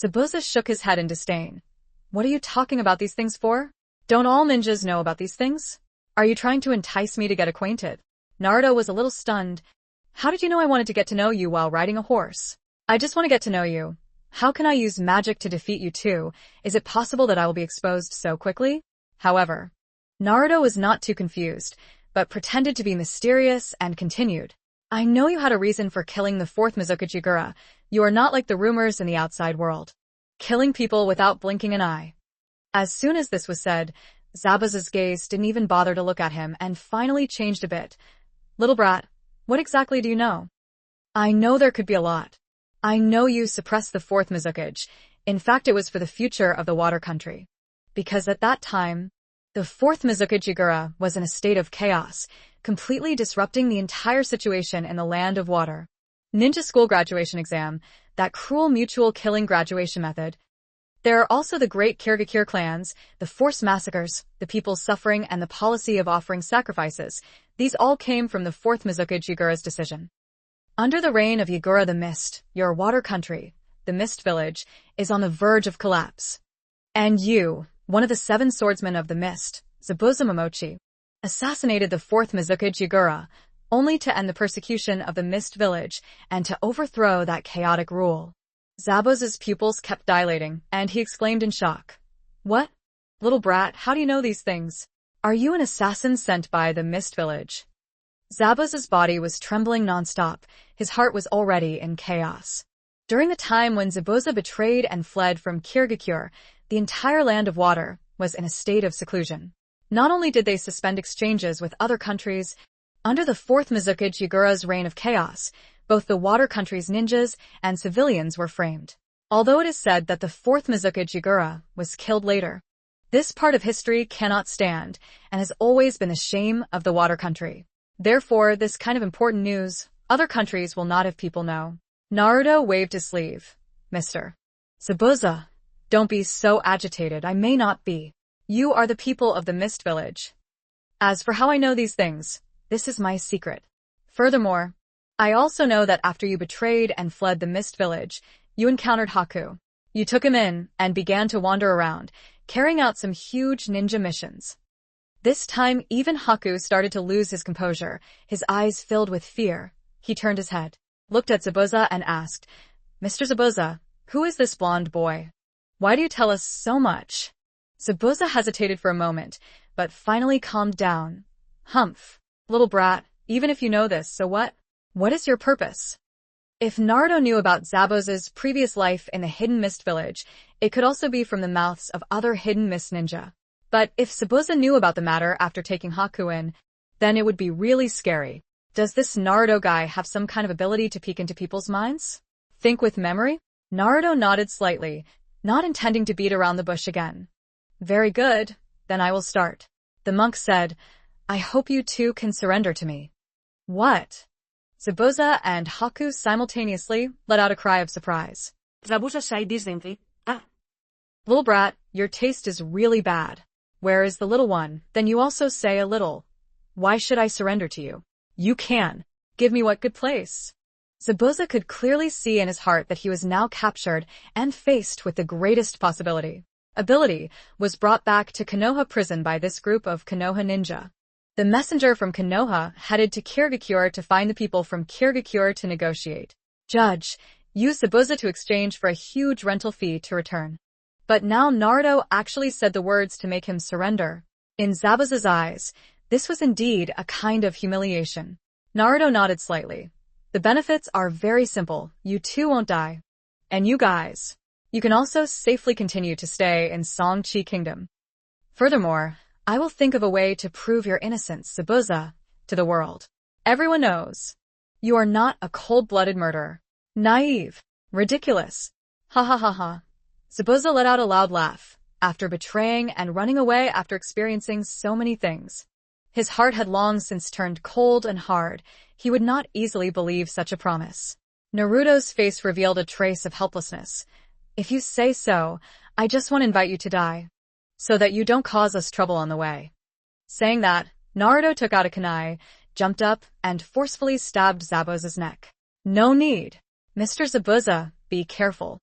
Zabuza shook his head in disdain. What are you talking about these things for? Don't all ninjas know about these things? Are you trying to entice me to get acquainted? Naruto was a little stunned. How did you know I wanted to get to know you while riding a horse? I just want to get to know you. How can I use magic to defeat you too? Is it possible that I will be exposed so quickly? However, Naruto was not too confused, but pretended to be mysterious and continued. I know you had a reason for killing the fourth Mizukage. You are not like the rumors in the outside world. Killing people without blinking an eye. As soon as this was said, Zabuza's gaze didn't even bother to look at him and finally changed a bit. Little brat, what exactly do you know? I know there could be a lot. I know you suppressed the fourth Mizukage. In fact, it was for the future of the water country. Because at that time, the fourth Mizukage was in a state of chaos, completely disrupting the entire situation in the land of water. Ninja school graduation exam, that cruel mutual killing graduation method. There are also the great Kirigakure clans, the forced massacres, the people suffering, and the policy of offering sacrifices. These all came from the fourth Mizukage decision. Under the reign of Yagura the Mist, your water country, the Mist Village, is on the verge of collapse. And you, one of the 7 swordsmen of the Mist, Zabuza Momochi, assassinated the fourth Mizukage, only to end the persecution of the Mist Village and to overthrow that chaotic rule. Zabuza's pupils kept dilating, and he exclaimed in shock. What? Little brat, how do you know these things? Are you an assassin sent by the Mist Village? Zabuza's body was trembling nonstop. His heart was already in chaos. During the time when Zabuza betrayed and fled from Kirigakure, the entire land of water was in a state of seclusion. Not only did they suspend exchanges with other countries, under the fourth Mizukage reign of chaos, both the water country's ninjas and civilians were framed. Although it is said that the fourth Mizukage was killed later, this part of history cannot stand and has always been the shame of the water country. Therefore, this kind of important news, other countries will not have people know. Naruto waved his sleeve. Mr. Zabuza, don't be so agitated. I may not be. You are the people of the Mist Village. As for how I know these things, this is my secret. Furthermore, I also know that after you betrayed and fled the Mist Village, you encountered Haku. You took him in and began to wander around, carrying out some huge ninja missions. This time, even Haku started to lose his composure, his eyes filled with fear. He turned his head, looked at Zabuza and asked, Mr. Zabuza, who is this blonde boy? Why do you tell us so much? Zabuza hesitated for a moment, but finally calmed down. Humph, little brat, even if you know this, so what? What is your purpose? If Naruto knew about Zabuza's previous life in the Hidden Mist Village, it could also be from the mouths of other Hidden Mist ninja. But if Zabuza knew about the matter after taking Haku in, then it would be really scary. Does this Naruto guy have some kind of ability to peek into people's minds? Think with memory? Naruto nodded slightly, not intending to beat around the bush again. Very good, then I will start. The monk said, I hope you two can surrender to me. What? Zabuza and Haku simultaneously let out a cry of surprise. Zabuza said disdainfully, Little brat, your taste is really bad. Where is the little one? Then you also say a little. Why should I surrender to you? You can. Give me what good place. Zabuza could clearly see in his heart that he was now captured and faced with the greatest possibility. Ability was brought back to Konoha prison by this group of Konoha ninja. The messenger from Konoha headed to Kirigakure to find the people from Kirigakure to negotiate. Judge, use Zabuza to exchange for a huge rental fee to return. But now Naruto actually said the words to make him surrender. In Zabuza's eyes, this was indeed a kind of humiliation. Naruto nodded slightly. The benefits are very simple. You too won't die. And you guys, you can also safely continue to stay in Songchi Kingdom. Furthermore, I will think of a way to prove your innocence, Zabuza, to the world. Everyone knows. You are not a cold-blooded murderer. Naive. Ridiculous. Ha ha ha ha. Zabuza let out a loud laugh, after betraying and running away after experiencing so many things. His heart had long since turned cold and hard. He would not easily believe such a promise. Naruto's face revealed a trace of helplessness. If you say so, I just want to invite you to die, so that you don't cause us trouble on the way. Saying that, Naruto took out a kunai, jumped up, and forcefully stabbed Zabuza's neck. No need. Mr. Zabuza, be careful.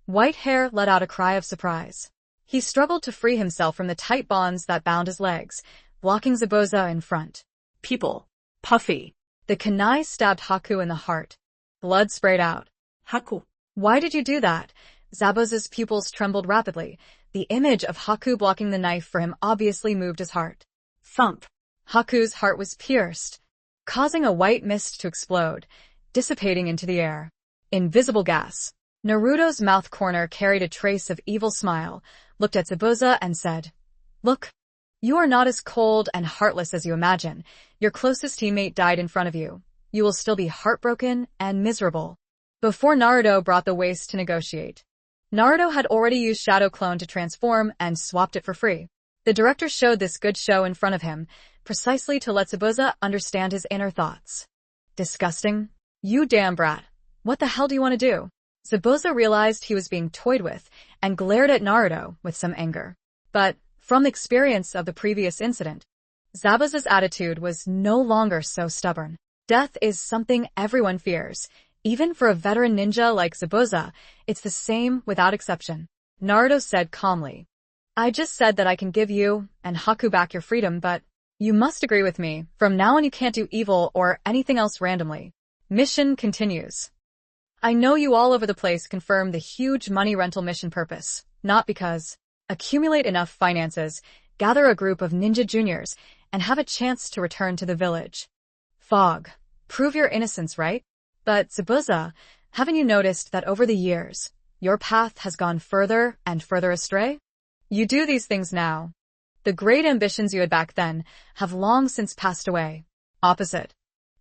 White Hair let out a cry of surprise. He struggled to free himself from the tight bonds that bound his legs, blocking Zabuza in front. People. Puffy. The kunai stabbed Haku in the heart. Blood sprayed out. Haku. Why did you do that? Zabuza's pupils trembled rapidly. The image of Haku blocking the knife for him obviously moved his heart. Thump. Haku's heart was pierced, causing a white mist to explode, dissipating into the air. Invisible gas. Naruto's mouth corner carried a trace of evil smile, looked at Zabuza and said, "Look, you are not as cold and heartless as you imagine. Your closest teammate died in front of you. You will still be heartbroken and miserable." Before Naruto brought the waste to negotiate, Naruto had already used Shadow Clone to transform and swapped it for free. The director showed this good show in front of him, precisely to let Zabuza understand his inner thoughts. Disgusting. You damn brat. What the hell do you want to do? Zabuza realized he was being toyed with and glared at Naruto with some anger. But, from the experience of the previous incident, Zabuza's attitude was no longer so stubborn. Death is something everyone fears. Even for a veteran ninja like Zabuza, it's the same without exception. Naruto said calmly, "I just said that I can give you and Haku back your freedom, but you must agree with me. From now on you can't do evil or anything else randomly." Mission continues. I know you all over the place confirm the huge money rental mission purpose, not because accumulate enough finances, gather a group of ninja juniors, and have a chance to return to the village. Fog. Prove your innocence, right? But Zabuza, haven't you noticed that over the years, your path has gone further and further astray? You do these things now. The great ambitions you had back then have long since passed away. Opposite.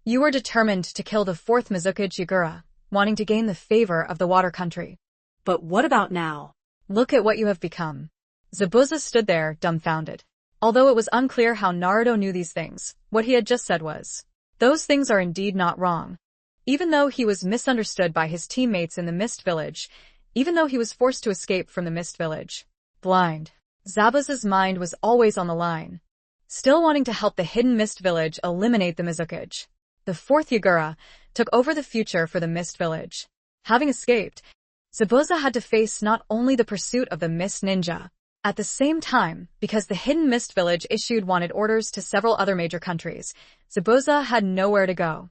You were determined to kill the fourth Mizukage Yagura, wanting to gain the favor of the water country. But what about now? Look at what you have become. Zabuza stood there, dumbfounded. Although it was unclear how Naruto knew these things, what he had just said was, those things are indeed not wrong. Even though he was misunderstood by his teammates in the Mist Village, even though he was forced to escape from the Mist Village. Blind. Zabuza's mind was always on the line. Still wanting to help the hidden Mist Village eliminate the Mizukage. The fourth Yagura took over the future for the Mist Village. Having escaped, Zabuza had to face not only the pursuit of the Mist Ninja. At the same time, because the hidden Mist Village issued wanted orders to several other major countries, Zabuza had nowhere to go.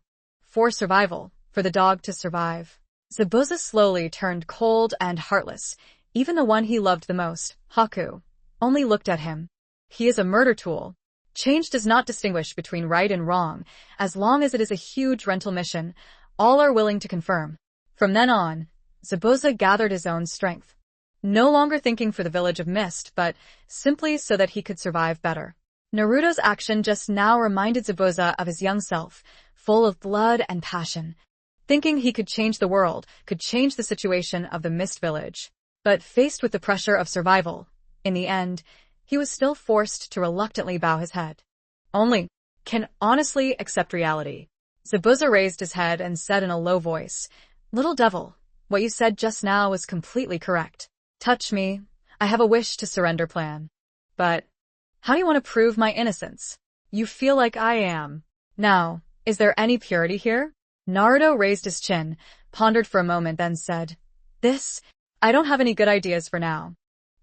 For survival, for the dog to survive. Zabuza slowly turned cold and heartless. Even the one he loved the most, Haku, only looked at him. He is a murder tool. Change does not distinguish between right and wrong. As long as it is a huge rental mission, all are willing to confirm. From then on, Zabuza gathered his own strength. No longer thinking for the village of Mist, but simply so that he could survive better. Naruto's action just now reminded Zabuza of his young self, full of blood and passion. Thinking he could change the world, could change the situation of the Mist Village. But faced with the pressure of survival, in the end, he was still forced to reluctantly bow his head. Only can honestly accept reality. Zabuza raised his head and said in a low voice, "Little devil, what you said just now was completely correct. Touch me. I have a wish to surrender plan. But how do you want to prove my innocence? You feel like I am. Now, is there any purity here?" Naruto raised his chin, pondered for a moment, then said, I don't have any good ideas for now.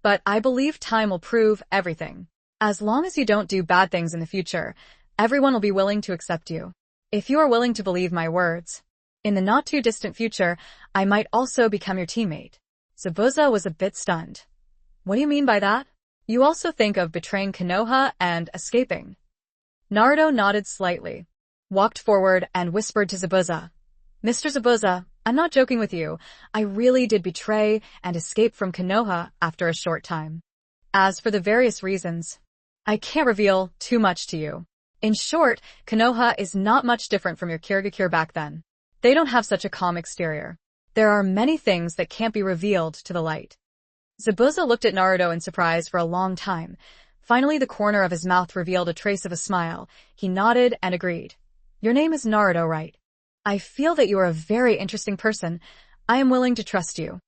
But I believe time will prove everything. As long as you don't do bad things in the future, everyone will be willing to accept you. If you are willing to believe my words, in the not-too-distant future, I might also become your teammate. Zabuza was a bit stunned. What do you mean by that? You also think of betraying Konoha and escaping? Naruto nodded slightly, walked forward and whispered to Zabuza, "Mr. Zabuza, I'm not joking with you. I really did betray and escape from Konoha after a short time. As for the various reasons, I can't reveal too much to you. In short, Konoha is not much different from your Kirigakure back then. They don't have such a calm exterior. There are many things that can't be revealed to the light." Zabuza looked at Naruto in surprise for a long time. Finally, the corner of his mouth revealed a trace of a smile. He nodded and agreed. "Your name is Naruto, right? I feel that you are a very interesting person. I am willing to trust you."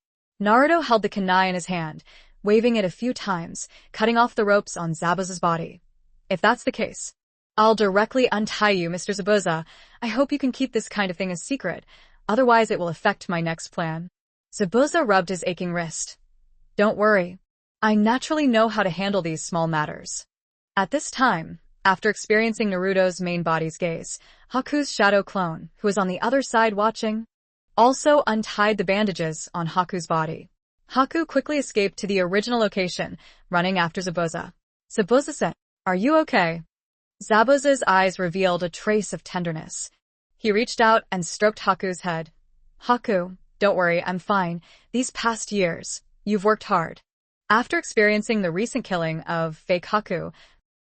Naruto held the kunai in his hand, waving it a few times, cutting off the ropes on Zabuza's body. "If that's the case, I'll directly untie you, Mr. Zabuza. I hope you can keep this kind of thing a secret, otherwise it will affect my next plan." Zabuza rubbed his aching wrist. Don't worry. I naturally know how to handle these small matters. At this time, after experiencing Naruto's main body's gaze, Haku's shadow clone, who was on the other side watching, also untied the bandages on Haku's body. Haku quickly escaped to the original location, running after Zabuza. Zabuza-san, are you okay? Zabuza's eyes revealed a trace of tenderness. He reached out and stroked Haku's head. Haku, don't worry, I'm fine. These past years, you've worked hard. After experiencing the recent killing of fake Haku,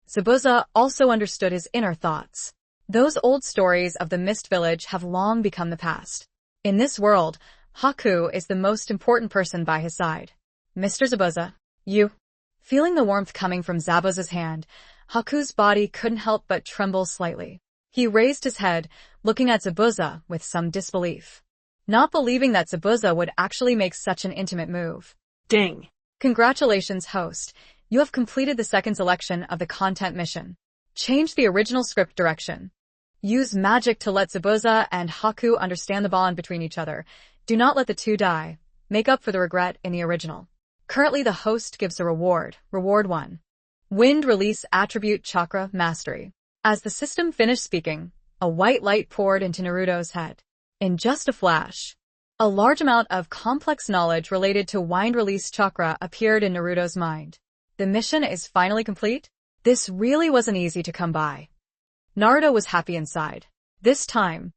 Zabuza also understood his inner thoughts. Those old stories of the Mist Village have long become the past. In this world, Haku is the most important person by his side. Mr. Zabuza, you. Feeling the warmth coming from Zabuza's hand, Haku's body couldn't help but tremble slightly. He raised his head, looking at Zabuza with some disbelief. Not believing that Zabuza would actually make such an intimate move. Ding. Congratulations, host. You have completed the second selection of the content mission. Change the original script direction. Use magic to let Zabuza and Haku understand the bond between each other. Do not let the two die. Make up for the regret in the original. Currently, the host gives a reward. Reward 1. Wind Release Attribute Chakra Mastery. As the system finished speaking, a white light poured into Naruto's head. In just a flash, a large amount of complex knowledge related to Wind Release Chakra appeared in Naruto's mind. The mission is finally complete? This really wasn't easy to come by. Naruto was happy inside. This time,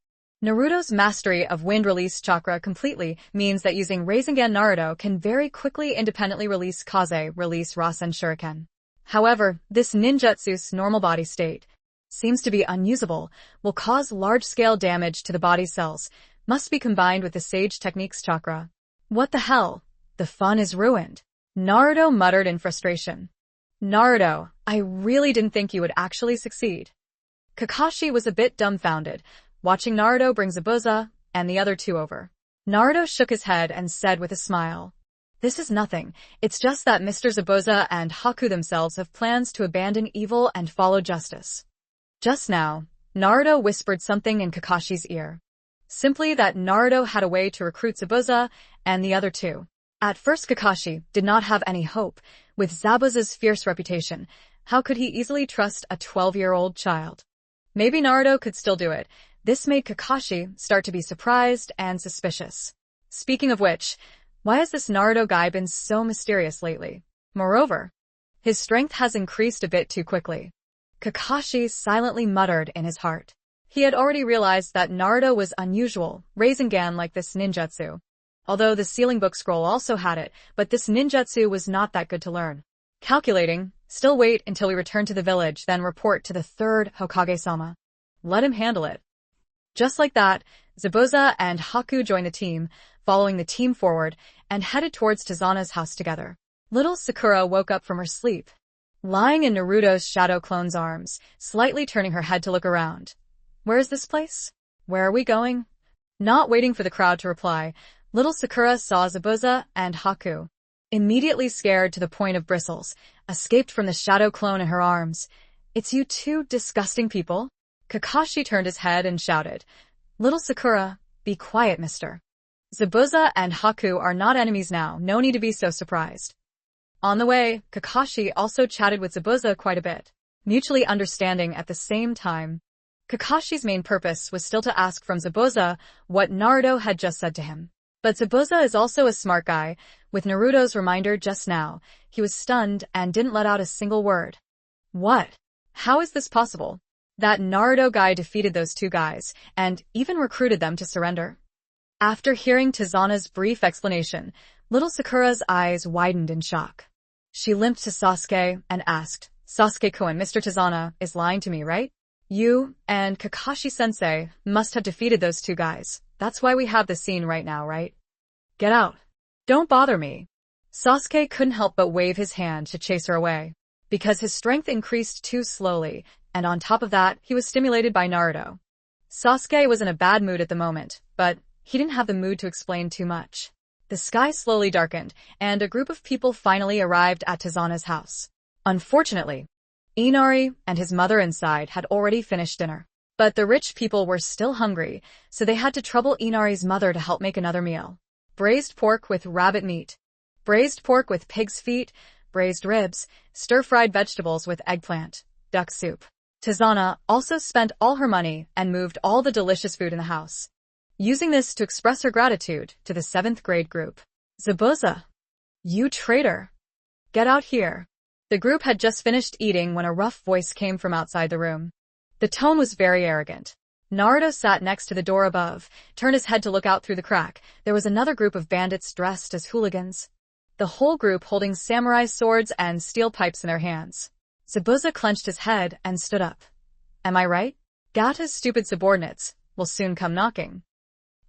Naruto's mastery of Wind Release Chakra completely means that using Rasengan Naruto can very quickly independently release Kaze, release Rasen Shuriken. However, this ninjutsu's normal body state seems to be unusable, will cause large-scale damage to the body cells, must be combined with the Sage Technique's chakra. What the hell? The fun is ruined. Naruto muttered in frustration. Naruto, I really didn't think you would actually succeed. Kakashi was a bit dumbfounded, watching Naruto bring Zabuza and the other two over. Naruto shook his head and said with a smile, This is nothing, it's just that Mr. Zabuza and Haku themselves have plans to abandon evil and follow justice. Just now, Naruto whispered something in Kakashi's ear. Simply that Naruto had a way to recruit Zabuza and the other two. At first Kakashi did not have any hope. With Zabuza's fierce reputation, how could he easily trust a 12-year-old child? Maybe Naruto could still do it. This made Kakashi start to be surprised and suspicious. Speaking of which, why has this Naruto guy been so mysterious lately? Moreover, his strength has increased a bit too quickly. Kakashi silently muttered in his heart. He had already realized that Naruto was unusual, Rasengan like this ninjutsu. Although the sealing book scroll also had it, but this ninjutsu was not that good to learn. Calculating, still wait until we return to the village, then report to the third Hokage-sama. Let him handle it. Just like that, Zabuza and Haku joined the team, following the team forward, and headed towards Tazana's house together. Little Sakura woke up from her sleep, lying in Naruto's shadow clone's arms, slightly turning her head to look around. Where is this place? Where are we going? Not waiting for the crowd to reply, little Sakura saw Zabuza and Haku. Immediately scared to the point of bristles, escaped from the shadow clone in her arms. It's you two disgusting people? Kakashi turned his head and shouted, Little Sakura, be quiet, mister. Zabuza and Haku are not enemies now, no need to be so surprised. On the way, Kakashi also chatted with Zabuza quite a bit, mutually understanding at the same time. Kakashi's main purpose was still to ask from Zabuza what Naruto had just said to him. But Zabuza is also a smart guy. With Naruto's reminder just now, he was stunned and didn't let out a single word. What? How is this possible? That Naruto guy defeated those two guys, and even recruited them to surrender? After hearing Tazana's brief explanation, little Sakura's eyes widened in shock. She limped to Sasuke and asked, Sasuke-kun, Mr. Tazana is lying to me, right? You and Kakashi-sensei must have defeated those two guys. That's why we have the scene right now, right? Get out. Don't bother me. Sasuke couldn't help but wave his hand to chase her away, because his strength increased too slowly, and on top of that, he was stimulated by Naruto. Sasuke was in a bad mood at the moment, but he didn't have the mood to explain too much. The sky slowly darkened, and a group of people finally arrived at Tazana's house. Unfortunately, Inari and his mother inside had already finished dinner. But the rich people were still hungry, so they had to trouble Inari's mother to help make another meal. braised pork with rabbit meat, braised pork with pig's feet, braised ribs, stir-fried vegetables with eggplant, duck soup. Tizana also spent all her money and moved all the delicious food in the house, using this to express her gratitude to the 7th grade group. Zabuza, you traitor! Get out here. The group had just finished eating when a rough voice came from outside the room. The tone was very arrogant. Naruto sat next to the door above, turned his head to look out through the crack. There was another group of bandits dressed as hooligans, the whole group holding samurai swords and steel pipes in their hands. Zabuza clenched his head and stood up. Am I right? Gata's stupid subordinates will soon come knocking.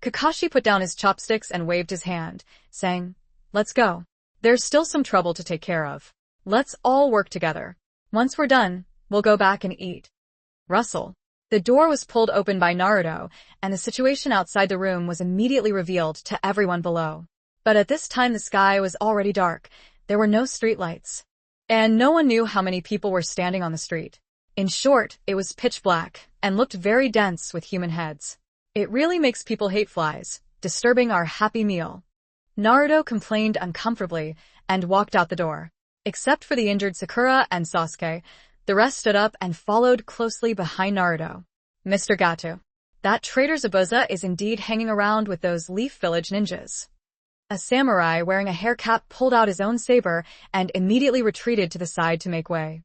Kakashi put down his chopsticks and waved his hand, saying, Let's go. There's still some trouble to take care of. Let's all work together. Once we're done, we'll go back and eat. Rustle. The door was pulled open by Naruto, and the situation outside the room was immediately revealed to everyone below. But at this time the sky was already dark. There were no streetlights, and no one knew how many people were standing on the street. In short, it was pitch black and looked very dense with human heads. It really makes people hate flies, disturbing our happy meal. Naruto complained uncomfortably and walked out the door. Except for the injured Sakura and Sasuke, the rest stood up and followed closely behind Naruto. Mr. Gato, that traitor Zabuza is indeed hanging around with those Leaf Village ninjas. A samurai wearing a hair cap pulled out his own saber and immediately retreated to the side to make way.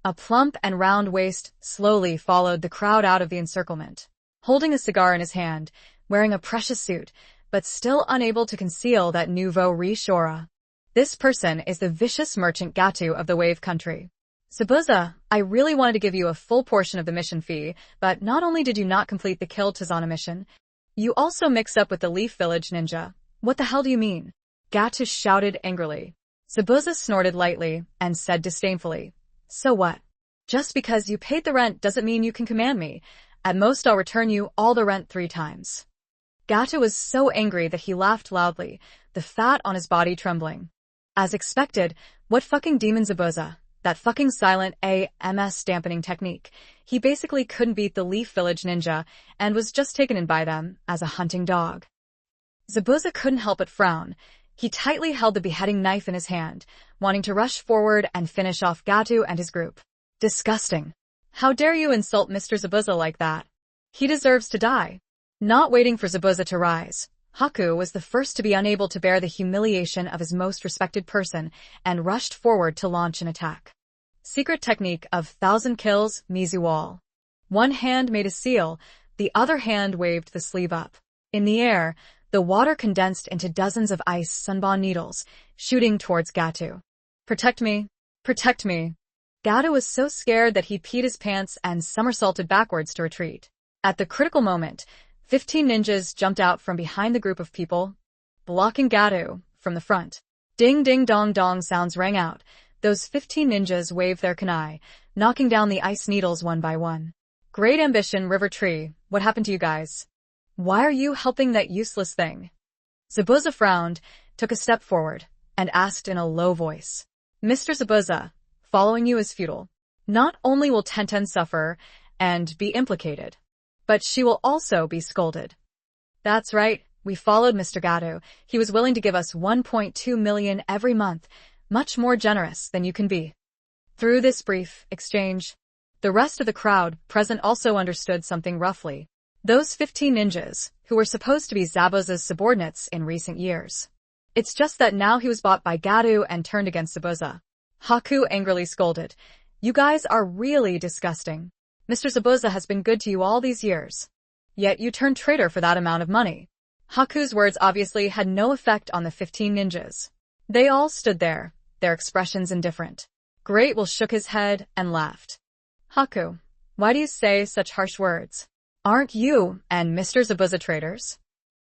A plump and round waist slowly followed the crowd out of the encirclement, holding a cigar in his hand, wearing a precious suit, but still unable to conceal that nouveau riche aura. This person is the vicious merchant Gato of the Wave Country. Zabuza, I really wanted to give you a full portion of the mission fee, but not only did you not complete the Kill Tizana mission, you also mixed up with the Leaf Village ninja. What the hell do you mean? Gato shouted angrily. Zabuza snorted lightly and said disdainfully, So what? Just because you paid the rent doesn't mean you can command me. At most I'll return you all the rent 3 times. Gato was so angry that he laughed loudly, the fat on his body trembling. As expected, what fucking demon Zabuza? That fucking silent AMS dampening technique. He basically couldn't beat the Leaf Village ninja and was just taken in by them as a hunting dog. Zabuza couldn't help but frown. He tightly held the beheading knife in his hand, wanting to rush forward and finish off Gato and his group. Disgusting. How dare you insult Mr. Zabuza like that? He deserves to die. Not waiting for Zabuza to rise, Haku was the first to be unable to bear the humiliation of his most respected person and rushed forward to launch an attack. Secret technique of 1,000 kills, Mizu Wall. One hand made a seal, the other hand waved the sleeve up. In the air, the water condensed into dozens of ice sunbon needles, shooting towards Gato. Protect me. Protect me. Gato was so scared that he peed his pants and somersaulted backwards to retreat. At the critical moment, 15 ninjas jumped out from behind the group of people, blocking Gato from the front. Ding ding dong dong sounds rang out. Those 15 ninjas waved their kunai, knocking down the ice needles one by one. Great ambition, River Tree. What happened to you guys? Why are you helping that useless thing? Zabuza frowned, took a step forward, and asked in a low voice. Mr. Zabuza, following you is futile. Not only will Tenten suffer and be implicated, but she will also be scolded. That's right, we followed Mr. Gato. He was willing to give us 1.2 million every month, much more generous than you can be. Through this brief exchange, the rest of the crowd present also understood something roughly. Those 15 ninjas, who were supposed to be Zabuza's subordinates in recent years. It's just that now he was bought by Gato and turned against Zabuza. Haku angrily scolded. You guys are really disgusting. Mr. Zabuza has been good to you all these years. Yet you turned traitor for that amount of money. Haku's words obviously had no effect on the 15 ninjas. They all stood there, their expressions indifferent. Great Will shook his head and laughed. Haku, why do you say such harsh words? Aren't you and Mr. Zabuza traitors?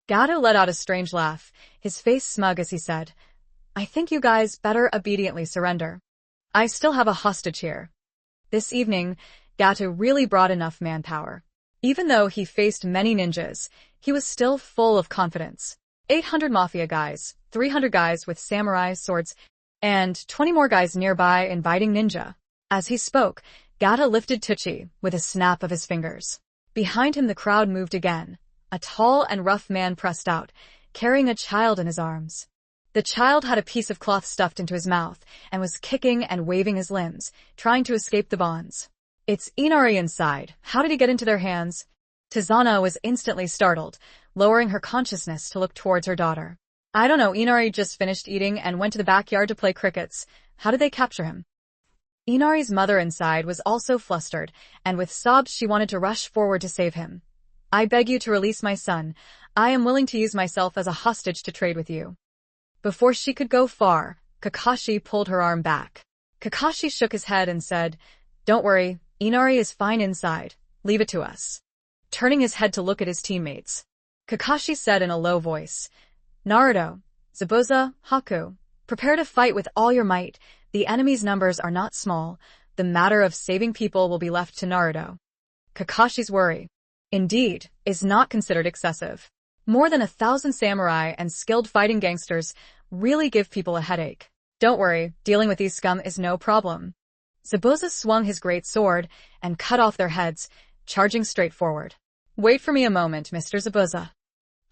Gato let out a strange laugh, his face smug as he said, I think you guys better obediently surrender. I still have a hostage here. This evening, Gato really brought enough manpower. Even though he faced many ninjas, he was still full of confidence. 800 mafia guys, 300 guys with samurai swords, and 20 more guys nearby inviting ninja. As he spoke, Gato lifted Tucci with a snap of his fingers. Behind him the crowd moved again. A tall and rough man pressed out, carrying a child in his arms. The child had a piece of cloth stuffed into his mouth and was kicking and waving his limbs, trying to escape the bonds. It's Inari inside. How did he get into their hands? Tizana was instantly startled, lowering her consciousness to look towards her daughter. I don't know, Inari just finished eating and went to the backyard to play crickets. How did they capture him? Inari's mother inside was also flustered, and with sobs she wanted to rush forward to save him. I beg you to release my son. I am willing to use myself as a hostage to trade with you. Before she could go far, Kakashi pulled her arm back. Kakashi shook his head and said, Don't worry, Inari is fine inside. Leave it to us. Turning his head to look at his teammates, Kakashi said in a low voice, Naruto, Zabuza, Haku, prepare to fight with all your might. The enemy's numbers are not small. The matter of saving people will be left to Naruto. Kakashi's worry, indeed, is not considered excessive. More than 1,000 samurai and skilled fighting gangsters really give people a headache. Don't worry, dealing with these scum is no problem. Zabuza swung his great sword and cut off their heads, charging straight forward. Wait for me a moment, Mr. Zabuza.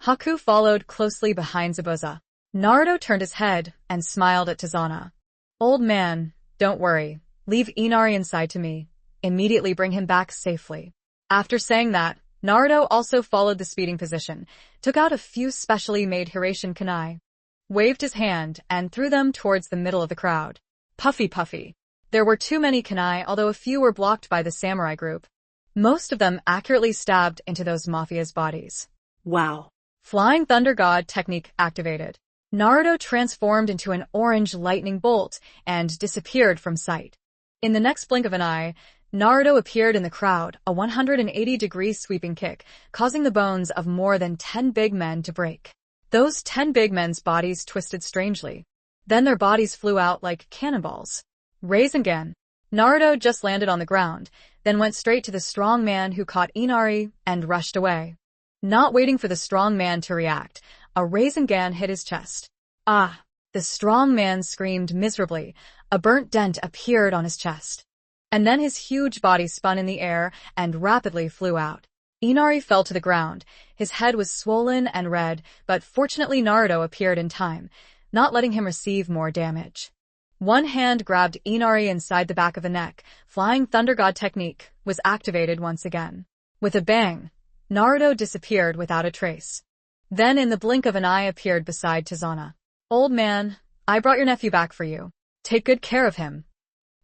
Haku followed closely behind Zabuza. Naruto turned his head and smiled at Tizana. Old man, don't worry. Leave Inari inside to me. Immediately bring him back safely. After saying that, Naruto also followed the speeding position, took out a few specially made Hiraishin kunai, waved his hand, and threw them towards the middle of the crowd. Puffy puffy. There were too many kunai, although a few were blocked by the samurai group. Most of them accurately stabbed into those mafia's bodies. Wow. Flying Thunder God technique activated. Naruto transformed into an orange lightning bolt and disappeared from sight. In the next blink of an eye, Naruto appeared in the crowd, a 180-degree sweeping kick, causing the bones of more than 10 big men to break. Those 10 big men's bodies twisted strangely. Then their bodies flew out like cannonballs. Rasengan. Naruto just landed on the ground, then went straight to the strong man who caught Inari and rushed away. Not waiting for the strong man to react, a Rasengan hit his chest. Ah! The strong man screamed miserably. A burnt dent appeared on his chest. And then his huge body spun in the air and rapidly flew out. Inari fell to the ground. His head was swollen and red, but fortunately Naruto appeared in time, not letting him receive more damage. One hand grabbed Inari inside the back of the neck. Flying Thunder God technique was activated once again. With a bang, Naruto disappeared without a trace. Then in the blink of an eye appeared beside Tizana. Old man, I brought your nephew back for you. Take good care of him.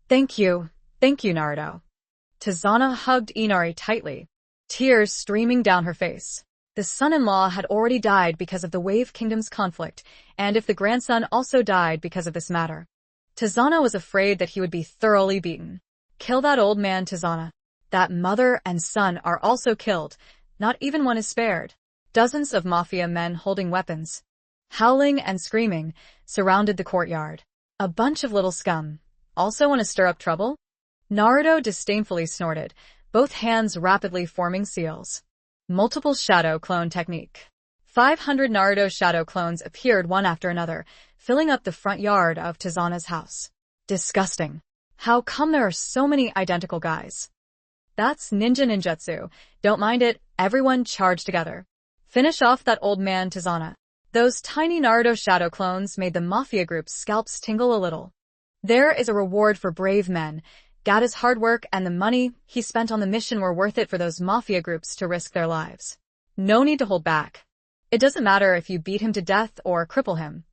Thank you, Naruto. Tizana hugged Inari tightly, tears streaming down her face. The son-in-law had already died because of the Wave Kingdom's conflict, and if the grandson also died because of this matter. Tizana was afraid that he would be thoroughly beaten. Kill that old man, Tizana. That mother and son are also killed. Not even one is spared. Dozens of mafia men holding weapons, howling and screaming, surrounded the courtyard. A bunch of little scum. Also want to stir up trouble? Naruto disdainfully snorted, both hands rapidly forming seals. Multiple shadow clone technique. 500 Naruto shadow clones appeared one after another, filling up the front yard of Tizana's house. Disgusting. How come there are so many identical guys? That's ninja ninjutsu. Don't mind it, everyone charge together. Finish off that old man, Tizana. Those tiny Naruto shadow clones made the mafia group's scalps tingle a little. There is a reward for brave men. Gata's hard work and the money he spent on the mission were worth it for those mafia groups to risk their lives. No need to hold back. It doesn't matter if you beat him to death or cripple him.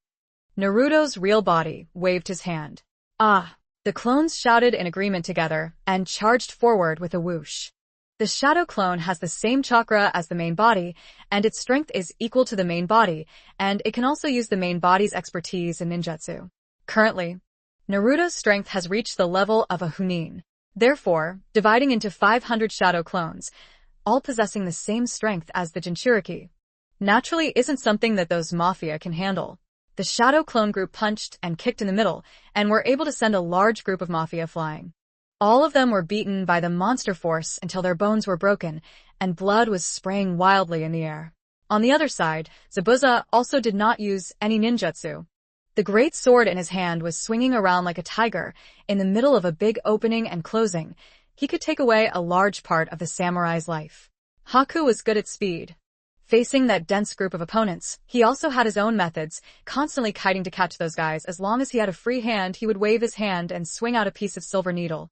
Naruto's real body waved his hand. Ah! The clones shouted in agreement together and charged forward with a whoosh. The shadow clone has the same chakra as the main body, and its strength is equal to the main body, and it can also use the main body's expertise in ninjutsu. Currently, Naruto's strength has reached the level of a Chunin. Therefore, dividing into 500 shadow clones, all possessing the same strength as the Jinchuriki, naturally isn't something that those mafia can handle. The shadow clone group punched and kicked in the middle, and were able to send a large group of mafia flying. All of them were beaten by the monster force until their bones were broken, and blood was spraying wildly in the air. On the other side, Zabuza also did not use any ninjutsu. The great sword in his hand was swinging around like a tiger, in the middle of a big opening and closing. He could take away a large part of the samurai's life. Haku was good at speed. Facing that dense group of opponents, he also had his own methods, constantly kiting to catch those guys. As long as he had a free hand, he would wave his hand and swing out a piece of silver needle,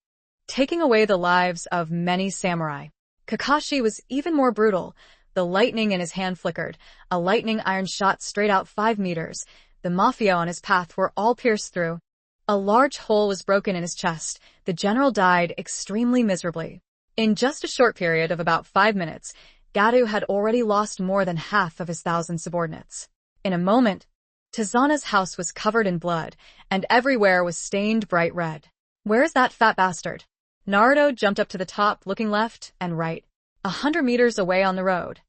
taking away the lives of many samurai. Kakashi was even more brutal. The lightning in his hand flickered. A lightning iron shot straight out 5 meters. The mafia on his path were all pierced through. A large hole was broken in his chest. The general died extremely miserably. In just a short period of about 5 minutes, Gato had already lost more than half of his 1,000 subordinates. In a moment, Tizana's house was covered in blood, and everywhere was stained bright red. "Where's that fat bastard?" Naruto jumped up to the top, looking left and right. 100 meters away on the road,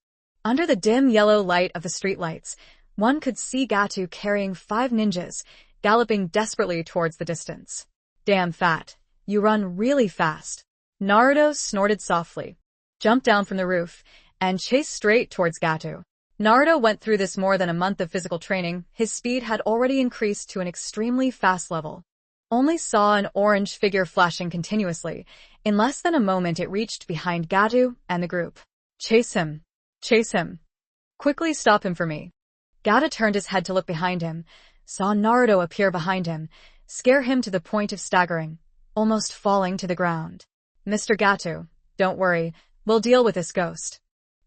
under the dim yellow light of the streetlights, one could see Gato carrying 5 ninjas, galloping desperately towards the distance. "Damn fat. You run really fast." Naruto snorted softly, jumped down from the roof, and chased straight towards Gato. Naruto went through this more than a month of physical training. His speed had already increased to an extremely fast level. Only saw an orange figure flashing continuously. In less than a moment it reached behind Gato and the group. "Chase him. Chase him. Quickly stop him for me." Gato turned his head to look behind him, saw Naruto appear behind him, scare him to the point of staggering, almost falling to the ground. "Mr. Gato, don't worry, we'll deal with this ghost.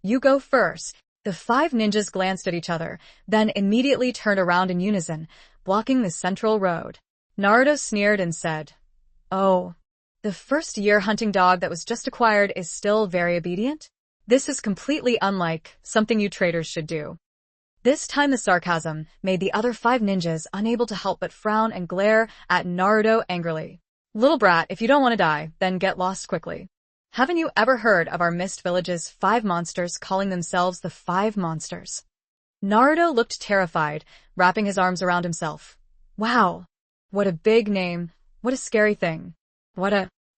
You go first." The 5 ninjas glanced at each other, then immediately turned around in unison, blocking the central road. Naruto sneered and said, "Oh, the first-year hunting dog that was just acquired is still very obedient? This is completely unlike something you traitors should do." This time the sarcasm made the other 5 ninjas unable to help but frown and glare at Naruto angrily. "Little brat, if you don't want to die, then get lost quickly. Haven't you ever heard of our Mist Village's 5 monsters calling themselves the 5 monsters?" Naruto looked terrified, wrapping his arms around himself. "Wow. What a big name. What a scary thing.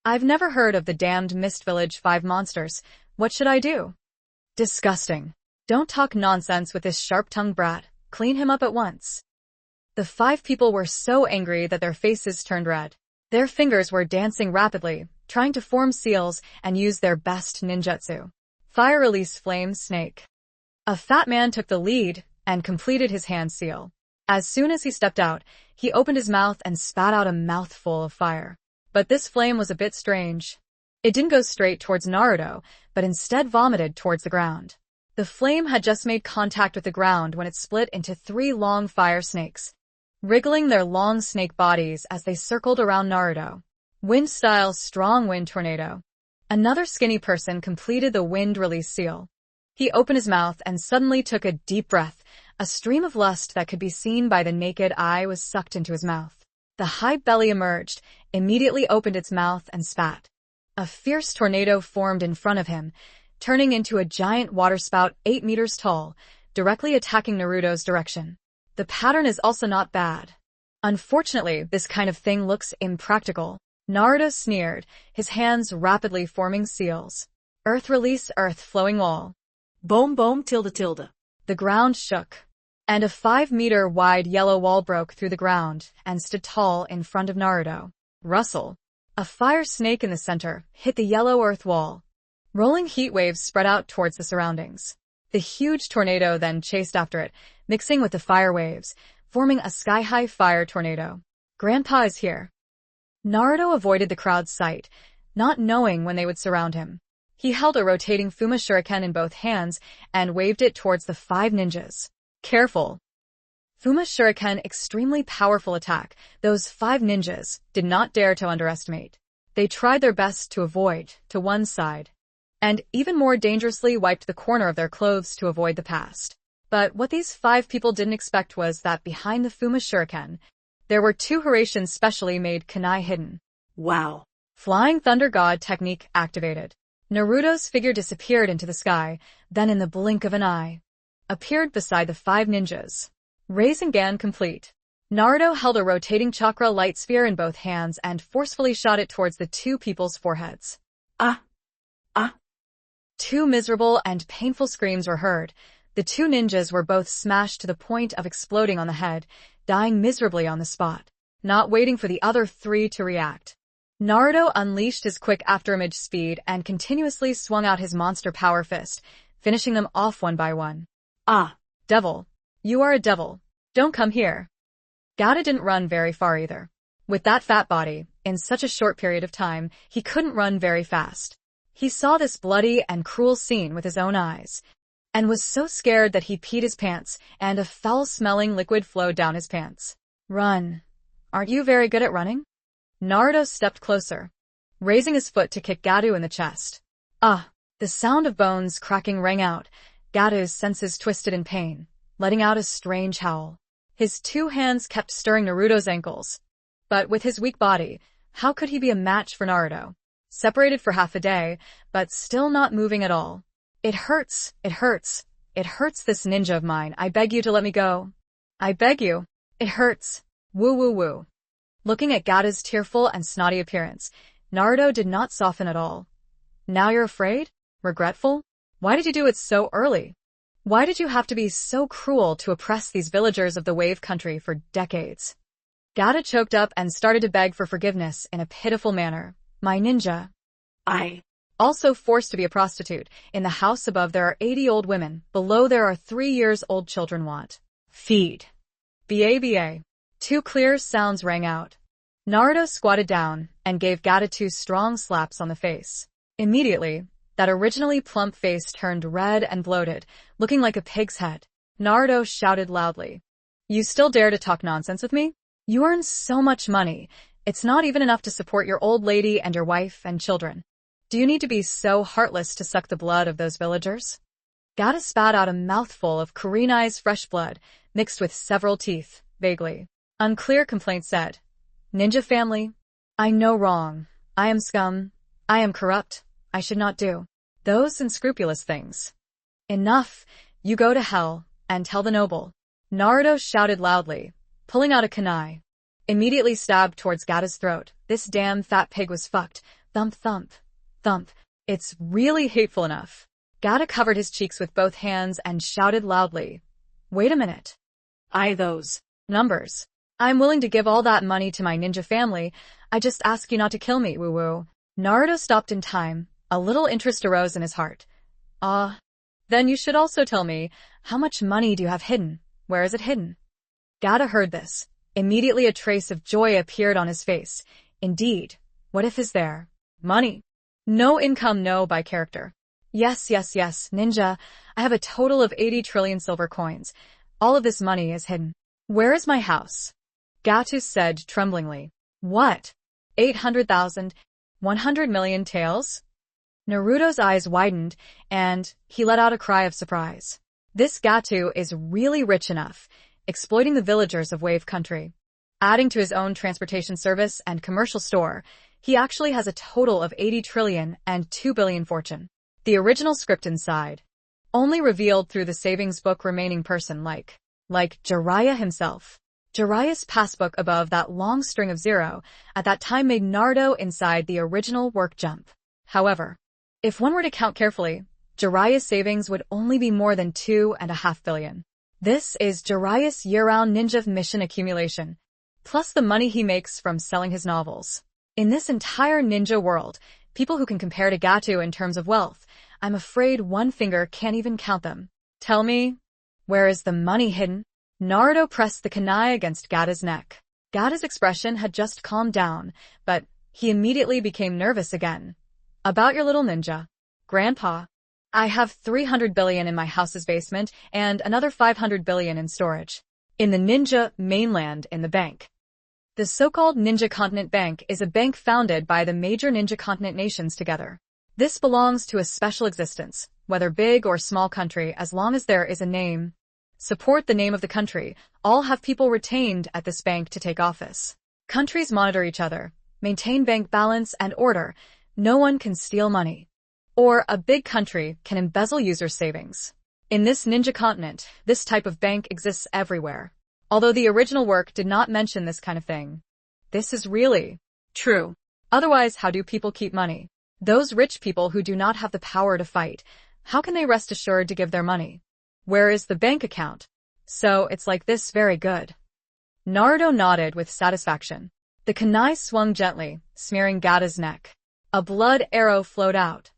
I've never heard of the damned Mist Village 5 monsters. What should I do?" "Disgusting. Don't talk nonsense with this sharp-tongued brat. Clean him up at once." The 5 people were so angry that their faces turned red. Their fingers were dancing rapidly, trying to form seals and use their best ninjutsu. Fire release flame snake. A fat man took the lead and completed his hand seal. As soon as he stepped out, he opened his mouth and spat out a mouthful of fire. But this flame was a bit strange. It didn't go straight towards Naruto, but instead vomited towards the ground. The flame had just made contact with the ground when it split into 3 long fire snakes, wriggling their long snake bodies as they circled around Naruto. Wind-style strong wind tornado. Another skinny person completed the wind release seal. He opened his mouth and suddenly took a deep breath. A stream of lust that could be seen by the naked eye was sucked into his mouth. The high belly emerged, immediately opened its mouth and spat. A fierce tornado formed in front of him, turning into a giant waterspout 8 meters tall, directly attacking Naruto's direction. The pattern is also not bad. Unfortunately, this kind of thing looks impractical. Naruto sneered, his hands rapidly forming seals. Earth release, earth flowing wall. Boom boom tilde tilde. The ground shook, and a 5-meter-wide yellow wall broke through the ground and stood tall in front of Naruto. Rustle. A fire snake in the center hit the yellow earth wall. Rolling heat waves spread out towards the surroundings. The huge tornado then chased after it, mixing with the fire waves, forming a sky-high fire tornado. "Grandpa is here." Naruto avoided the crowd's sight, not knowing when they would surround him. He held a rotating Fuma Shuriken in both hands and waved it towards the 5 ninjas. "Careful." Fuma Shuriken, extremely powerful attack, those 5 ninjas did not dare to underestimate. They tried their best to avoid to one side, and even more dangerously wiped the corner of their clothes to avoid the past. But what these 5 people didn't expect was that behind the Fuma Shuriken, there were 2 Horatians specially made kunai hidden. Wow. Flying Thunder God technique activated. Naruto's figure disappeared into the sky, then in the blink of an eye, appeared beside the 5 ninjas. Rasengan complete. Naruto held a rotating chakra light sphere in both hands and forcefully shot it towards the 2 people's foreheads. Ah! 2 miserable and painful screams were heard. The 2 ninjas were both smashed to the point of exploding on the head, dying miserably on the spot, not waiting for the other 3 to react. Naruto unleashed his quick afterimage speed and continuously swung out his monster power fist. finishing them off one by one. Ah, Devil. You are a devil. Don't come here. Gata didn't run very far either. With that fat body, in such a short period of time, he couldn't run very fast. He saw this bloody and cruel scene with his own eyes, and was so scared that he peed his pants, and a foul-smelling liquid flowed down his pants. Run. Aren't you very good at running? Naruto stepped closer, raising his foot to kick Gato in the chest. Ah! The sound of bones cracking rang out. Gato's senses twisted in pain, letting out a strange howl. His 2 hands kept stirring Naruto's ankles. But with his weak body, how could he be a match for Naruto? Separated for half a day, but still not moving at all. It hurts, it hurts. It hurts, this ninja of mine. I beg you to let me go. I beg you. It hurts. Woo woo woo. Looking at Gata's tearful and snotty appearance, Naruto did not soften at all. Now you're afraid? Regretful? Why did you do it so early? Why did you have to be so cruel to oppress these villagers of the Wave Country for decades? Gata choked up and started to beg for forgiveness in a pitiful manner. My ninja. I. Also forced to be a prostitute. In the house above there are 80 old women. Below there are 3-year-old children. Want. Feed. Ba. 2 clear sounds rang out. Naruto squatted down and gave Gata 2 strong slaps on the face. Immediately, that originally plump face turned red and bloated, looking like a pig's head. Naruto shouted loudly. You still dare to talk nonsense with me? You earn so much money. It's not even enough to support your old lady and your wife and children. Do you need to be so heartless to suck the blood of those villagers? Gata spat out a mouthful of Kurenai's fresh blood, mixed with several teeth, vaguely. Unclear complaint said. Ninja family. I know wrong. I am scum. I am corrupt. I should not do those unscrupulous things. Enough. You go to hell, and tell the noble. Naruto shouted loudly, pulling out a kunai. Immediately stabbed towards Gata's throat. This damn fat pig was fucked. Thump thump. Thump. It's really hateful enough. Gata covered his cheeks with both hands and shouted loudly. Wait a minute. Those numbers. I'm willing to give all that money to my ninja family. I just ask you not to kill me, woo-woo. Naruto stopped in time. A little interest arose in his heart. Then you should also tell me, how much money do you have hidden? Where is it hidden? Gata heard this. Immediately a trace of joy appeared on his face. Indeed. What if is there? Money. No income, no by character. Yes, ninja. I have a total of 80 trillion silver coins. All of this money is hidden. Where is my house? Gatu said tremblingly. What? 800,000? 100 million taels? Naruto's eyes widened, and he let out a cry of surprise. This Gatu is really rich enough, exploiting the villagers of Wave Country. Adding to his own transportation service and commercial store, he actually has a total of 80 trillion and 2 billion fortune. The original script inside, only revealed through the savings book remaining person like Jiraiya himself. Jiraiya's passbook above that long string of 0 at that time made Naruto inside the original work jump. However, if one were to count carefully, Jiraiya's savings would only be more than 2.5 billion. This is Jiraiya's year-round ninja mission accumulation, plus the money he makes from selling his novels. In this entire ninja world, people who can compare to Gatu in terms of wealth, I'm afraid one finger can't even count them. Tell me, where is the money hidden? Naruto pressed the kunai against Gata's neck. Gata's expression had just calmed down, but he immediately became nervous again. About your little ninja. Grandpa. I have 300 billion in my house's basement and another 500 billion in storage. In the ninja mainland in the bank. The so-called Ninja Continent Bank is a bank founded by the major ninja continent nations together. This belongs to a special existence, whether big or small country, as long as there is a name. Support the name of the country, all have people retained at this bank to take office. Countries monitor each other, maintain bank balance and order. No one can steal money. Or a big country can embezzle users' savings. In this ninja continent, this type of bank exists everywhere. Although the original work did not mention this kind of thing. This is really true. Otherwise, how do people keep money? Those rich people who do not have the power to fight, how can they rest assured to give their money? Where is the bank account? So it's like this, very good. Naruto nodded with satisfaction. The kunai swung gently, smearing Gata's neck. A blood arrow flowed out.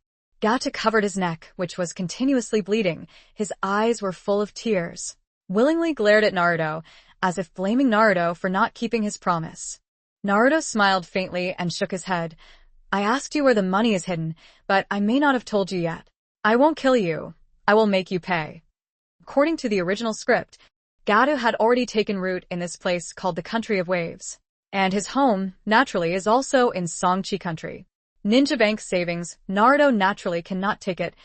Gato covered his neck, which was continuously bleeding. His eyes were full of tears. Willingly glared at Naruto, as if blaming Naruto for not keeping his promise. Naruto smiled faintly and shook his head. I asked you where the money is hidden, but I may not have told you yet. I won't kill you. I will make you pay. According to the original script, Gato had already taken root in this place called the Country of Waves. And his home, naturally, is also in Songchi Country. Ninja Bank savings, Naruto naturally cannot take it.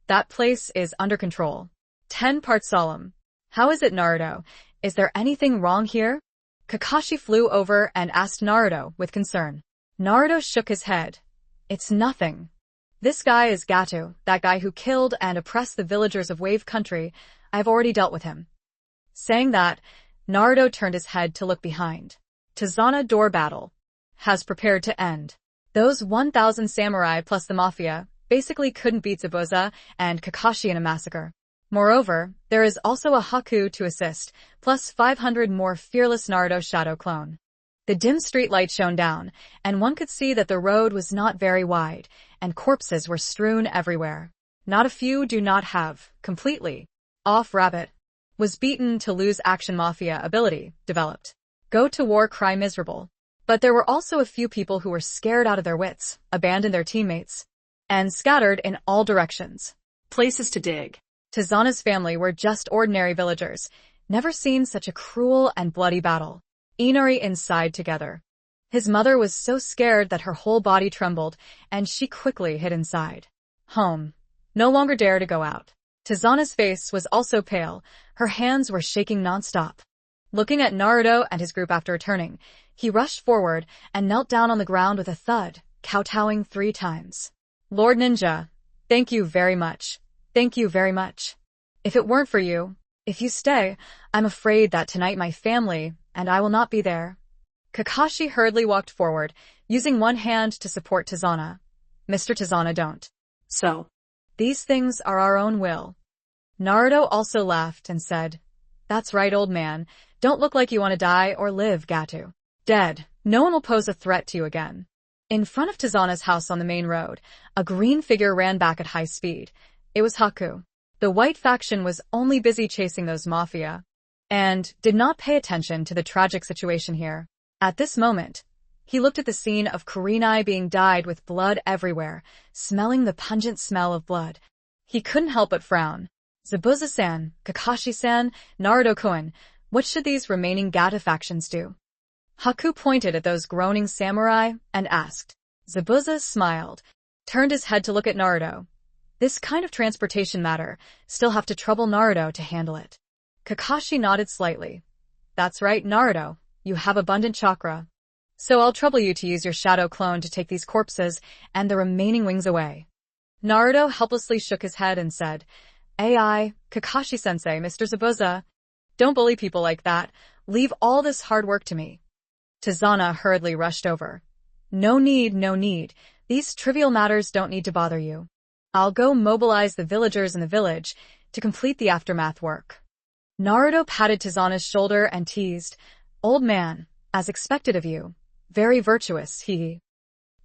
That place is under control. 10 parts solemn. How is it, Naruto? Is there anything wrong here? Kakashi flew over and asked Naruto with concern. Naruto shook his head. It's nothing. This guy is Gato, that guy who killed and oppressed the villagers of Wave Country. I've already dealt with him. Saying that, Naruto turned his head to look behind. Tizana door battle has prepared to end. Those 1,000 samurai plus the mafia basically couldn't beat Zabuza and Kakashi in a massacre. Moreover, there is also a Haku to assist, plus 500 more fearless Naruto shadow clone. The dim street light shone down, and one could see that the road was not very wide, and corpses were strewn everywhere. Not a few do not have, completely. Off Rabbit was beaten to lose action mafia ability, developed. Go to war cry miserable. But there were also a few people who were scared out of their wits, abandoned their teammates, and scattered in all directions. Places to dig. Tizana's family were just ordinary villagers, never seen such a cruel and bloody battle. Inari inside together. His mother was so scared that her whole body trembled, and she quickly hid inside. Home. No longer dare to go out. Tizana's face was also pale, her hands were shaking nonstop. Looking at Naruto and his group after returning, he rushed forward and knelt down on the ground with a thud, kowtowing 3 times. Lord Ninja, thank you very much. Thank you very much. If it weren't for you, if you stay, I'm afraid that tonight my family and I will not be there. Kakashi hurriedly walked forward, using one hand to support Tizana. Mr. Tizana, don't. So. These things are our own will. Naruto also laughed and said, That's right, old man. Don't look like you want to die or live, Gato. Dead. No one will pose a threat to you again. In front of Tizana's house on the main road, a green figure ran back at high speed. It was Haku. The white faction was only busy chasing those mafia, and did not pay attention to the tragic situation here. At this moment, he looked at the scene of Kurenai being dyed with blood everywhere, smelling the pungent smell of blood. He couldn't help but frown. Zabuza-san, Kakashi-san, Naruto-kun, what should these remaining Gato factions do? Haku pointed at those groaning samurai and asked. Zabuza smiled, turned his head to look at Naruto. This kind of transportation matter, still have to trouble Naruto to handle it. Kakashi nodded slightly. That's right, Naruto, you have abundant chakra. So I'll trouble you to use your shadow clone to take these corpses and the remaining wings away. Naruto helplessly shook his head and said, AI, Kakashi-sensei, Mr. Zabuza, don't bully people like that. Leave all this hard work to me. Tizana hurriedly rushed over. No need, no need. These trivial matters don't need to bother you. I'll go mobilize the villagers in the village to complete the aftermath work. Naruto patted Tizana's shoulder and teased, Old man, as expected of you. Very virtuous, hee.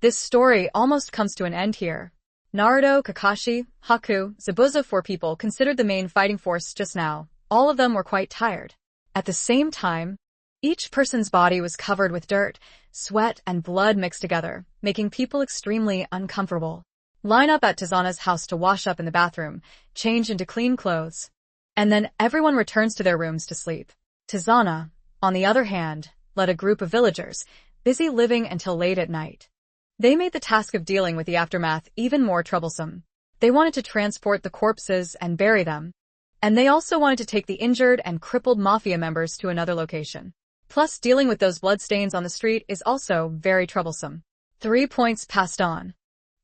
This story almost comes to an end here. Naruto, Kakashi, Haku, Zabuza, 4 people considered the main fighting force just now. All of them were quite tired. At the same time, each person's body was covered with dirt, sweat, and blood mixed together, making people extremely uncomfortable. Line up at Tizana's house to wash up in the bathroom, change into clean clothes, and then everyone returns to their rooms to sleep. Tizana, on the other hand, led a group of villagers, busy living until late at night. They made the task of dealing with the aftermath even more troublesome. They wanted to transport the corpses and bury them, and they also wanted to take the injured and crippled mafia members to another location. Plus, dealing with those bloodstains on the street is also very troublesome. 3 points passed on.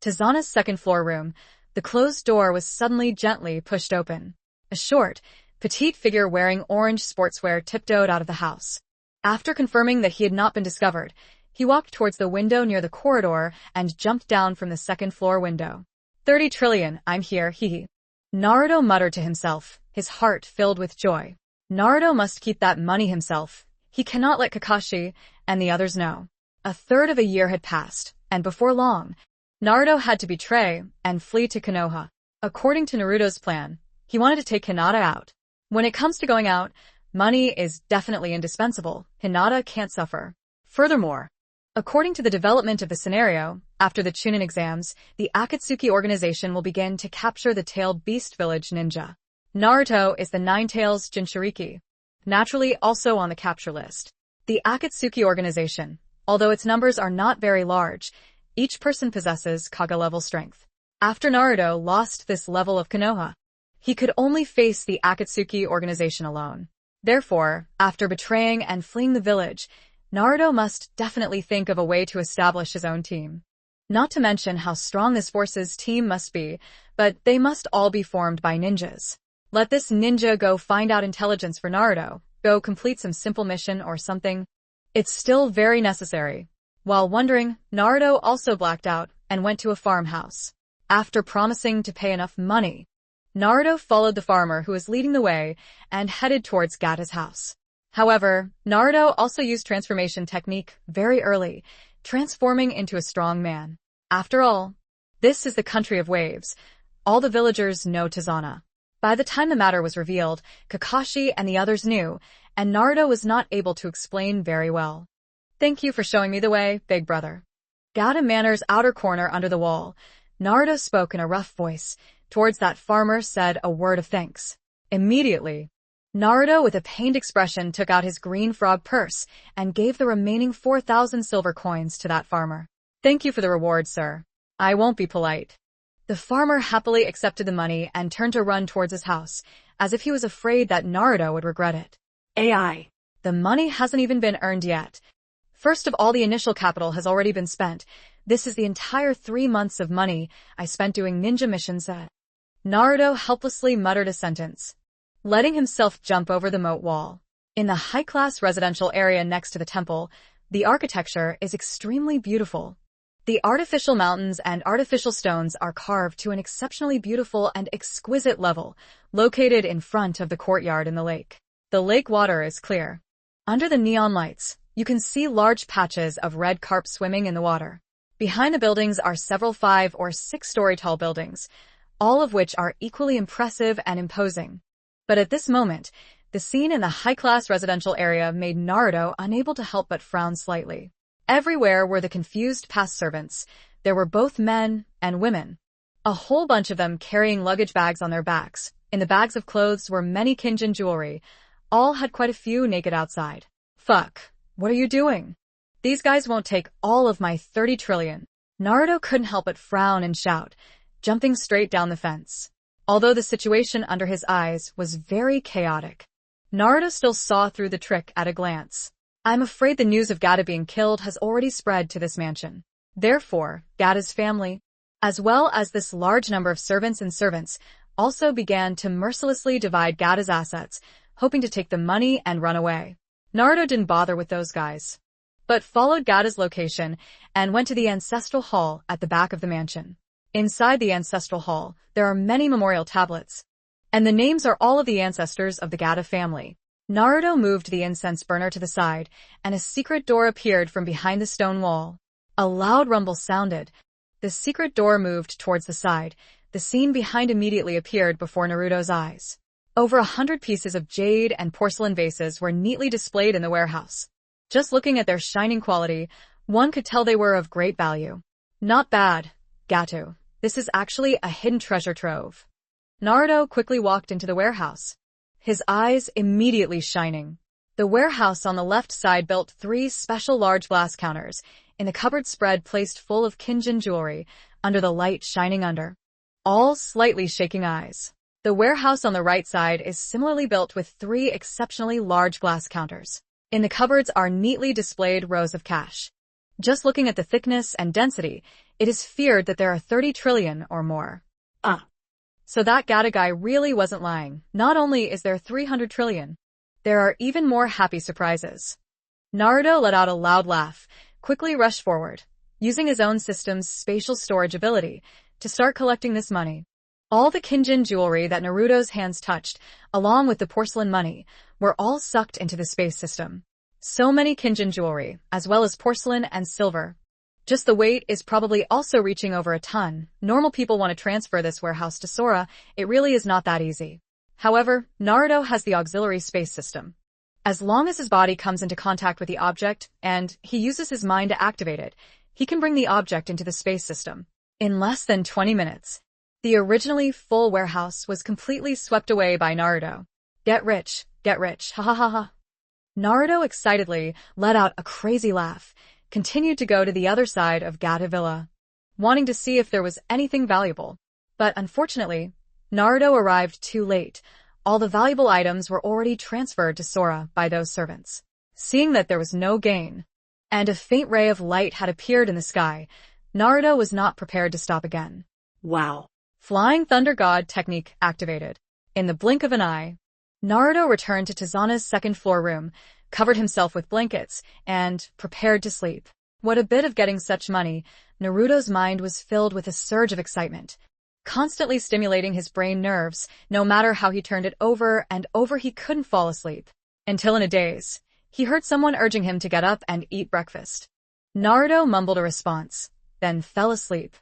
Tizana's second-floor room, the closed door was suddenly gently pushed open. A short, petite figure wearing orange sportswear tiptoed out of the house. After confirming that he had not been discovered, he walked towards the window near the corridor and jumped down from the second-floor window. 30 trillion, I'm here, hee. Naruto muttered to himself, his heart filled with joy. Naruto must keep that money himself. He cannot let Kakashi and the others know. A third of a year had passed, and before long, Naruto had to betray and flee to Konoha. According to Naruto's plan, he wanted to take Hinata out. When it comes to going out, money is definitely indispensable. Hinata can't suffer. Furthermore, according to the development of the scenario, after the Chunin exams, the Akatsuki organization will begin to capture the tailed beast village ninja. Naruto is the Nine-Tails Jinchuriki, naturally also on the capture list. The Akatsuki organization, although its numbers are not very large, each person possesses Kaga-level strength. After Naruto lost this level of Konoha, he could only face the Akatsuki organization alone. Therefore, after betraying and fleeing the village, Naruto must definitely think of a way to establish his own team. Not to mention how strong this force's team must be, but they must all be formed by ninjas. Let this ninja go find out intelligence for Naruto, go complete some simple mission or something. It's still very necessary. While wondering, Naruto also blacked out and went to a farmhouse. After promising to pay enough money, Naruto followed the farmer who was leading the way and headed towards Gatta's house. However, Naruto also used transformation technique very early, transforming into a strong man. After all, this is the country of waves. All the villagers know Tazana. By the time the matter was revealed, Kakashi and the others knew, and Naruto was not able to explain very well. Thank you for showing me the way, big brother. Gatta Manor's outer corner under the wall. Naruto spoke in a rough voice. Towards that farmer said a word of thanks. Immediately, Naruto with a pained expression took out his green frog purse and gave the remaining 4,000 silver coins to that farmer. Thank you for the reward, sir. I won't be polite. The farmer happily accepted the money and turned to run towards his house, as if he was afraid that Naruto would regret it. AI. The money hasn't even been earned yet. First of all, the initial capital has already been spent. This is the entire 3 months of money I spent doing ninja missions at. Naruto helplessly muttered a sentence, letting himself jump over the moat wall. In the high-class residential area next to the temple, the architecture is extremely beautiful. The artificial mountains and artificial stones are carved to an exceptionally beautiful and exquisite level, located in front of the courtyard in the lake. The lake water is clear. Under the neon lights, you can see large patches of red carp swimming in the water. Behind the buildings are several 5- or 6-story tall buildings, all of which are equally impressive and imposing. But at this moment, the scene in the high-class residential area made Naruto unable to help but frown slightly. Everywhere were the confused past servants. There were both men and women. A whole bunch of them carrying luggage bags on their backs. In the bags of clothes were many Kinjin jewelry. All had quite a few naked outside. Fuck. What are you doing? These guys won't take all of my 30 trillion. Naruto couldn't help but frown and shout, jumping straight down the fence. Although the situation under his eyes was very chaotic, Naruto still saw through the trick at a glance. I'm afraid the news of Gatta being killed has already spread to this mansion. Therefore, Gatta's family, as well as this large number of servants, also began to mercilessly divide Gatta's assets, hoping to take the money and run away. Naruto didn't bother with those guys, but followed Gatta's location and went to the ancestral hall at the back of the mansion. Inside the ancestral hall, there are many memorial tablets, and the names are all of the ancestors of the Gatta family. Naruto moved the incense burner to the side, and a secret door appeared from behind the stone wall. A loud rumble sounded. The secret door moved towards the side. The scene behind immediately appeared before Naruto's eyes. Over 100 pieces of jade and porcelain vases were neatly displayed in the warehouse. Just looking at their shining quality, one could tell they were of great value. Not bad, Gato. This is actually a hidden treasure trove. Naruto quickly walked into the warehouse, his eyes immediately shining. The warehouse on the left side built 3 special large glass counters, in the cupboard spread placed full of Kinjin jewelry, under the light shining under. All slightly shaking eyes. The warehouse on the right side is similarly built with 3 exceptionally large glass counters. In the cupboards are neatly displayed rows of cash. Just looking at the thickness and density, it is feared that there are 30 trillion or more. So that Gatta guy really wasn't lying. Not only is there 300 trillion, there are even more happy surprises. Naruto let out a loud laugh, quickly rushed forward, using his own system's spatial storage ability to start collecting this money. All the Kinjin jewelry that Naruto's hands touched, along with the porcelain money, were all sucked into the space system. So many Kinjin jewelry, as well as porcelain and silver. Just the weight is probably also reaching over a ton. Normal people want to transfer this warehouse to Sora. It really is not that easy. However, Naruto has the auxiliary space system. As long as his body comes into contact with the object, and he uses his mind to activate it, he can bring the object into the space system. In less than 20 minutes, the originally full warehouse was completely swept away by Naruto. Get rich, ha ha ha ha. Naruto excitedly let out a crazy laugh, continued to go to the other side of Gata Villa, wanting to see if there was anything valuable. But unfortunately, Naruto arrived too late. All the valuable items were already transferred to Sora by those servants. Seeing that there was no gain, and a faint ray of light had appeared in the sky, Naruto was not prepared to stop again. Wow. Flying Thunder God technique activated. In the blink of an eye, Naruto returned to Tizana's second-floor room, covered himself with blankets, and prepared to sleep. What a bit of getting such money! Naruto's mind was filled with a surge of excitement, constantly stimulating his brain nerves. No matter how he turned it over and over, he couldn't fall asleep. Until in a daze, he heard someone urging him to get up and eat breakfast. Naruto mumbled a response, then fell asleep.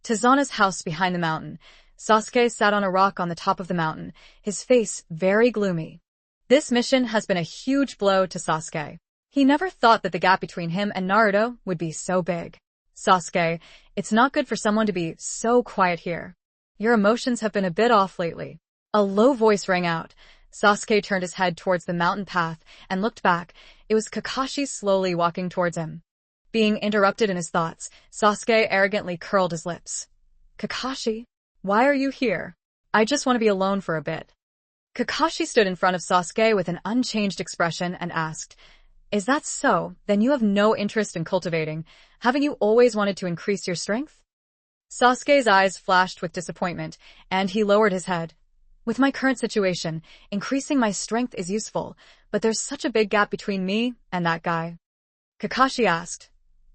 Tizana's house behind the mountain. Sasuke sat on a rock on the top of the mountain, his face very gloomy. This mission has been a huge blow to Sasuke. He never thought that the gap between him and Naruto would be so big. Sasuke, it's not good for someone to be so quiet here. Your emotions have been a bit off lately. A low voice rang out. Sasuke turned his head towards the mountain path and looked back. It was Kakashi slowly walking towards him. Being interrupted in his thoughts, Sasuke arrogantly curled his lips. Kakashi, why are you here? I just want to be alone for a bit. Kakashi stood in front of Sasuke with an unchanged expression and asked, Is that so? Then you have no interest in cultivating. Haven't you always wanted to increase your strength? Sasuke's eyes flashed with disappointment, and he lowered his head. With my current situation, increasing my strength is useful, but there's such a big gap between me and that guy. Kakashi asked,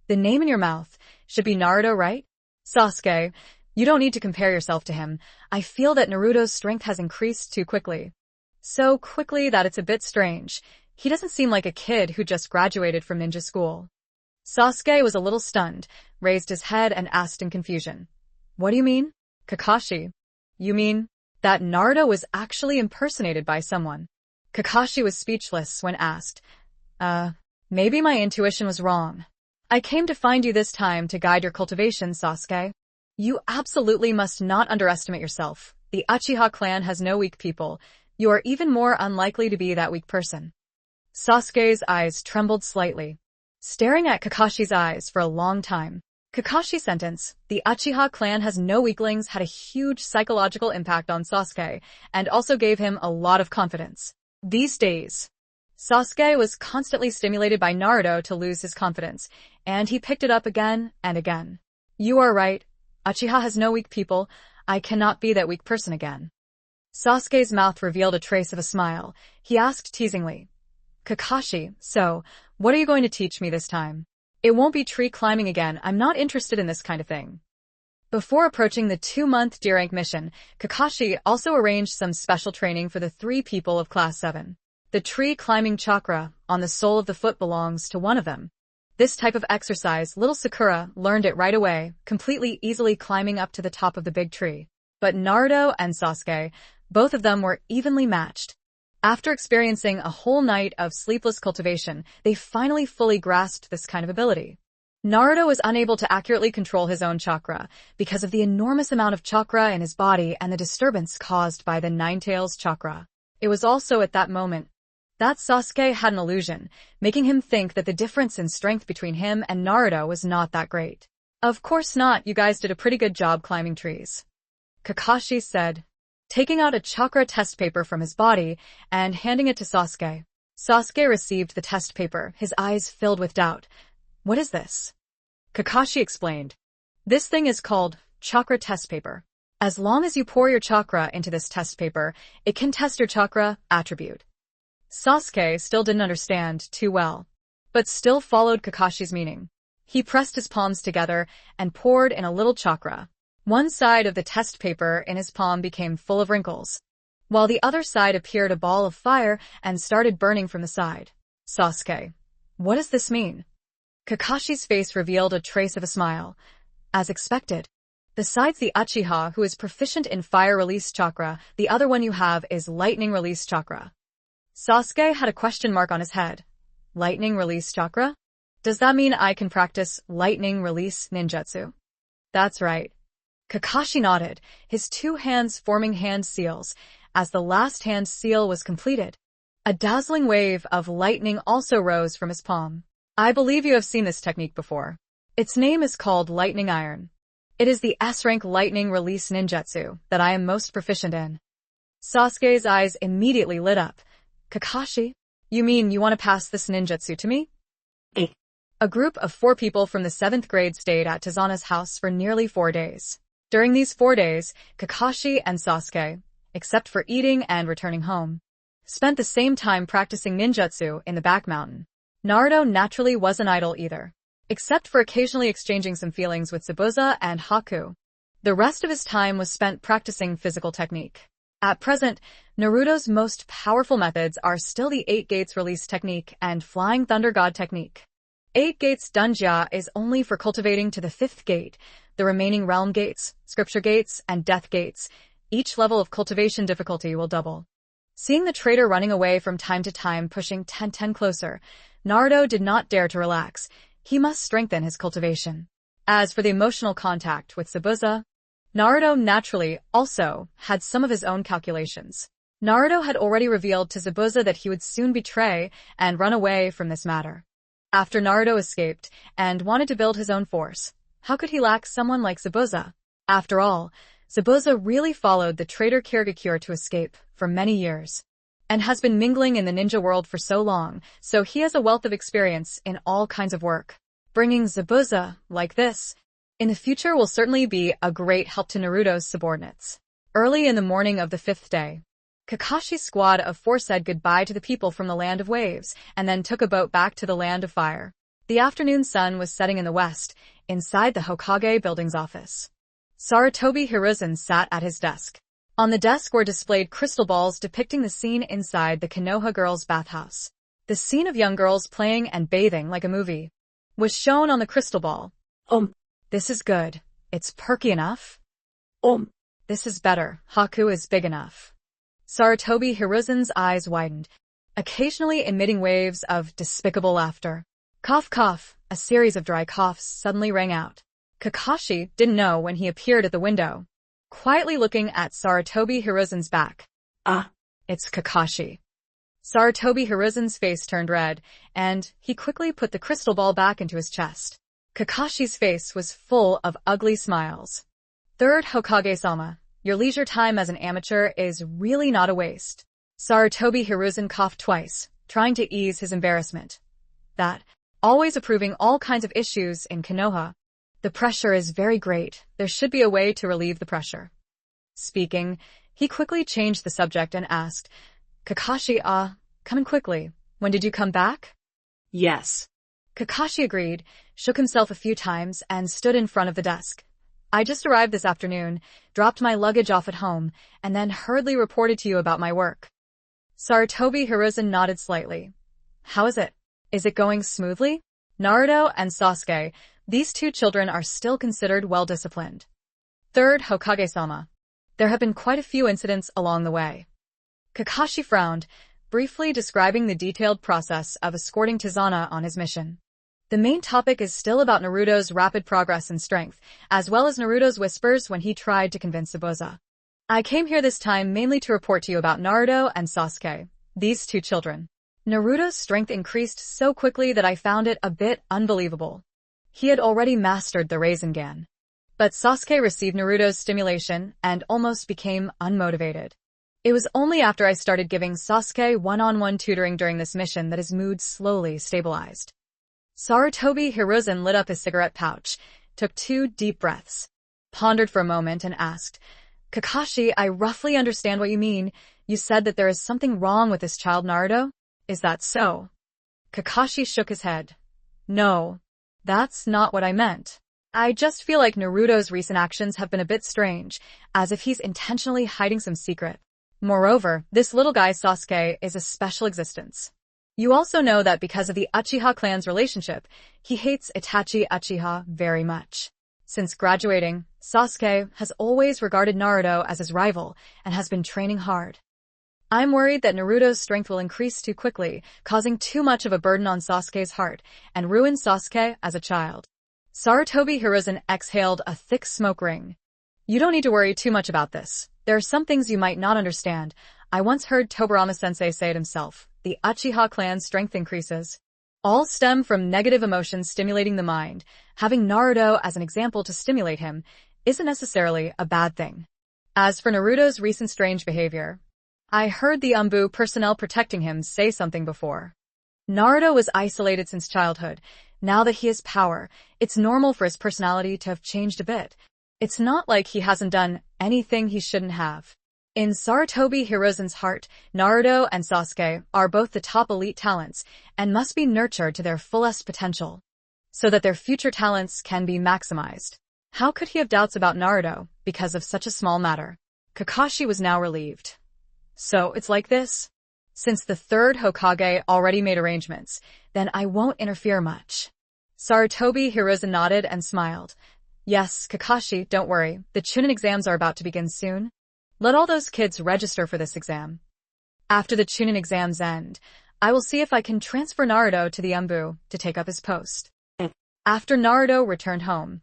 The name in your mouth should be Naruto, right? Sasuke, you don't need to compare yourself to him. I feel that Naruto's strength has increased too quickly. So quickly that it's a bit strange. He doesn't seem like a kid who just graduated from ninja school. Sasuke was a little stunned, raised his head and asked in confusion. What do you mean? Kakashi, you mean that Naruto was actually impersonated by someone? Kakashi was speechless when asked. Maybe my intuition was wrong. I came to find you this time to guide your cultivation, Sasuke. You absolutely must not underestimate yourself. The Uchiha clan has no weak people. You are even more unlikely to be that weak person. Sasuke's eyes trembled slightly, staring at Kakashi's eyes for a long time. Kakashi's sentence, the Uchiha clan has no weaklings, had a huge psychological impact on Sasuke, and also gave him a lot of confidence. These days, Sasuke was constantly stimulated by Naruto to lose his confidence, and he picked it up again and again. You are right. Uchiha has no weak people. I cannot be that weak person again. Sasuke's mouth revealed a trace of a smile. He asked teasingly, Kakashi, so, what are you going to teach me this time? It won't be tree climbing again. I'm not interested in this kind of thing. Before approaching the 2-month D-rank mission, Kakashi also arranged some special training for the 3 people of Class 7. The tree climbing chakra on the sole of the foot belongs to one of them. This type of exercise, little Sakura learned it right away, completely easily climbing up to the top of the big tree. But Naruto and Sasuke, both of them were evenly matched. After experiencing a whole night of sleepless cultivation, they finally fully grasped this kind of ability. Naruto was unable to accurately control his own chakra because of the enormous amount of chakra in his body and the disturbance caused by the Ninetales chakra. It was also at that moment that Sasuke had an illusion, making him think that the difference in strength between him and Naruto was not that great. Of course not, you guys did a pretty good job climbing trees, Kakashi said, taking out a chakra test paper from his body and handing it to Sasuke. Sasuke received the test paper, his eyes filled with doubt. What is this? Kakashi explained. This thing is called chakra test paper. As long as you pour your chakra into this test paper, it can test your chakra attribute. Sasuke still didn't understand too well, but still followed Kakashi's meaning. He pressed his palms together and poured in a little chakra. One side of the test paper in his palm became full of wrinkles, while the other side appeared a ball of fire and started burning from the side. Sasuke, what does this mean? Kakashi's face revealed a trace of a smile. As expected. Besides the Uchiha, who is proficient in fire release chakra, the other one you have is lightning release chakra. Sasuke had a question mark on his head. Lightning release chakra? Does that mean I can practice lightning release ninjutsu? That's right. Kakashi nodded, his two hands forming hand seals. As the last hand seal was completed, a dazzling wave of lightning also rose from his palm. I believe you have seen this technique before. Its name is called lightning iron. It is the S-rank lightning release ninjutsu that I am most proficient in. Sasuke's eyes immediately lit up. Kakashi, you mean you want to pass this ninjutsu to me? A group of 4 people from the 7th grade stayed at Tizana's house for nearly 4 days. During these 4 days, Kakashi and Sasuke, except for eating and returning home, spent the same time practicing ninjutsu in the back mountain. Naruto naturally wasn't idle either, except for occasionally exchanging some feelings with Zabuza and Haku. The rest of his time was spent practicing physical technique. At present, Naruto's most powerful methods are still the 8 Gates release technique and Flying Thunder God technique. 8 Gates Dunjia is only for cultivating to the 5th gate. The remaining Realm Gates, Scripture Gates, and Death Gates, each level of cultivation difficulty will double. Seeing the traitor running away from time to time pushing 10-10 closer, Naruto did not dare to relax. He must strengthen his cultivation. As for the emotional contact with Zabuza, Naruto naturally also had some of his own calculations. Naruto had already revealed to Zabuza that he would soon betray and run away from this matter. After Naruto escaped and wanted to build his own force, how could he lack someone like Zabuza? After all, Zabuza really followed the traitor Kirigakure to escape for many years, and has been mingling in the ninja world for so long, so he has a wealth of experience in all kinds of work. Bringing Zabuza, like this, in the future will certainly be a great help to Naruto's subordinates. Early in the morning of the 5th day, Kakashi's squad of 4 said goodbye to the people from the Land of Waves, and then took a boat back to the Land of Fire. The afternoon sun was setting in the west, inside the Hokage building's office. Sarutobi Hiruzen sat at his desk. On the desk were displayed crystal balls depicting the scene inside the Konoha girls' bathhouse. The scene of young girls playing and bathing like a movie was shown on the crystal ball. This is good. It's perky enough. This is better. Haku is big enough. Sarutobi Hiruzen's eyes widened, occasionally emitting waves of despicable laughter. Cough cough, a series of dry coughs suddenly rang out. Kakashi didn't know when he appeared at the window, quietly looking at Sarutobi Hiruzen's back. It's Kakashi. Sarutobi Hiruzen's face turned red, and he quickly put the crystal ball back into his chest. Kakashi's face was full of ugly smiles. 3rd Hokage-sama, your leisure time as an amateur is really not a waste. Sarutobi Hiruzen coughed twice, trying to ease his embarrassment. That, always approving all kinds of issues in Konoha. The pressure is very great. There should be a way to relieve the pressure. Speaking, he quickly changed the subject and asked, Kakashi, coming quickly. When did you come back? Yes. Kakashi agreed, shook himself a few times, and stood in front of the desk. I just arrived this afternoon, dropped my luggage off at home, and then hurriedly reported to you about my work. Sarutobi Hiruzen nodded slightly. How is it? Is it going smoothly? Naruto and Sasuke, these 2 children are still considered well-disciplined. 3rd Hokage-sama. There have been quite a few incidents along the way. Kakashi frowned, briefly describing the detailed process of escorting Tizana on his mission. The main topic is still about Naruto's rapid progress and strength, as well as Naruto's whispers when he tried to convince Zabuza. I came here this time mainly to report to you about Naruto and Sasuke, these 2 children. Naruto's strength increased so quickly that I found it a bit unbelievable. He had already mastered the Rasengan. But Sasuke received Naruto's stimulation and almost became unmotivated. It was only after I started giving Sasuke one-on-one tutoring during this mission that his mood slowly stabilized. Sarutobi Hiruzen lit up his cigarette pouch, took 2 deep breaths, pondered for a moment and asked, Kakashi, I roughly understand what you mean. You said that there is something wrong with this child Naruto? Is that so? Kakashi shook his head. No, that's not what I meant. I just feel like Naruto's recent actions have been a bit strange, as if he's intentionally hiding some secret. Moreover, this little guy Sasuke is a special existence. You also know that because of the Uchiha clan's relationship, he hates Itachi Uchiha very much. Since graduating, Sasuke has always regarded Naruto as his rival and has been training hard. I'm worried that Naruto's strength will increase too quickly, causing too much of a burden on Sasuke's heart and ruin Sasuke as a child. Sarutobi Hiruzen exhaled a thick smoke ring. You don't need to worry too much about this. There are some things you might not understand. I once heard Tobirama-sensei say it himself. The Uchiha clan's strength increases. All stem from negative emotions stimulating the mind. Having Naruto as an example to stimulate him isn't necessarily a bad thing. As for Naruto's recent strange behavior, I heard the Umbu personnel protecting him say something before. Naruto was isolated since childhood. Now that he has power, it's normal for his personality to have changed a bit. It's not like he hasn't done anything he shouldn't have. In Sarutobi Hiruzen's heart, Naruto and Sasuke are both the top elite talents and must be nurtured to their fullest potential, so that their future talents can be maximized. How could he have doubts about Naruto because of such a small matter? Kakashi was now relieved. So it's like this? Since the third Hokage already made arrangements, then I won't interfere much. Sarutobi Hiruzen nodded and smiled. Yes, Kakashi, don't worry. The Chunin exams are about to begin soon. Let all those kids register for this exam. After the Chunin exams end, I will see if I can transfer Naruto to the Umbu to take up his post. After Naruto returned home,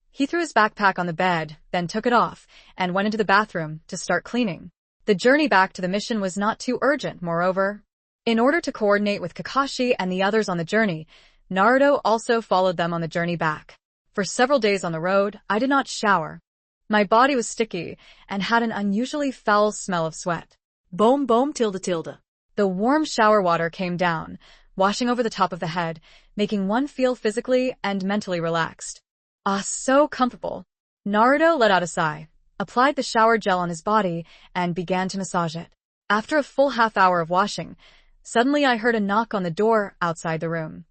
he threw his backpack on the bed, then took it off, and went into the bathroom to start cleaning. The journey back to the mission was not too urgent, moreover. In order to coordinate with Kakashi and the others on the journey, Naruto also followed them on the journey back. For several days on the road, I did not shower. My body was sticky and had an unusually foul smell of sweat. Boom boom tilde tilde. The warm shower water came down, washing over the top of the head, making one feel physically and mentally relaxed. Ah, so comfortable. Naruto let out a sigh, applied the shower gel on his body, and began to massage it. After a full half hour of washing, suddenly I heard a knock on the door outside the room.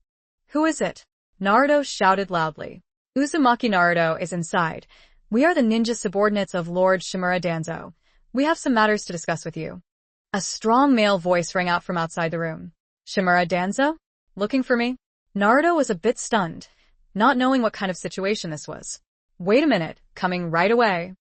Who is it? Naruto shouted loudly. Uzumaki Naruto is inside. We are the ninja subordinates of Lord Shimura Danzo. We have some matters to discuss with you. A strong male voice rang out from outside the room. Shimura Danzo? Looking for me? Naruto was a bit stunned, not knowing what kind of situation this was. Wait a minute, coming right away.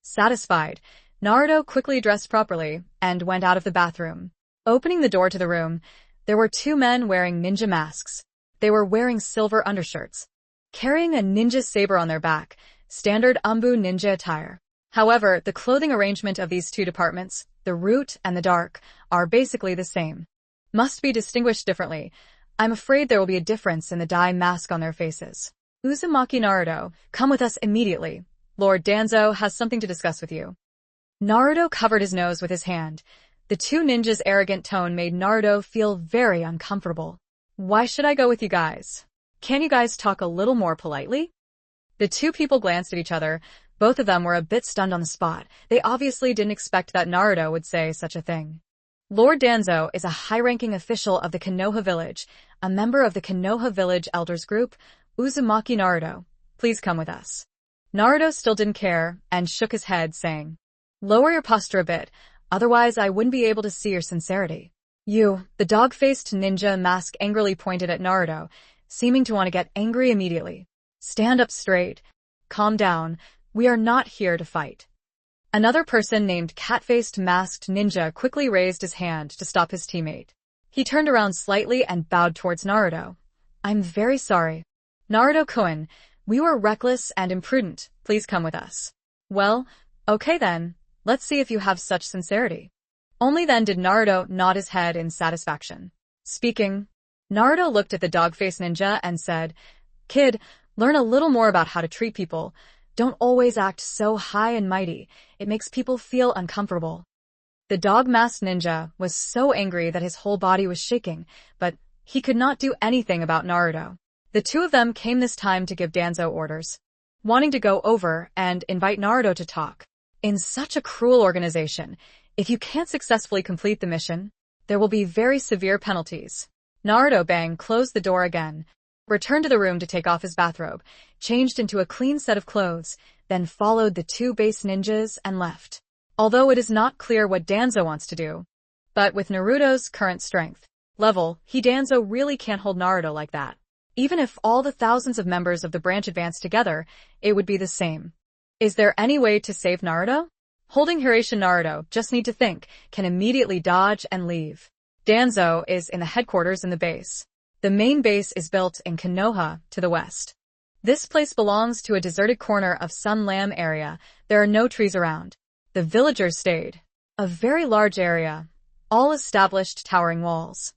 Satisfied, Naruto quickly dressed properly and went out of the bathroom. Opening the door to the room, there were two men wearing ninja masks. They were wearing silver undershirts, carrying a ninja saber on their back, standard Umbu ninja attire. However, the clothing arrangement of these two departments, the root and the dark, are basically the same. Must be distinguished differently. I'm afraid there will be a difference in the dye mask on their faces. Uzumaki Naruto, come with us immediately. Lord Danzo has something to discuss with you. Naruto covered his nose with his hand. The two ninjas' arrogant tone made Naruto feel very uncomfortable. Why should I go with you guys? Can you guys talk a little more politely? The two people glanced at each other. Both of them were a bit stunned on the spot. They obviously didn't expect that Naruto would say such a thing. Lord Danzo is a high-ranking official of the Konoha village, a member of the Konoha village elders group. Uzumaki Naruto, please come with us. Naruto still didn't care and shook his head, saying, lower your posture a bit, otherwise I wouldn't be able to see your sincerity. You, the dog-faced ninja mask angrily pointed at Naruto, seeming to want to get angry immediately. Stand up straight. Calm down. We are not here to fight. Another person named Cat-faced Masked Ninja quickly raised his hand to stop his teammate. He turned around slightly and bowed towards Naruto. I'm very sorry. Naruto-kun, we were reckless and imprudent. Please come with us. Well, okay then. Let's see if you have such sincerity. Only then did Naruto nod his head in satisfaction. Speaking, Naruto looked at the dog-faced ninja and said, Kid, learn a little more about how to treat people. Don't always act so high and mighty. It makes people feel uncomfortable. The dog-masked ninja was so angry that his whole body was shaking, but he could not do anything about Naruto. The two of them came this time to give Danzo orders, wanting to go over and invite Naruto to talk. In such a cruel organization, if you can't successfully complete the mission, there will be very severe penalties. Naruto bang closed the door again, returned to the room to take off his bathrobe, changed into a clean set of clothes, then followed the two base ninjas and left. Although it is not clear what Danzo wants to do, but with Naruto's current strength, level, Danzo really can't hold Naruto like that. Even if all the thousands of members of the branch advanced together, it would be the same. Is there any way to save Naruto? Holding Hiraishi Naruto, just need to think, can immediately dodge and leave. Danzo is in the headquarters in the base. The main base is built in Konoha, to the west. This place belongs to a deserted corner of Sun Lam area. There are no trees around. The villagers stayed. A very large area. All established towering walls.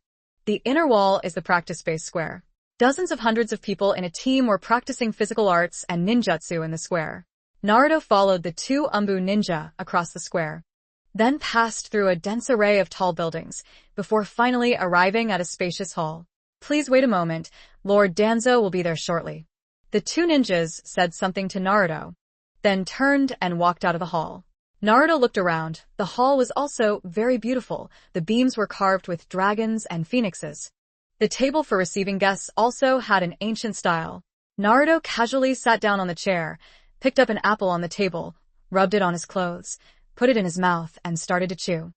The inner wall is the practice space square. Dozens of hundreds of people in a team were practicing physical arts and ninjutsu in the square. Naruto followed the two Umbu ninja across the square, then passed through a dense array of tall buildings, before finally arriving at a spacious hall. Please wait a moment, Lord Danzo will be there shortly. The two ninjas said something to Naruto, then turned and walked out of the hall. Naruto looked around. The hall was also very beautiful. The beams were carved with dragons and phoenixes. The table for receiving guests also had an ancient style. Naruto casually sat down on the chair, picked up an apple on the table, rubbed it on his clothes, put it in his mouth, and started to chew.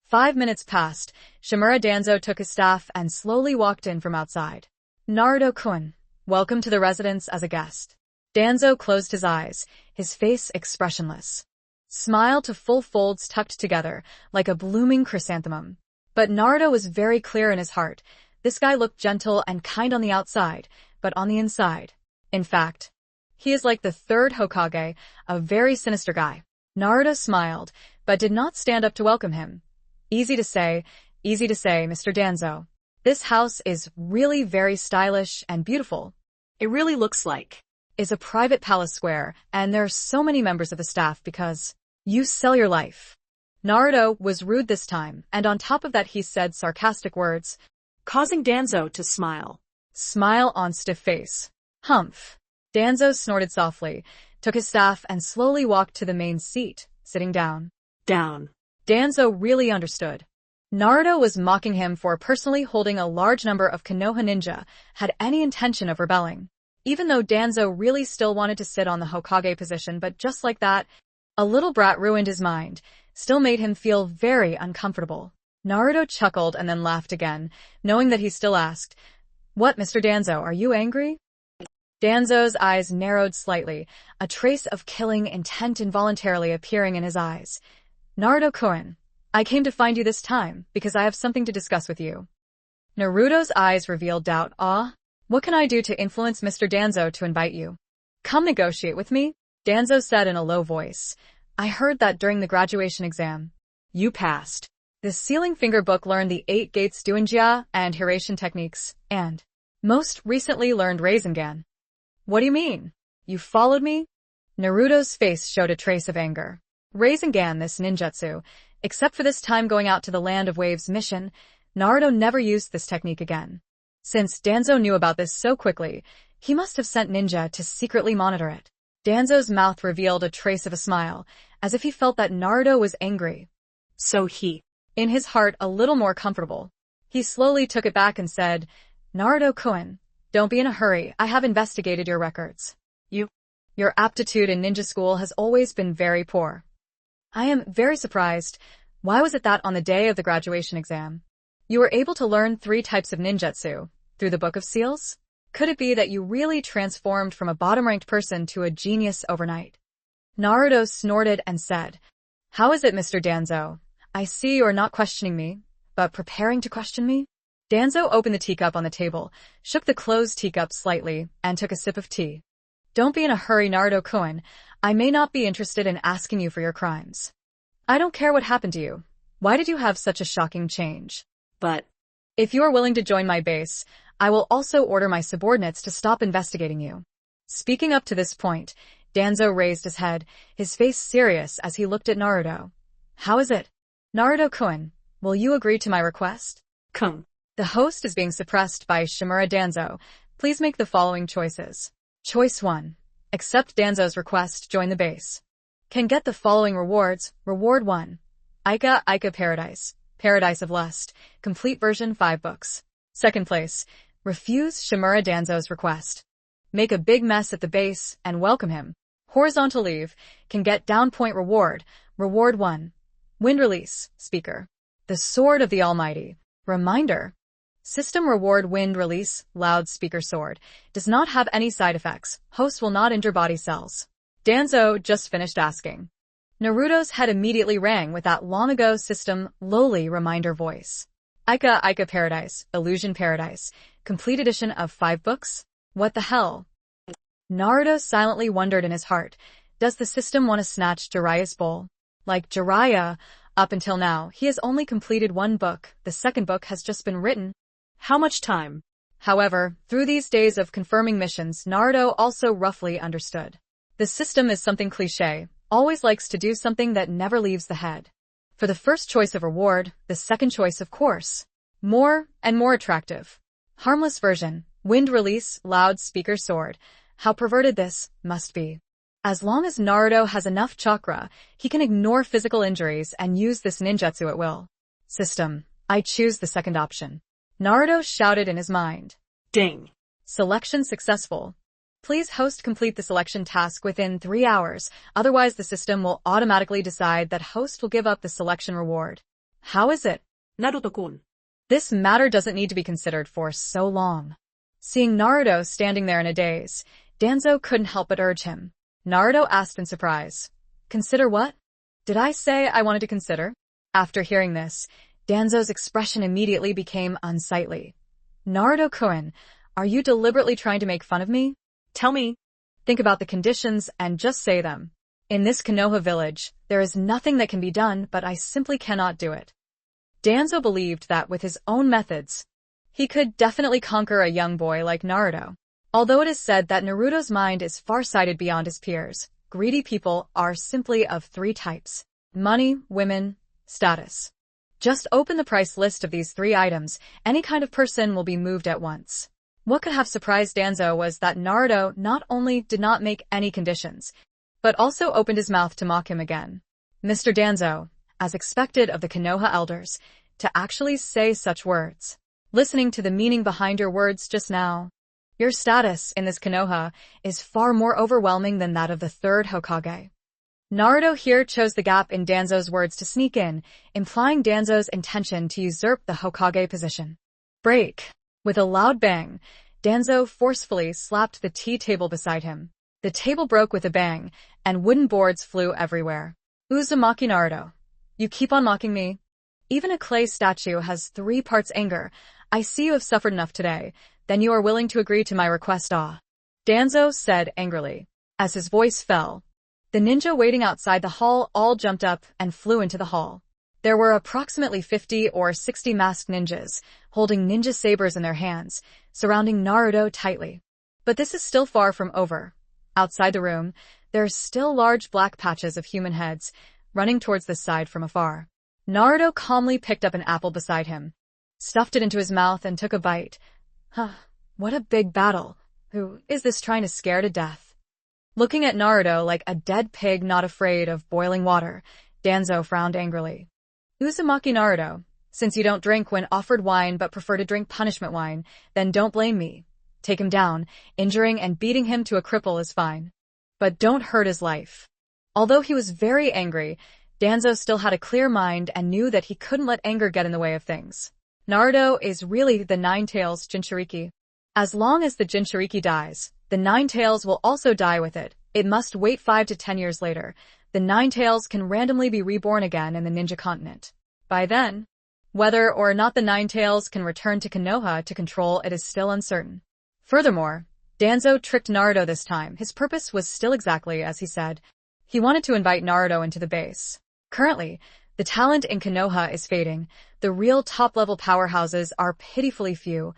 5 minutes passed. Shimura Danzo took his staff and slowly walked in from outside. Naruto-kun, welcome to the residence as a guest. Danzo closed his eyes, his face expressionless. Smile to full folds tucked together, like a blooming chrysanthemum. But Naruto was very clear in his heart. This guy looked gentle and kind on the outside, but on the inside. In fact, he is like the third Hokage, a very sinister guy. Naruto smiled, but did not stand up to welcome him. Easy to say, Mr. Danzo. This house is really very stylish and beautiful. It really looks like Is a private palace square, and there are so many members of the staff because you sell your life. Naruto was rude this time, and on top of that he said sarcastic words, causing Danzo to smile. Smile on stiff face. Humph. Danzo snorted softly, took his staff and slowly walked to the main seat, sitting down. Down. Danzo really understood. Naruto was mocking him for personally holding a large number of Konoha ninja, had any intention of rebelling. Even though Danzo really still wanted to sit on the Hokage position, but just like that, a little brat ruined his mind, still made him feel very uncomfortable. Naruto chuckled and then laughed again, knowing that he still asked, "What, Mr. Danzo, are you angry?" Danzo's eyes narrowed slightly, a trace of killing intent involuntarily appearing in his eyes. Naruto-kun, I came to find you this time, because I have something to discuss with you. Naruto's eyes revealed doubt. What can I do to influence Mr. Danzo to invite you? Come negotiate with me, Danzo said in a low voice. I heard that during the graduation exam, you passed. The sealing finger book learned the 8 gates Duinjia and Hiraishi techniques, and most recently learned Rasengan. What do you mean? You followed me? Naruto's face showed a trace of anger. Rasengan, this ninjutsu, except for this time going out to the Land of Waves mission, Naruto never used this technique again. Since Danzo knew about this so quickly, he must have sent ninja to secretly monitor it. Danzo's mouth revealed a trace of a smile, as if he felt that Naruto was angry. So he, in his heart, a little more comfortable. He slowly took it back and said, Naruto-kun, don't be in a hurry, I have investigated your records. Your aptitude in ninja school has always been very poor. I am very surprised. Why was it that on the day of the graduation exam, you were able to learn 3 types of ninjutsu through the Book of Seals? Could it be that you really transformed from a bottom-ranked person to a genius overnight? Naruto snorted and said, How is it, Mr. Danzo? I see you are not questioning me, but preparing to question me? Danzo opened the teacup on the table, shook the closed teacup slightly, and took a sip of tea. Don't be in a hurry, Naruto-kun. I may not be interested in asking you for your crimes. I don't care what happened to you. Why did you have such a shocking change? But if you are willing to join my base, I will also order my subordinates to stop investigating you. Speaking up to this point, Danzo raised his head, his face serious as he looked at Naruto. How is it? Naruto-kun, will you agree to my request? Come. The host is being suppressed by Shimura Danzo. Please make the following choices. Choice 1. Accept Danzo's request, join the base. Can get the following rewards. Reward 1. Ica Paradise. Paradise of Lust. Complete version 5 books. Second place. Refuse Shimura Danzo's request. Make a big mess at the base and welcome him. Horizontal leave. Can get down point reward. Reward 1. Wind release. Speaker. The Sword of the Almighty. Reminder. System reward wind release, loudspeaker sword. Does not have any side effects. Host will not injure body cells. Danzo just finished asking. Naruto's head immediately rang with that long-ago system lowly reminder voice. Ica Paradise, Illusion Paradise. Complete edition of 5 books? What the hell? Naruto silently wondered in his heart. Does the system want to snatch Jiraiya's bowl? Like Jiraiya, up until now, he has only completed 1 book. The second book has just been written. How much time? However, through these days of confirming missions, Naruto also roughly understood. The system is something cliché, always likes to do something that never leaves the head. For the first choice of reward, the second choice of course. More and more attractive. Harmless version, wind release, loudspeaker sword. How perverted this must be. As long as Naruto has enough chakra, he can ignore physical injuries and use this ninjutsu at will. System, I choose the second option. Naruto shouted in his mind. Ding. Selection successful. Please host complete the selection task within 3 hours, otherwise the system will automatically decide that host will give up the selection reward. How is it? Naruto-kun. This matter doesn't need to be considered for so long. Seeing Naruto standing there in a daze, Danzo couldn't help but urge him. Naruto asked in surprise. Consider what? Did I say I wanted to consider? After hearing this, Danzo's expression immediately became unsightly. Naruto-kun, are you deliberately trying to make fun of me? Tell me. Think about the conditions and just say them. In this Konoha village, there is nothing that can be done, but I simply cannot do it. Danzo believed that with his own methods, he could definitely conquer a young boy like Naruto. Although it is said that Naruto's mind is far-sighted beyond his peers, greedy people are simply of 3 types. Money, women, status. Just open the price list of these 3 items, any kind of person will be moved at once. What could have surprised Danzo was that Naruto not only did not make any conditions, but also opened his mouth to mock him again. Mr. Danzo, as expected of the Konoha elders, to actually say such words. Listening to the meaning behind your words just now, your status in this Konoha is far more overwhelming than that of the 3rd Hokage. Naruto here chose the gap in Danzo's words to sneak in, implying Danzo's intention to usurp the Hokage position. Break. With a loud bang, Danzo forcefully slapped the tea table beside him. The table broke with a bang, and wooden boards flew everywhere. Uzumaki Naruto. You keep on mocking me? Even a clay statue has 3 parts anger. I see you have suffered enough today. Then you are willing to agree to my request, ah? Danzo said angrily. As his voice fell, the ninja waiting outside the hall all jumped up and flew into the hall. There were approximately 50 or 60 masked ninjas, holding ninja sabers in their hands, surrounding Naruto tightly. But this is still far from over. Outside the room, there are still large black patches of human heads, running towards the side from afar. Naruto calmly picked up an apple beside him, stuffed it into his mouth and took a bite. Huh, what a big battle. Who is this trying to scare to death? Looking at Naruto like a dead pig not afraid of boiling water, Danzo frowned angrily. Uzumaki Naruto, since you don't drink when offered wine but prefer to drink punishment wine, then don't blame me. Take him down, injuring and beating him to a cripple is fine. But don't hurt his life. Although he was very angry, Danzo still had a clear mind and knew that he couldn't let anger get in the way of things. Naruto is really the Nine-Tails Jinchuriki. As long as the Jinchuriki dies, the Nine-Tails will also die with it. It must wait 5 to 10 years later. The Nine-Tails can randomly be reborn again in the ninja continent. By then, whether or not the Nine-Tails can return to Konoha to control it is still uncertain. Furthermore, Danzo tricked Naruto this time. His purpose was still exactly as he said. He wanted to invite Naruto into the base. Currently, the talent in Konoha is fading. The real top-level powerhouses are pitifully few,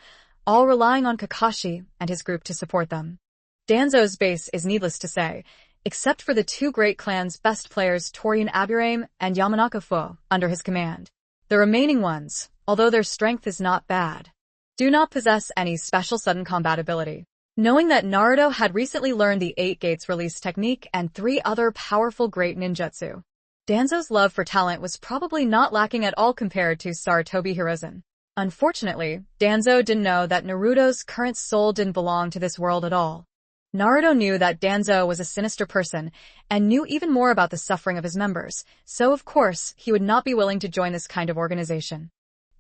all relying on Kakashi and his group to support them. Danzo's base is needless to say, except for the 2 great clans' best players Torian Aburame and Yamanaka Fu under his command. The remaining ones, although their strength is not bad, do not possess any special sudden combat ability. Knowing that Naruto had recently learned the 8 Gates release technique and 3 other powerful great ninjutsu, Danzo's love for talent was probably not lacking at all compared to Sarutobi Hiruzen. Unfortunately, Danzo didn't know that Naruto's current soul didn't belong to this world at all. Naruto knew that Danzo was a sinister person and knew even more about the suffering of his members, so of course he would not be willing to join this kind of organization.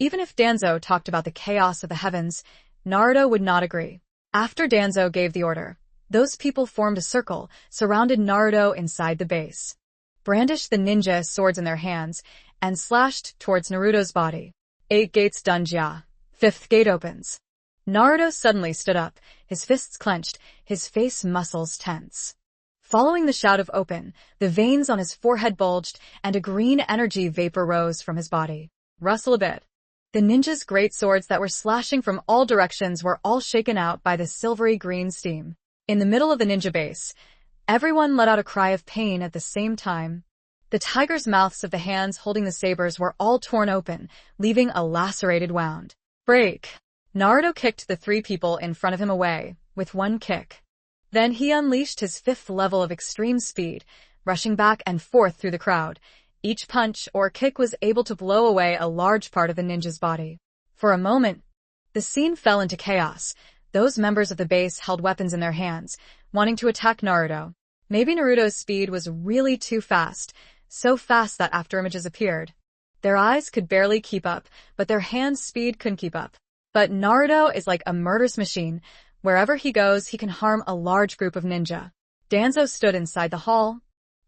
Even if Danzo talked about the chaos of the heavens, Naruto would not agree. After Danzo gave the order, those people formed a circle, surrounded Naruto inside the base, brandished the ninja swords in their hands, and slashed towards Naruto's body. 8 gates Dunjia. 5th gate opens. Naruto suddenly stood up, his fists clenched, his face muscles tense. Following the shout of open, the veins on his forehead bulged, and a green energy vapor rose from his body. Rustle a bit. The ninja's great swords that were slashing from all directions were all shaken out by the silvery green steam. In the middle of the ninja base, everyone let out a cry of pain at the same time. The tiger's mouths of the hands holding the sabers were all torn open, leaving a lacerated wound. Break! Naruto kicked the 3 people in front of him away, with one kick. Then he unleashed his 5th level of extreme speed, rushing back and forth through the crowd. Each punch or kick was able to blow away a large part of the ninja's body. For a moment, the scene fell into chaos. Those members of the base held weapons in their hands, wanting to attack Naruto. Maybe Naruto's speed was really too fast, so fast that after images appeared, their eyes could barely keep up, but their hands' speed couldn't keep up. But Naruto is like a murderous machine. Wherever he goes, he can harm a large group of ninja. Danzo stood inside the hall,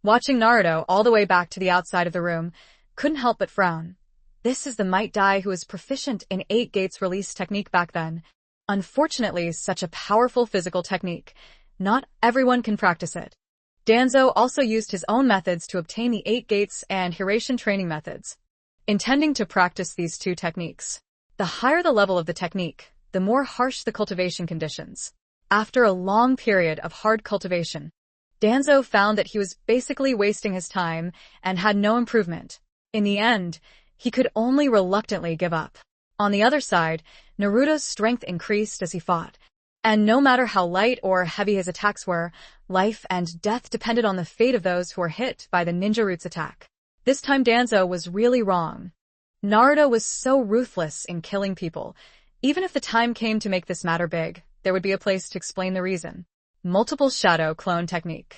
watching Naruto all the way back to the outside of the room, couldn't help but frown. This is the Might Dai who was proficient in 8 gates release technique back then. Unfortunately, such a powerful physical technique. Not everyone can practice it. Danzo also used his own methods to obtain the 8 gates and Hiration training methods, intending to practice these 2 techniques. The higher the level of the technique, the more harsh the cultivation conditions. After a long period of hard cultivation, Danzo found that he was basically wasting his time and had no improvement. In the end, he could only reluctantly give up. On the other side, Naruto's strength increased as he fought. And no matter how light or heavy his attacks were, life and death depended on the fate of those who were hit by the ninja root's attack. This time Danzo was really wrong. Naruto was so ruthless in killing people. Even if the time came to make this matter big, there would be a place to explain the reason. Multiple shadow clone technique.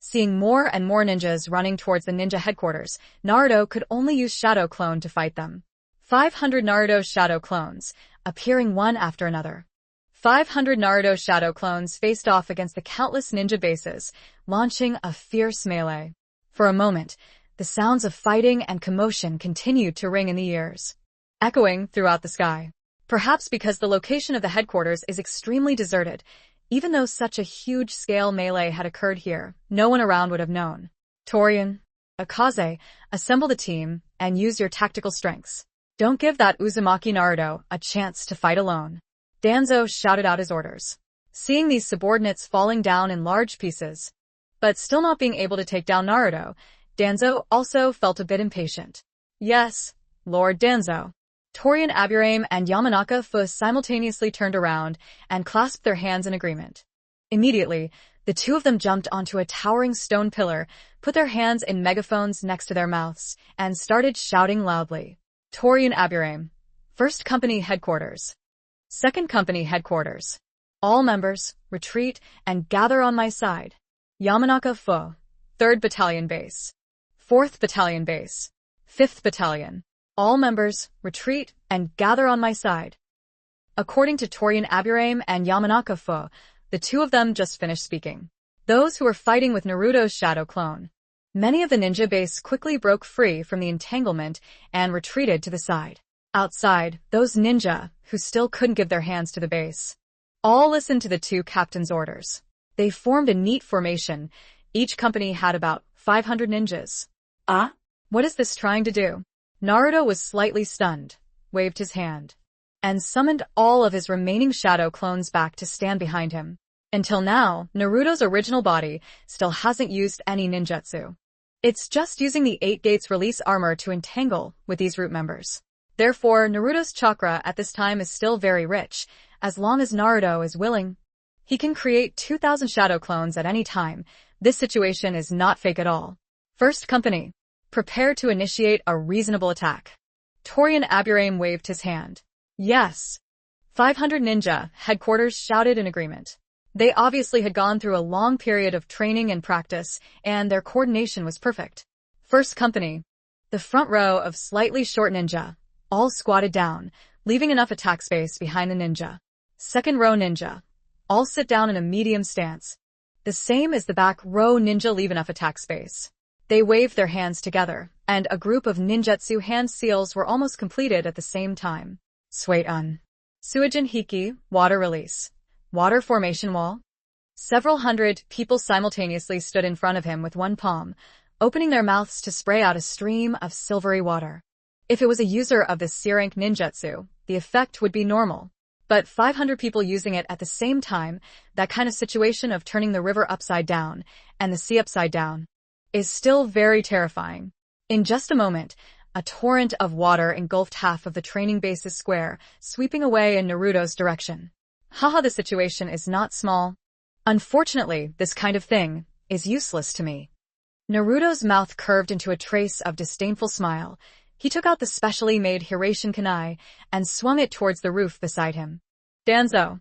Seeing more and more ninjas running towards the ninja headquarters, Naruto could only use shadow clone to fight them. 500 Naruto shadow clones, appearing one after another. 500 Naruto shadow clones faced off against the countless ninja bases, launching a fierce melee. For a moment, the sounds of fighting and commotion continued to ring in the ears, echoing throughout the sky. Perhaps because the location of the headquarters is extremely deserted, even though such a huge-scale melee had occurred here, no one around would have known. Torian, Akaze, assemble the team and use your tactical strengths. Don't give that Uzumaki Naruto a chance to fight alone. Danzo shouted out his orders. Seeing these subordinates falling down in large pieces, but still not being able to take down Naruto, Danzo also felt a bit impatient. Yes, Lord Danzo. Torian Aburame and Yamanaka Fu simultaneously turned around and clasped their hands in agreement. Immediately, the 2 of them jumped onto a towering stone pillar, put their hands in megaphones next to their mouths, and started shouting loudly. Torian Aburame. 1st Company Headquarters. 2nd Company Headquarters. All members, retreat and gather on my side. Yamanaka Fu. 3rd Battalion Base. 4th Battalion Base. 5th Battalion. All members, retreat and gather on my side. According to Torian Aburame and Yamanaka Fu, the 2 of them just finished speaking. Those who were fighting with Naruto's shadow clone. Many of the ninja base quickly broke free from the entanglement and retreated to the side. Outside, those ninja, who still couldn't give their hands to the base, all listened to the 2 captains' orders. They formed a neat formation. Each company had about 500 ninjas. What is this trying to do? Naruto was slightly stunned, waved his hand, and summoned all of his remaining shadow clones back to stand behind him. Until now, Naruto's original body still hasn't used any ninjutsu. It's just using the 8 gates release armor to entangle with these root members. Therefore, Naruto's chakra at this time is still very rich. As long as Naruto is willing, he can create 2,000 shadow clones at any time. This situation is not fake at all. 1st Company. Prepare to initiate a reasonable attack. Torian Aburame waved his hand. Yes. 500 ninja headquarters shouted in agreement. They obviously had gone through a long period of training and practice, and their coordination was perfect. 1st Company. The front row of slightly short ninja, all squatted down, leaving enough attack space behind the ninja. Second row ninja, all sit down in a medium stance. The same as the back row ninja, leave enough attack space. They waved their hands together, and a group of ninjutsu hand seals were almost completed at the same time. Suiton. Suijin Hiki, water release. Water formation wall. Several hundred people simultaneously stood in front of him with one palm, opening their mouths to spray out a stream of silvery water. If it was a user of this C-rank ninjutsu, the effect would be normal. But 500 people using it at the same time, that kind of situation of turning the river upside down and the sea upside down, is still very terrifying. In just a moment, a torrent of water engulfed half of the training base's square, sweeping away in Naruto's direction. Haha, the situation is not small. Unfortunately, this kind of thing is useless to me. Naruto's mouth curved into a trace of disdainful smile. He took out the specially made Hiraishin kunai and swung it towards the roof beside him. Danzo,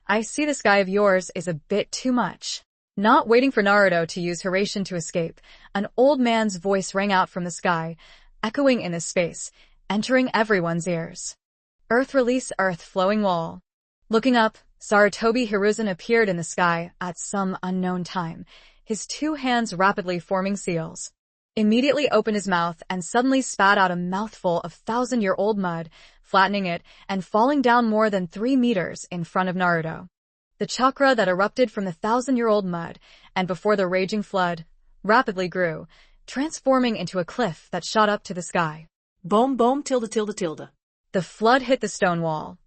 I see this guy of yours is a bit too much. Not waiting for Naruto to use Hiraishin to escape, an old man's voice rang out from the sky, echoing in the space, entering everyone's ears. Earth release, earth flowing wall. Looking up, Sarutobi Hiruzen appeared in the sky at some unknown time, his two hands rapidly forming seals. Immediately opened his mouth and suddenly spat out a mouthful of 1,000-year-old mud, flattening it and falling down more than 3 meters in front of Naruto. The chakra that erupted from the 1,000-year-old mud, and before the raging flood, rapidly grew, transforming into a cliff that shot up to the sky. Boom boom tilde tilde tilde. The flood hit the stone wall.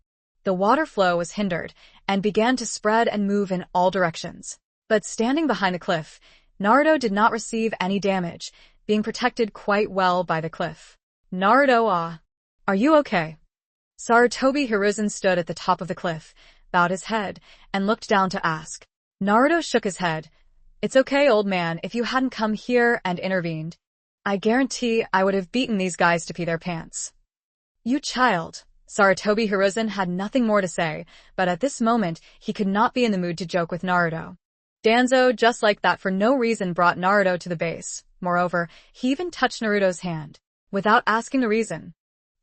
The water flow was hindered and began to spread and move in all directions. But standing behind the cliff, Naruto did not receive any damage, being protected quite well by the cliff. Naruto, are you okay? Sarutobi Hiruzen stood at the top of the cliff, bowed his head, and looked down to ask. Naruto shook his head. It's okay, old man, if you hadn't come here and intervened, I guarantee I would have beaten these guys to pee their pants. You child. Sarutobi Hiruzen had nothing more to say, but at this moment he could not be in the mood to joke with Naruto. Danzo, just like that for no reason, brought Naruto to the base. Moreover, he even touched Naruto's hand, without asking the reason.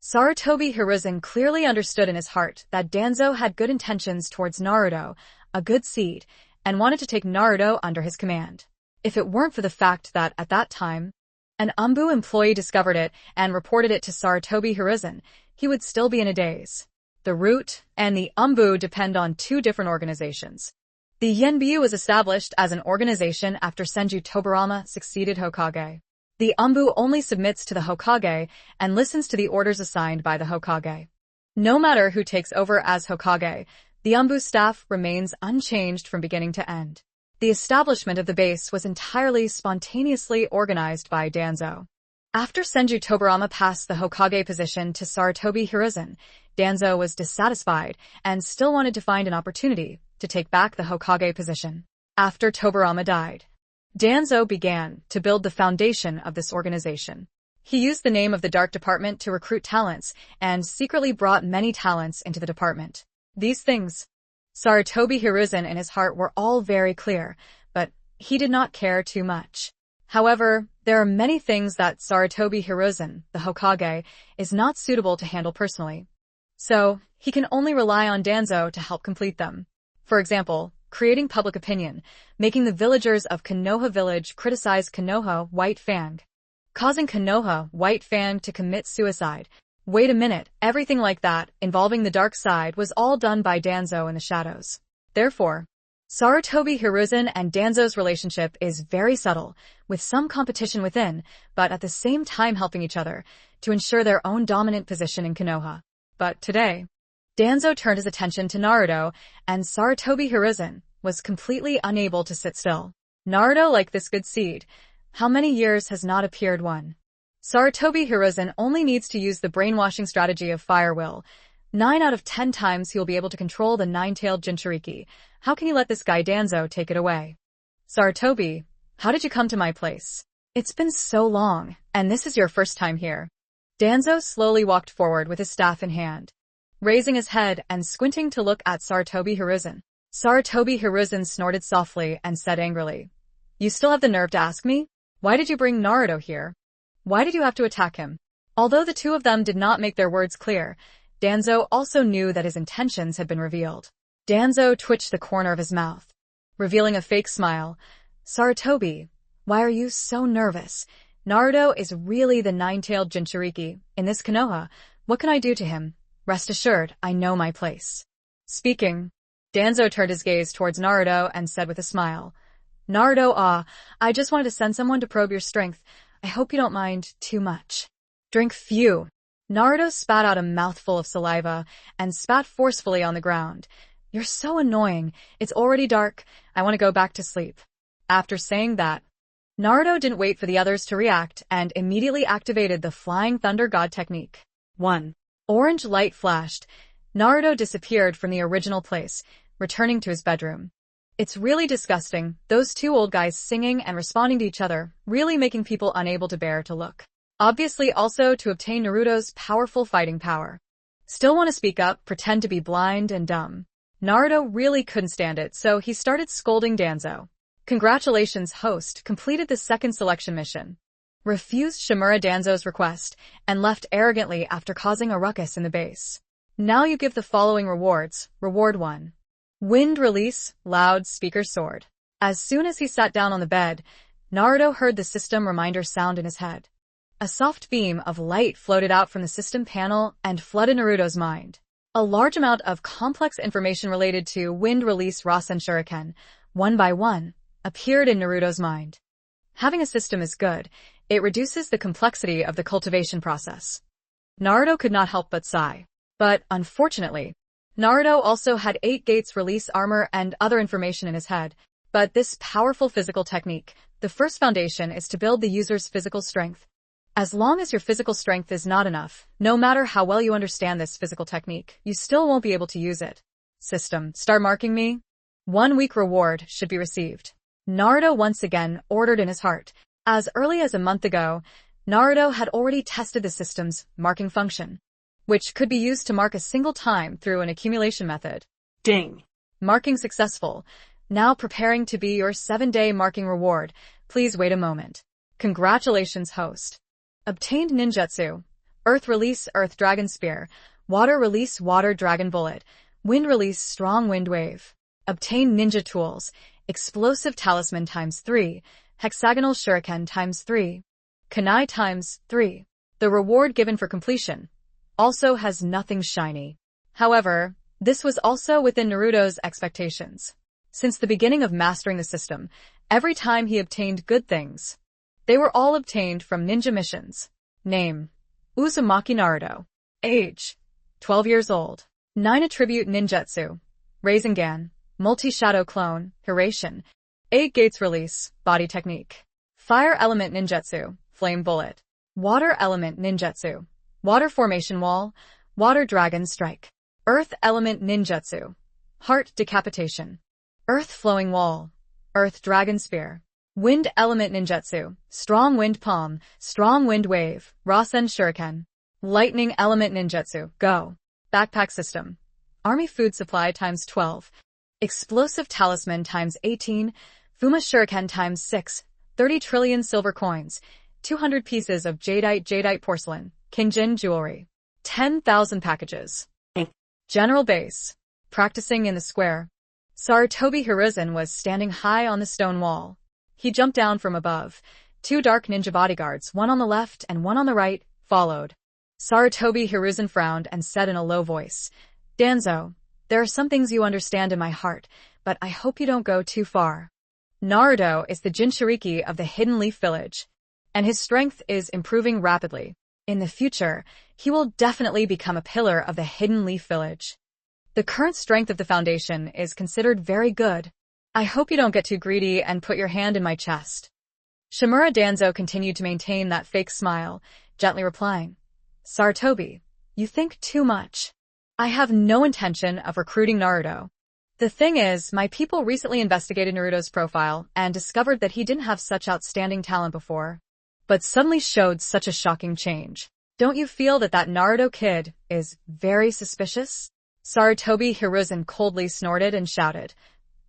Sarutobi Hiruzen clearly understood in his heart that Danzo had good intentions towards Naruto, a good seed, and wanted to take Naruto under his command. If it weren't for the fact that, at that time, an Umbu employee discovered it and reported it to Sarutobi Hiruzen, he would still be in a daze. The Root and the Umbu depend on two different organizations. The Yenbyu was established as an organization after Senju Tobirama succeeded Hokage. The Umbu only submits to the Hokage and listens to the orders assigned by the Hokage. No matter who takes over as Hokage, the Umbu staff remains unchanged from beginning to end. The establishment of the base was entirely spontaneously organized by Danzo. After Senju Tobirama passed the Hokage position to Sarutobi Hiruzen, Danzo was dissatisfied and still wanted to find an opportunity to take back the Hokage position. After Tobirama died, Danzo began to build the foundation of this organization. He used the name of the Dark Department to recruit talents and secretly brought many talents into the department. These things, Sarutobi Hiruzen in his heart were all very clear, but he did not care too much. However, there are many things that Sarutobi Hiruzen, the Hokage, is not suitable to handle personally. So, he can only rely on Danzo to help complete them. For example, creating public opinion, making the villagers of Konoha village criticize Konoha White Fang, causing Konoha White Fang to commit suicide. Wait a minute, everything like that, involving the dark side, was all done by Danzo in the shadows. Therefore, Sarutobi Hiruzen and Danzo's relationship is very subtle, with some competition within, but at the same time helping each other to ensure their own dominant position in Konoha. But today, Danzo turned his attention to Naruto, and Sarutobi Hiruzen was completely unable to sit still. Naruto, like this good seed, how many years has not appeared one? Sarutobi Hiruzen only needs to use the brainwashing strategy of Fire Will. 9 out of 10 times he will be able to control the nine-tailed Jinchuriki. How can you let this guy Danzo take it away? Sarutobi, how did you come to my place? It's been so long, and this is your first time here. Danzo slowly walked forward with his staff in hand, raising his head and squinting to look at Sarutobi Hiruzen. Sarutobi Hiruzen snorted softly and said angrily, You still have the nerve to ask me? Why did you bring Naruto here? Why did you have to attack him? Although the two of them did not make their words clear, Danzo also knew that his intentions had been revealed. Danzo twitched the corner of his mouth, revealing a fake smile. Sarutobi, why are you so nervous? Naruto is really the nine-tailed Jinchuriki. In this Konoha, what can I do to him? Rest assured, I know my place. Speaking, Danzo turned his gaze towards Naruto and said with a smile, Naruto, I just wanted to send someone to probe your strength. I hope you don't mind too much. Drink few. Naruto spat out a mouthful of saliva and spat forcefully on the ground. You're so annoying. It's already dark. I want to go back to sleep. After saying that, Naruto didn't wait for the others to react and immediately activated the Flying Thunder God technique. 1. Orange light flashed. Naruto disappeared from the original place, returning to his bedroom. It's really disgusting, those two old guys singing and responding to each other, really making people unable to bear to look. Obviously also to obtain Naruto's powerful fighting power. Still want to speak up, pretend to be blind and dumb. Naruto really couldn't stand it, so he started scolding Danzo. Congratulations, host, completed the second selection mission. Refused Shimura Danzo's request and left arrogantly after causing a ruckus in the base. Now you give the following rewards. Reward 1. Wind release, loud speaker sword. As soon as he sat down on the bed, Naruto heard the system reminder sound in his head. A soft beam of light floated out from the system panel and flooded Naruto's mind. A large amount of complex information related to wind release Rasen Shuriken, one by one, appeared in Naruto's mind. Having a system is good. It reduces the complexity of the cultivation process. Naruto could not help but sigh. But, unfortunately, Naruto also had 8 gates release armor and other information in his head. But this powerful physical technique, the first foundation is to build the user's physical strength. As long as your physical strength is not enough, no matter how well you understand this physical technique, you still won't be able to use it. System, start marking me. 1 week reward should be received. Naruto once again ordered in his heart. As early as a month ago, Naruto had already tested the system's marking function, which could be used to mark a single time through an accumulation method. Ding. Marking successful. Now preparing to be your 7-day marking reward. Please wait a moment. Congratulations, host. Obtained ninjutsu. Earth release Earth Dragon Spear. Water release Water Dragon Bullet. Wind release Strong Wind Wave. Obtained ninja tools. Explosive Talisman ×3. Hexagonal Shuriken ×3. Kunai ×3. The reward given for completion also has nothing shiny. However, this was also within Naruto's expectations. Since the beginning of mastering the system, every time he obtained good things, they were all obtained from ninja missions. Name: Uzumaki Naruto. Age: 12 years old. 9 attribute ninjutsu. Rasengan, multi-shadow clone, Hiraishin. 8 gates release, body technique. Fire element ninjutsu, flame bullet. Water element ninjutsu, water formation wall, water dragon strike. Earth element ninjutsu, heart decapitation. Earth flowing wall, earth dragon spear. Wind element ninjutsu, strong wind palm, strong wind wave, Rasen Shuriken. Lightning element ninjutsu, go. Backpack system. Army food supply ×12. Explosive talisman ×18. Fuma Shuriken ×6. 30 trillion silver coins. 200 pieces of jadeite porcelain. Kinjin jewelry. 10,000 packages. General base. Practicing in the square. Sarutobi Hiruzen was standing high on the stone wall. He jumped down from above. 2 dark ninja bodyguards, one on the left and one on the right, followed. Sarutobi Hiruzen frowned and said in a low voice, Danzo, there are some things you understand in my heart, but I hope you don't go too far. Naruto is the Jinchuriki of the Hidden Leaf Village, and his strength is improving rapidly. In the future, he will definitely become a pillar of the Hidden Leaf Village. The current strength of the foundation is considered very good. I hope you don't get too greedy and put your hand in my chest. Shimura Danzo continued to maintain that fake smile, gently replying, Sarutobi, you think too much. I have no intention of recruiting Naruto. The thing is, my people recently investigated Naruto's profile and discovered that he didn't have such outstanding talent before, but suddenly showed such a shocking change. Don't you feel that Naruto kid is very suspicious? Sarutobi Hiruzen coldly snorted and shouted,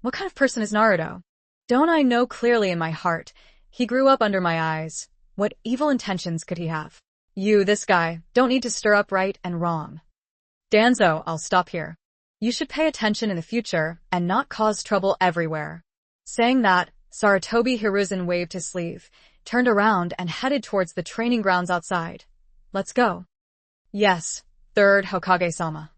What kind of person is Naruto? Don't I know clearly in my heart? He grew up under my eyes. What evil intentions could he have? You, this guy, don't need to stir up right and wrong. Danzo, I'll stop here. You should pay attention in the future and not cause trouble everywhere. Saying that, Sarutobi Hiruzen waved his sleeve, turned around and headed towards the training grounds outside. Let's go. Yes, third Hokage-sama.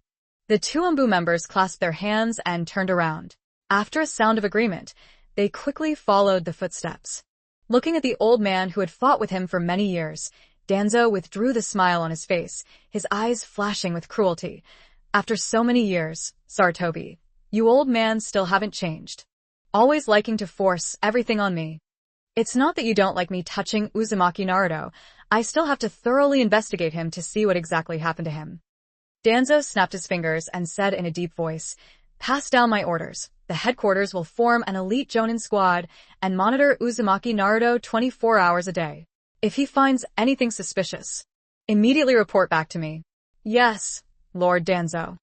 The two Umbu members clasped their hands and turned around. After a sound of agreement, they quickly followed the footsteps. Looking at the old man who had fought with him for many years, Danzo withdrew the smile on his face, his eyes flashing with cruelty. After so many years, Sarutobi, you old man still haven't changed. Always liking to force everything on me. It's not that you don't like me touching Uzumaki Naruto, I still have to thoroughly investigate him to see what exactly happened to him. Danzo snapped his fingers and said in a deep voice, Pass down my orders. The headquarters will form an elite Jonin squad and monitor Uzumaki Naruto 24 hours a day. If he finds anything suspicious, immediately report back to me. Yes, Lord Danzo.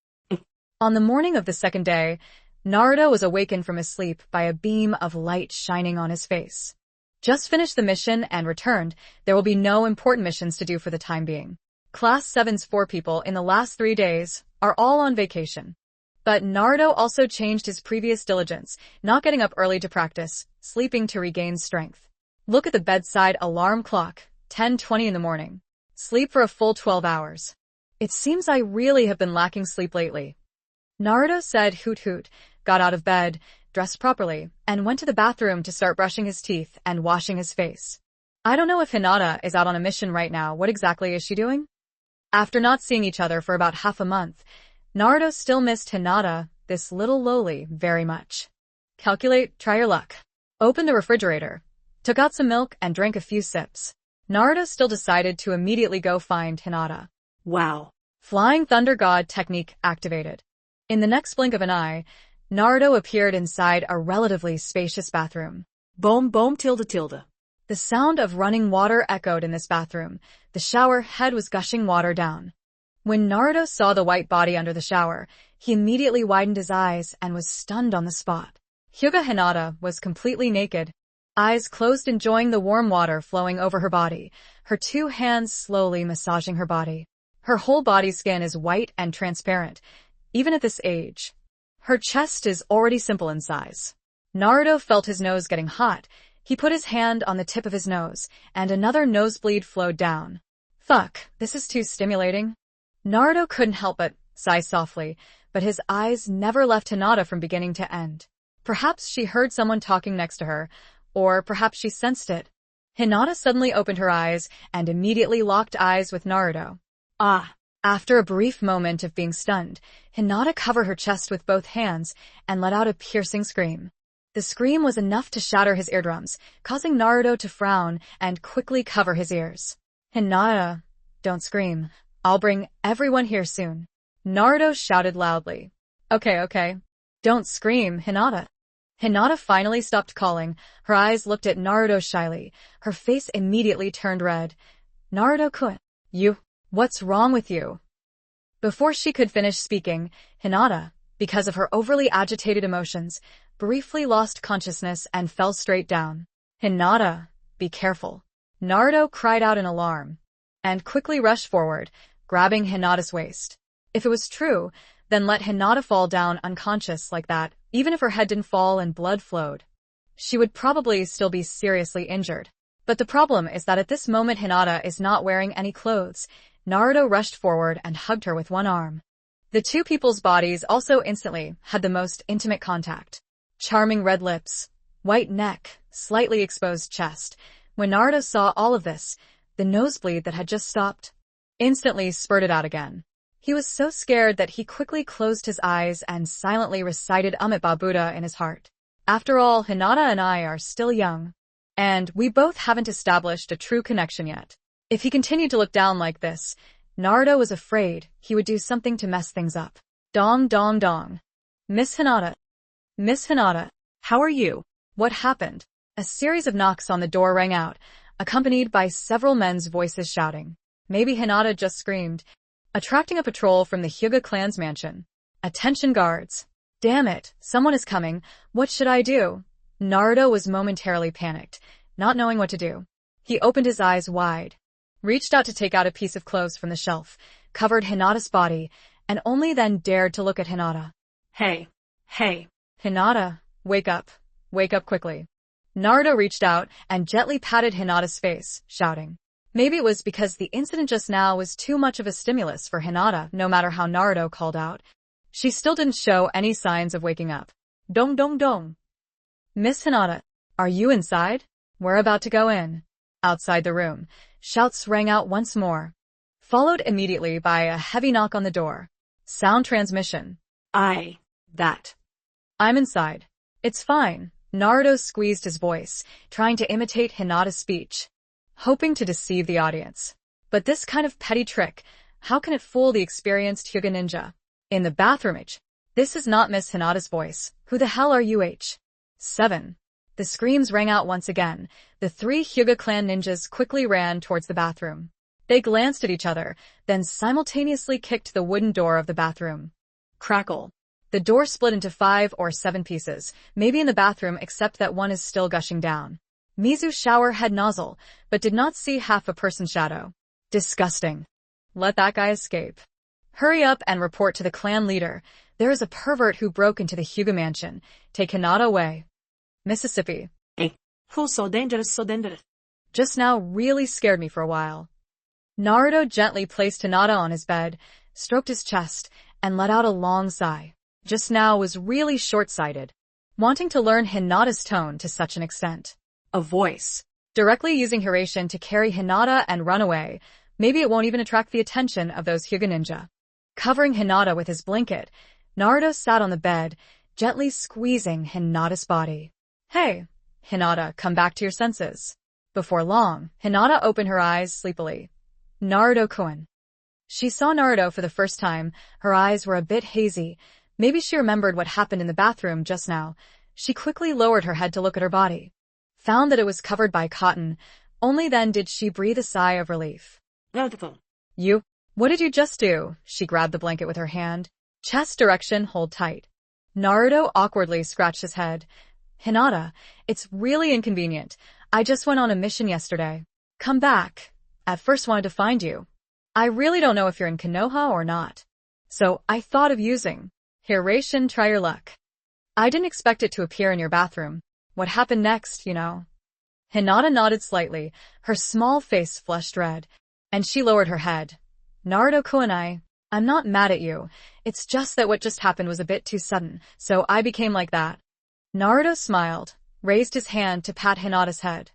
On the morning of the second day, Naruto was awakened from his sleep by a beam of light shining on his face. Just finished the mission and returned. There will be no important missions to do for the time being. Class 7's 4 people in the last 3 days are all on vacation. But Naruto also changed his previous diligence, not getting up early to practice, sleeping to regain strength. Look at the bedside alarm clock, 10:20 in the morning. Sleep for a full 12 hours. It seems I really have been lacking sleep lately. Naruto said hoot hoot, got out of bed, dressed properly, and went to the bathroom to start brushing his teeth and washing his face. I don't know if Hinata is out on a mission right now. What exactly is she doing? After not seeing each other for about half a month, Naruto still missed Hinata, this little loli, very much. Calculate, try your luck. Opened the refrigerator, took out some milk and drank a few sips. Naruto still decided to immediately go find Hinata. Wow. Flying Thunder God technique activated. In the next blink of an eye, Naruto appeared inside a relatively spacious bathroom. Boom boom tilde tilde. The sound of running water echoed in this bathroom. The shower head was gushing water down. When Naruto saw the white body under the shower, he immediately widened his eyes and was stunned on the spot. Hyuga Hinata was completely naked, eyes closed, enjoying the warm water flowing over her body, her 2 hands slowly massaging her body. Her whole body skin is white and transparent, even at this age. Her chest is already simple in size. Naruto felt his nose getting hot. He put his hand on the tip of his nose, and another nosebleed flowed down. Fuck, this is too stimulating. Naruto couldn't help but sigh softly, but his eyes never left Hinata from beginning to end. Perhaps she heard someone talking next to her, or perhaps she sensed it. Hinata suddenly opened her eyes and immediately locked eyes with Naruto. Ah! After a brief moment of being stunned, Hinata covered her chest with both hands and let out a piercing scream. The scream was enough to shatter his eardrums, causing Naruto to frown and quickly cover his ears. Hinata, don't scream. I'll bring everyone here soon. Naruto shouted loudly. Okay. Don't scream, Hinata. Hinata finally stopped calling. Her eyes looked at Naruto shyly. Her face immediately turned red. Naruto-kun. What's wrong with you? Before she could finish speaking, Hinata, because of her overly agitated emotions, briefly lost consciousness and fell straight down. Hinata, be careful. Naruto cried out in alarm, and quickly rushed forward, grabbing Hinata's waist. If it was true, then let Hinata fall down unconscious like that, even if her head didn't fall and blood flowed. She would probably still be seriously injured. But the problem is that at this moment Hinata is not wearing any clothes. Naruto rushed forward and hugged her with one arm. The two people's bodies also instantly had the most intimate contact. Charming red lips, white neck, slightly exposed chest. When Naruto saw all of this, the nosebleed that had just stopped instantly spurted out again. He was so scared that he quickly closed his eyes and silently recited Amitabha Buddha in his heart. After all, Hinata and I are still young, and we both haven't established a true connection yet. If he continued to look down like this, Naruto was afraid he would do something to mess things up. Dong dong dong. Miss Hinata. Miss Hinata, how are you? What happened? A series of knocks on the door rang out, accompanied by several men's voices shouting. Maybe Hinata just screamed, attracting a patrol from the Hyuga clan's mansion. Attention guards. Damn it, someone is coming. What should I do? Naruto was momentarily panicked, not knowing what to do. He opened his eyes wide. reached out to take out a piece of clothes from the shelf, covered Hinata's body, and only then dared to look at Hinata. Hey. Hey. Hinata, wake up. Wake up quickly. Naruto reached out and gently patted Hinata's face, shouting. Maybe it was because the incident just now was too much of a stimulus for Hinata, no matter how Naruto called out. She still didn't show any signs of waking up. Dong dong dong. Miss Hinata, are you inside? We're about to go in. Outside the room, shouts rang out once more, followed immediately by a heavy knock on the door. Sound transmission. That. I'm inside. It's fine. Naruto squeezed his voice, trying to imitate Hinata's speech, hoping to deceive the audience. But this kind of petty trick, how can it fool the experienced Hyuga ninja? In the bathroom, this is not Miss Hinata's voice. Who the hell are you, 7. The screams rang out once again. The 3 Hyuga clan ninjas quickly ran towards the bathroom. They glanced at each other, then simultaneously kicked the wooden door of the bathroom. Crackle. The door split into 5 or 7 pieces, maybe in the bathroom except that one is still gushing down. Mizu's shower head nozzle, but did not see half a person's shadow. Disgusting. Let that guy escape. Hurry up and report to the clan leader. There is a pervert who broke into the Hyuga mansion. Take Hinata away. Mississippi. Who's so dangerous, so dangerous? Just now really scared me for a while. Naruto gently placed Hinata on his bed, stroked his chest, and let out a long sigh. Just now was really short-sighted, wanting to learn Hinata's tone to such an extent. A voice. Directly using Hiration to carry Hinata and run away, maybe it won't even attract the attention of those Hyuga ninja. Covering Hinata with his blanket, Naruto sat on the bed, gently squeezing Hinata's body. Hey, Hinata, come back to your senses. Before long, Hinata opened her eyes sleepily. Naruto-kun. She saw Naruto for the first time. Her eyes were a bit hazy. Maybe she remembered what happened in the bathroom just now. She quickly lowered her head to look at her body. Found that it was covered by cotton. Only then did she breathe a sigh of relief. Naruto. You? What did you just do? She grabbed the blanket with her hand. Chest direction, hold tight. Naruto awkwardly scratched his head. Hinata, it's really inconvenient. I just went on a mission yesterday. Come back. At first wanted to find you. I really don't know if you're in Konoha or not. So I thought of using Hiration, try your luck. I didn't expect it to appear in your bathroom. What happened next, you know? Hinata nodded slightly, her small face flushed red, and she lowered her head. Naruto-kun, I'm not mad at you. It's just that what just happened was a bit too sudden, so I became like that. Naruto smiled, raised his hand to pat Hinata's head.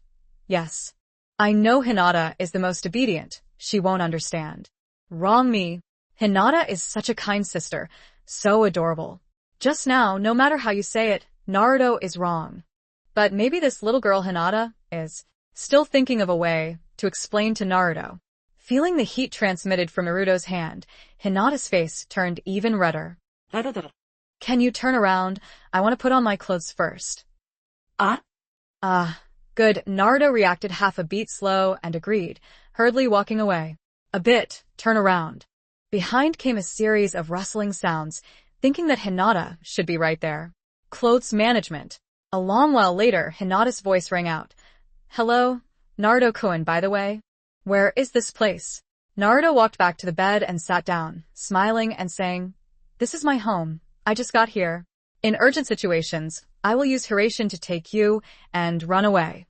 Yes. I know Hinata is the most obedient. She won't understand. Wrong me. Hinata is such a kind sister, so adorable. Just now, no matter how you say it, Naruto is wrong. But maybe this little girl Hinata is still thinking of a way to explain to Naruto. Feeling the heat transmitted from Naruto's hand, Hinata's face turned even redder. Can you turn around? I want to put on my clothes first. Good. Naruto reacted half a beat slow and agreed, hurriedly walking away. A bit, turn around. Behind came a series of rustling sounds, thinking that Hinata should be right there. Clothes management. A long while later, Hinata's voice rang out. Hello? Naruto-kun, by the way. Where is this place? Naruto walked back to the bed and sat down, smiling and saying, This is my home. I just got here. In urgent situations, I will use Hiration to take you and run away.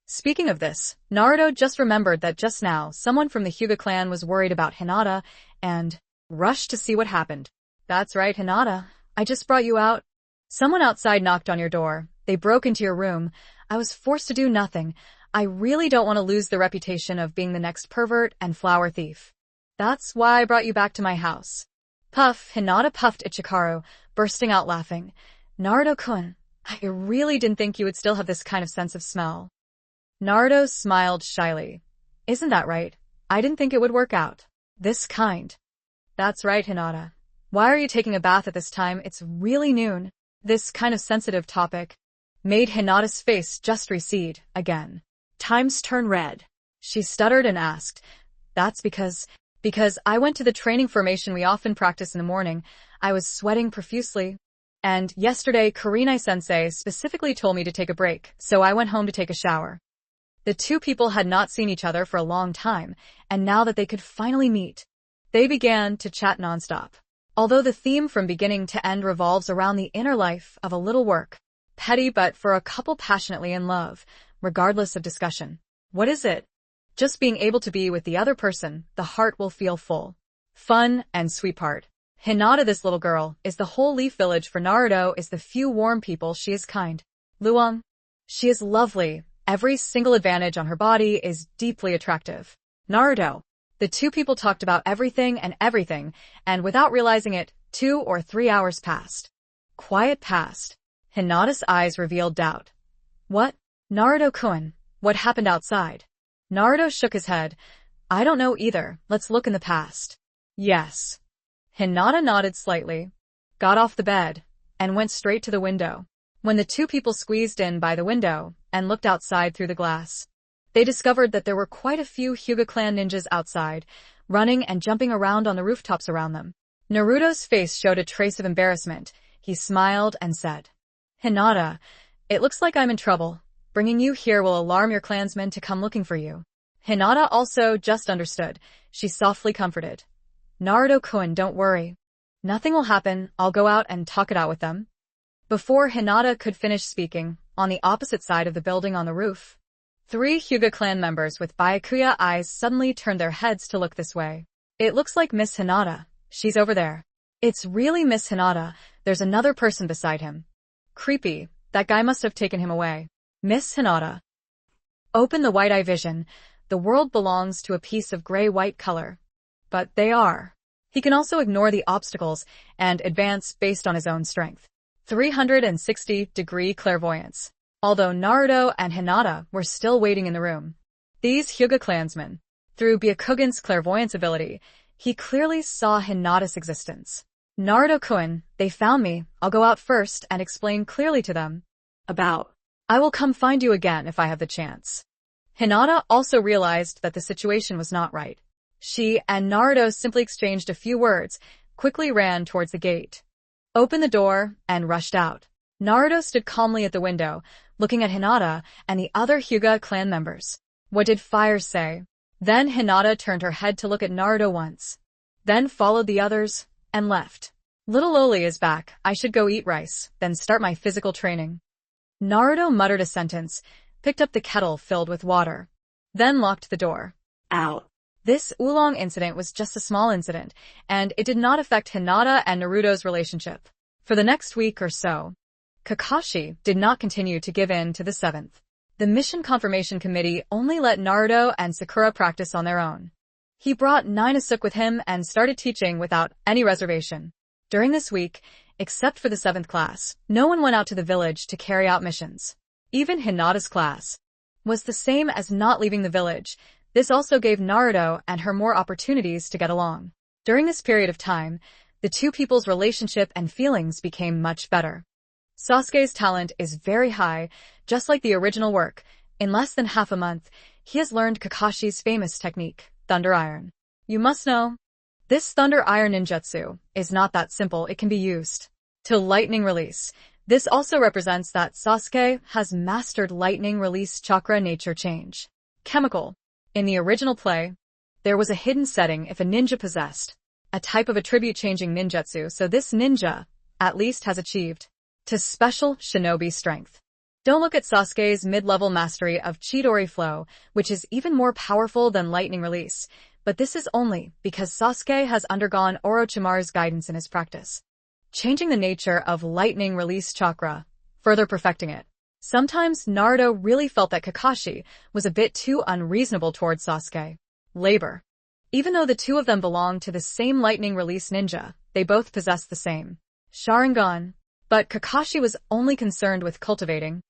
Speaking of this, Naruto just remembered that just now someone from the Hyuga clan was worried about Hinata and rushed to see what happened. That's right, Hinata. I just brought you out. Someone outside knocked on your door. They broke into your room. I was forced to do nothing. I really don't want to lose the reputation of being the next pervert and flower thief. That's why I brought you back to my house. Puff, Hinata puffed at Chikaru, bursting out laughing. Naruto-kun, I really didn't think you would still have this kind of sense of smell. Naruto smiled shyly. Isn't that right? I didn't think it would work out. This kind. That's right, Hinata. Why are you taking a bath at this time? It's really noon. This kind of sensitive topic made Hinata's face just recede again. Times turn red. She stuttered and asked, That's because I went to the training formation we often practice in the morning. I was sweating profusely. And yesterday, Kurenai-sensei specifically told me to take a break, so I went home to take a shower. The two people had not seen each other for a long time, and now that they could finally meet, they began to chat nonstop. Although the theme from beginning to end revolves around the inner life of a little work, petty but for a couple passionately in love, regardless of discussion. What is it? Just being able to be with the other person, the heart will feel full. Fun and sweet part. Hinata, this little girl, is the whole Leaf Village for Naruto is the few warm people. She is kind. Luong. She is lovely. Every single advantage on her body is deeply attractive. Naruto. The two people talked about everything, and without realizing it, 2 or 3 hours passed. Quiet passed. Hinata's eyes revealed doubt. What? Naruto-kun, what happened outside? Naruto shook his head. I don't know either. Let's look in the past. Yes. Hinata nodded slightly, got off the bed, and went straight to the window. When the two people squeezed in by the window and looked outside through the glass, they discovered that there were quite a few Hyuga clan ninjas outside, running and jumping around on the rooftops around them. Naruto's face showed a trace of embarrassment. He smiled and said, Hinata, it looks like I'm in trouble. Bringing you here will alarm your clansmen to come looking for you. Hinata also just understood. She softly comforted. Naruto-kun, don't worry. Nothing will happen. I'll go out and talk it out with them. Before Hinata could finish speaking, on the opposite side of the building on the roof, 3 Hyuga clan members with Byakuya eyes suddenly turned their heads to look this way. It looks like Miss Hinata. She's over there. It's really Miss Hinata. There's another person beside him. Creepy. That guy must have taken him away. Miss Hinata. Open the white eye vision. The world belongs to a piece of gray-white color. But they are. He can also ignore the obstacles and advance based on his own strength. 360-degree clairvoyance. Although Naruto and Hinata were still waiting in the room, these Hyuga clansmen, through Byakugan's clairvoyance ability, he clearly saw Hinata's existence. Naruto-kun, they found me. I'll go out first and explain clearly to them. About. I will come find you again if I have the chance. Hinata also realized that the situation was not right. She and Naruto simply exchanged a few words, quickly ran towards the gate, opened the door, and rushed out. Naruto stood calmly at the window, looking at Hinata and the other Hyuga clan members. What did Fire say? Then Hinata turned her head to look at Naruto once, then followed the others, and left. Little Loli is back. I should go eat rice, then start my physical training. Naruto muttered a sentence, picked up the kettle filled with water, then locked the door. Out. This oolong incident was just a small incident, and it did not affect Hinata and Naruto's relationship. For the next week or so, Kakashi did not continue to give in to the 7th. The Mission Confirmation Committee only let Naruto and Sakura practice on their own. He brought Nainasuke with him and started teaching without any reservation. During this week, except for the 7th class, no one went out to the village to carry out missions. Even Hinata's class was the same as not leaving the village. This also gave Naruto and her more opportunities to get along. During this period of time, the two people's relationship and feelings became much better. Sasuke's talent is very high, just like the original work. In less than half a month, he has learned Kakashi's famous technique, Thunder Iron. You must know, this Thunder Iron ninjutsu is not that simple. It can be used to lightning release. This also represents that Sasuke has mastered lightning release chakra nature change. Chemical. In the original play, there was a hidden setting if a ninja possessed a type of attribute-changing ninjutsu, so this ninja, at least, has achieved to special shinobi strength. Don't look at Sasuke's mid-level mastery of Chidori Flow, which is even more powerful than lightning release, but this is only because Sasuke has undergone Orochimaru's guidance in his practice, changing the nature of lightning release chakra, further perfecting it. Sometimes Naruto really felt that Kakashi was a bit too unreasonable towards Sasuke. Labor. Even though the two of them belonged to the same lightning release ninja, they both possessed the same Sharingan. But Kakashi was only concerned with cultivating,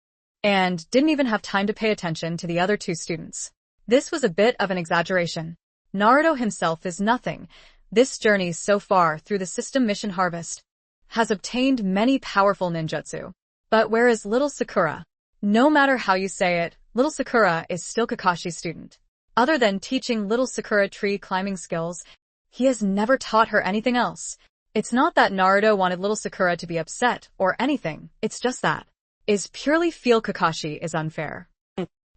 and didn't even have time to pay attention to the other two students. This was a bit of an exaggeration. Naruto himself is nothing. This journey so far through the system Mission Harvest has obtained many powerful ninjutsu. But whereas little Sakura, no matter how you say it, little Sakura is still Kakashi's student. Other than teaching little Sakura tree climbing skills, he has never taught her anything else. It's not that Naruto wanted little Sakura to be upset or anything, it's just that is purely feel Kakashi is unfair.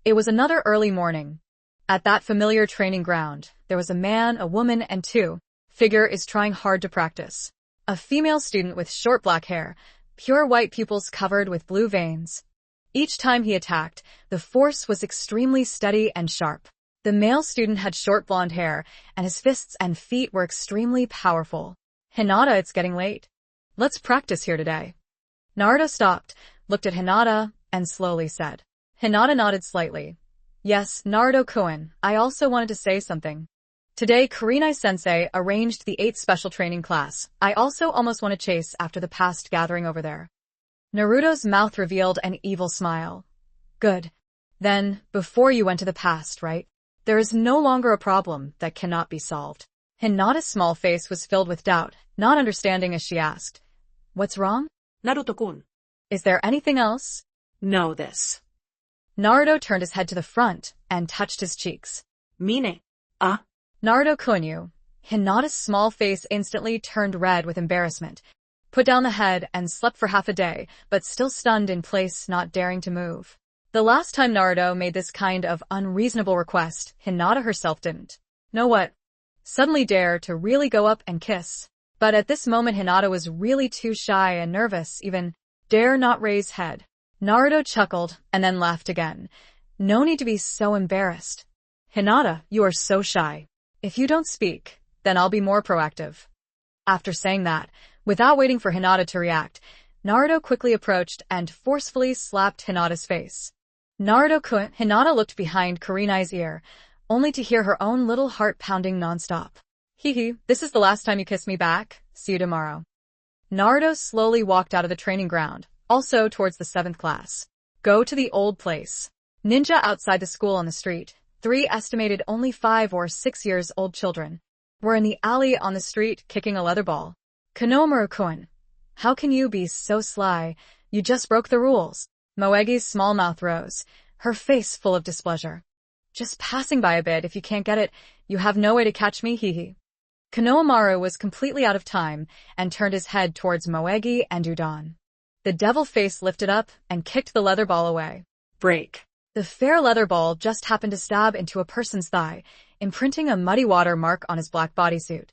It was another early morning. At that familiar training ground, there was a man, a woman, and two. Figure is trying hard to practice. A female student with short black hair, pure white pupils covered with blue veins. Each time he attacked, the force was extremely steady and sharp. The male student had short blonde hair, and his fists and feet were extremely powerful. Hinata, it's getting late. Let's practice here today. Naruto stopped, looked at Hinata, and slowly said. Hinata nodded slightly. Yes, Naruto-kun, I also wanted to say something. Today, Kurenai-sensei arranged the 8th special training class. I also almost want to chase after the past gathering over there. Naruto's mouth revealed an evil smile. Good. Then, before you went to the past, right? There is no longer a problem that cannot be solved. Hinata's small face was filled with doubt, not understanding as she asked. What's wrong? Naruto-kun. Is there anything else? Know this. Naruto turned his head to the front and touched his cheeks. Mine. Ah. Naruto-kun. Hinata's small face instantly turned red with embarrassment. Put down the head and slept for half a day, but still stunned in place, not daring to move. The last time Naruto made this kind of unreasonable request, Hinata herself didn't. Know what? Suddenly dare to really go up and kiss. But at this moment Hinata was really too shy and nervous, even dare not raise head. Naruto chuckled and then laughed again. No need to be so embarrassed. Hinata, you are so shy. If you don't speak, then I'll be more proactive. After saying that, without waiting for Hinata to react, Naruto quickly approached and forcefully slapped Hinata's face. Naruto-kun, Hinata looked behind Kurenai's ear, only to hear her own little heart pounding nonstop. Hee, this is the last time you kiss me back. See you tomorrow. Naruto slowly walked out of the training ground, also towards the 7th class. Go to the old place. Ninja outside the school on the street, 3 estimated only 5 or 6 years old children, were in the alley on the street kicking a leather ball. Konohamaru-kun, how can you be so sly? You just broke the rules. Moegi's small mouth rose, her face full of displeasure. Just passing by a bit. If you can't get it, you have no way to catch me, hee. Konohamaru was completely out of time and turned his head towards Moegi and Udon. The devil face lifted up and kicked the leather ball away. Break. The fair leather ball just happened to stab into a person's thigh, imprinting a muddy water mark on his black bodysuit.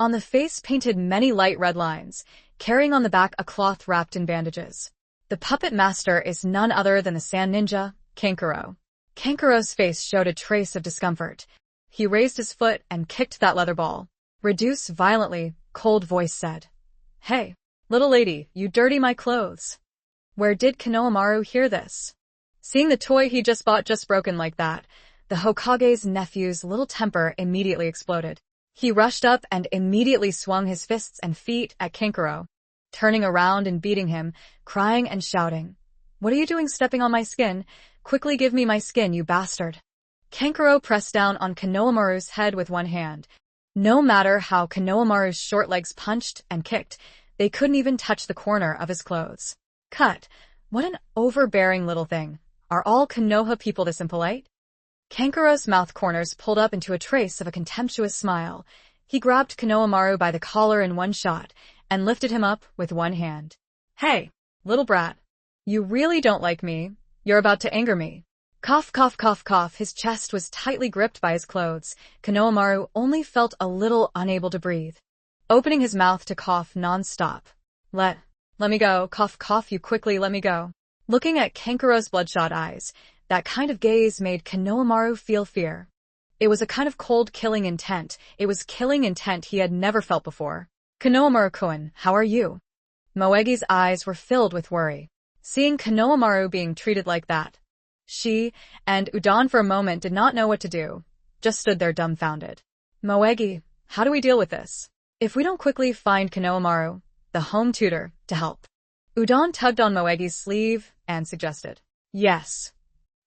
On the face painted many light red lines, carrying on the back a cloth wrapped in bandages. The puppet master is none other than the sand ninja, Kankuro. Kankuro's face showed a trace of discomfort. He raised his foot and kicked that leather ball. Reduce violently, cold voice said. Hey, little lady, you dirty my clothes. Where did Konohamaru hear this? Seeing the toy he just bought just broken like that, the Hokage's nephew's little temper immediately exploded. He rushed up and immediately swung his fists and feet at Kankuro, turning around and beating him, crying and shouting. What are you doing stepping on my skin? Quickly give me my skin, you bastard. Kankuro pressed down on Konohamaru's head with one hand. No matter how Konohamaru's short legs punched and kicked, they couldn't even touch the corner of his clothes. Cut. What an overbearing little thing. Are all Konoha people this impolite? Kankuro's mouth corners pulled up into a trace of a contemptuous smile. He grabbed Konohamaru by the collar in one shot and lifted him up with one hand. Hey, little brat. You really don't like me. You're about to anger me. Cough, cough, cough, cough. His chest was tightly gripped by his clothes. Konohamaru only felt a little unable to breathe, opening his mouth to cough non-stop. Let me go. Cough, cough, you quickly let me go. Looking at Kankuro's bloodshot eyes, that kind of gaze made Konohamaru feel fear. It was a kind of cold killing intent. It was killing intent he had never felt before. Konohamaru-kun, how are you? Moegi's eyes were filled with worry, seeing Konohamaru being treated like that. She and Udon for a moment did not know what to do, just stood there dumbfounded. Moegi, how do we deal with this? If we don't quickly find Konohamaru, the home tutor, to help. Udon tugged on Moegi's sleeve and suggested. Yes.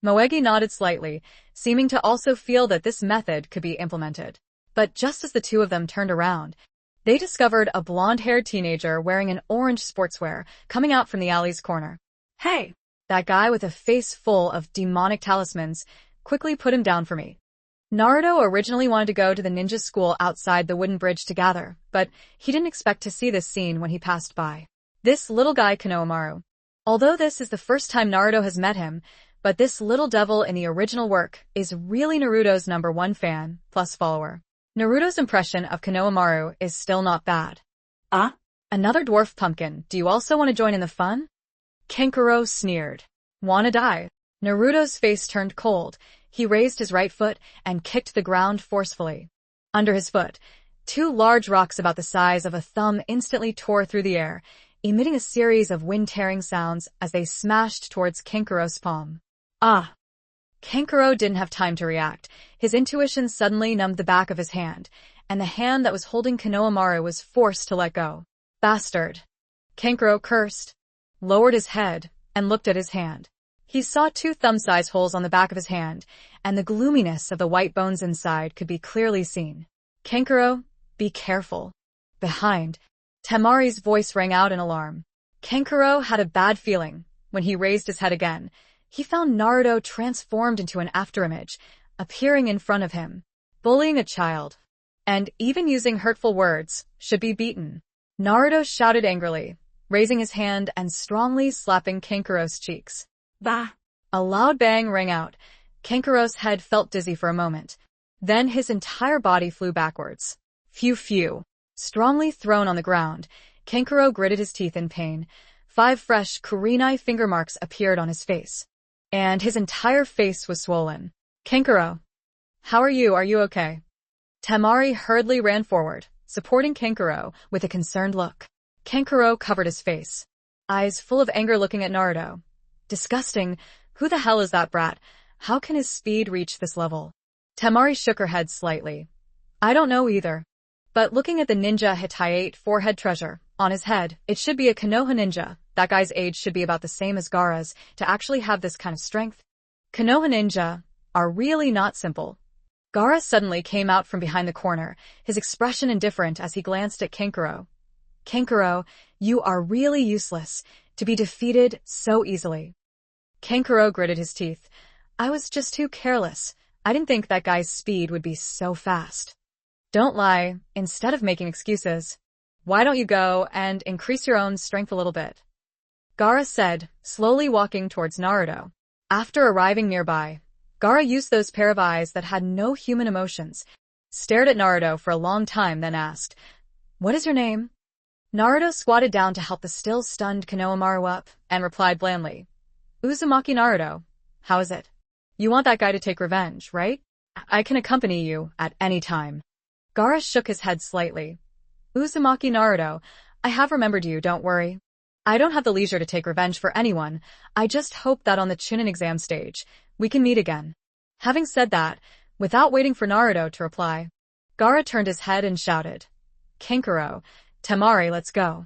Moegi nodded slightly, seeming to also feel that this method could be implemented. But just as the two of them turned around, they discovered a blonde-haired teenager wearing an orange sportswear coming out from the alley's corner. Hey! That guy with a face full of demonic talismans, quickly put him down for me. Naruto originally wanted to go to the ninja school outside the wooden bridge to gather, but he didn't expect to see this scene when he passed by. This little guy Konohamaru. Although this is the first time Naruto has met him, But this little devil in the original work is really Naruto's #1 fan plus follower. Naruto's impression of Konohamaru is still not bad. Ah? Another dwarf pumpkin, do you also want to join in the fun? Kankuro sneered. Wanna die? Naruto's face turned cold. He raised his right foot and kicked the ground forcefully. Under his foot, 2 large rocks about the size of a thumb instantly tore through the air, emitting a series of wind-tearing sounds as they smashed towards Kankuro's palm. Ah! Kankuro didn't have time to react. His intuition suddenly numbed the back of his hand, and the hand that was holding Konohamaru was forced to let go. Bastard! Kankuro cursed, lowered his head, and looked at his hand. He saw 2 thumb-sized holes on the back of his hand, and the gloominess of the white bones inside could be clearly seen. Kankuro, be careful. Behind, Temari's voice rang out in alarm. Kankuro had a bad feeling. When he raised his head again, he found Naruto transformed into an afterimage, appearing in front of him. Bullying a child, and even using hurtful words, should be beaten. Naruto shouted angrily, raising his hand and strongly slapping Kankuro's cheeks. Bah! A loud bang rang out. Kankuro's head felt dizzy for a moment. Then his entire body flew backwards. Phew. Strongly thrown on the ground, Kankuro gritted his teeth in pain. 5 fresh kurenai finger marks appeared on his face. And his entire face was swollen. Kankuro, how are you? Are you okay? Temari hurriedly ran forward, supporting Kankuro with a concerned look. Kankuro covered his face, eyes full of anger looking at Naruto. Disgusting. Who the hell is that brat? How can his speed reach this level? Temari shook her head slightly. I don't know either. But looking at the ninja Hitayate 4-head treasure on his head, it should be a Konoha ninja. That guy's age should be about the same as Gaara's to actually have this kind of strength. Konoha ninja are really not simple. Gaara suddenly came out from behind the corner, his expression indifferent as he glanced at Kankuro. Kankuro, you are really useless to be defeated so easily. Kankuro gritted his teeth. I was just too careless. I didn't think that guy's speed would be so fast. Don't lie, instead of making excuses. Why don't you go and increase your own strength a little bit? Gaara said, slowly walking towards Naruto. After arriving nearby, Gaara used those pair of eyes that had no human emotions, stared at Naruto for a long time, then asked, What is your name? Naruto squatted down to help the still stunned Konohamaru up, and replied blandly, Uzumaki Naruto. How is it? You want that guy to take revenge, right? I can accompany you at any time. Gaara shook his head slightly. Uzumaki Naruto, I have remembered you, don't worry. I don't have the leisure to take revenge for anyone. I just hope that on the Chunin exam stage, we can meet again. Having said that, without waiting for Naruto to reply, Gaara turned his head and shouted, Kankuro, Temari, let's go.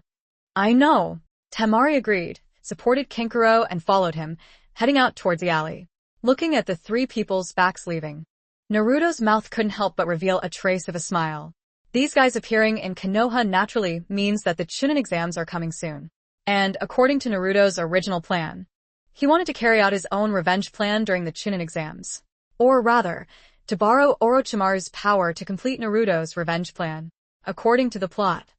I know. Temari agreed, supported Kankuro and followed him, heading out towards the alley. Looking at the 3 people's backs leaving, Naruto's mouth couldn't help but reveal a trace of a smile. These guys appearing in Konoha naturally means that the Chunin exams are coming soon. And according to Naruto's original plan, he wanted to carry out his own revenge plan during the Chunin exams. Or rather, to borrow Orochimaru's power to complete Naruto's revenge plan. According to the plot,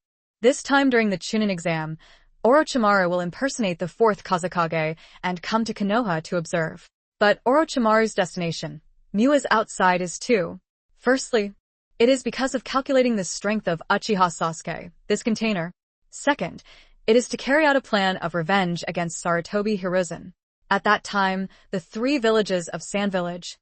this time during the Chunin exam, Orochimaru will impersonate the 4th Kazekage and come to Konoha to observe. But Orochimaru's destination, Miwa's outside, is too. Firstly, it is because of calculating the strength of Uchiha Sasuke, this container. Second, it is to carry out a plan of revenge against Sarutobi Hiruzen. At that time, the 3 villages of Sand Village,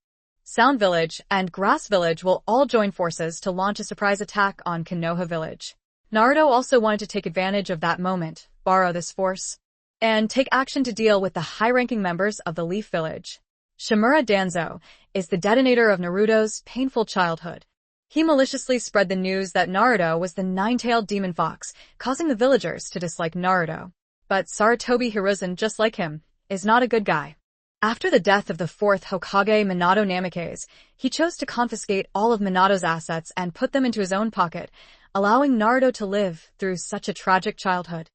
Sound Village, and Grass Village will all join forces to launch a surprise attack on Konoha Village. Naruto also wanted to take advantage of that moment, borrow this force, and take action to deal with the high-ranking members of the Leaf Village. Shimura Danzo is the detonator of Naruto's painful childhood. He maliciously spread the news that Naruto was the 9-tailed demon fox, causing the villagers to dislike Naruto. But Sarutobi Hiruzen, just like him, is not a good guy. After the death of the 4th Hokage Minato Namikaze, he chose to confiscate all of Minato's assets and put them into his own pocket, allowing Naruto to live through such a tragic childhood,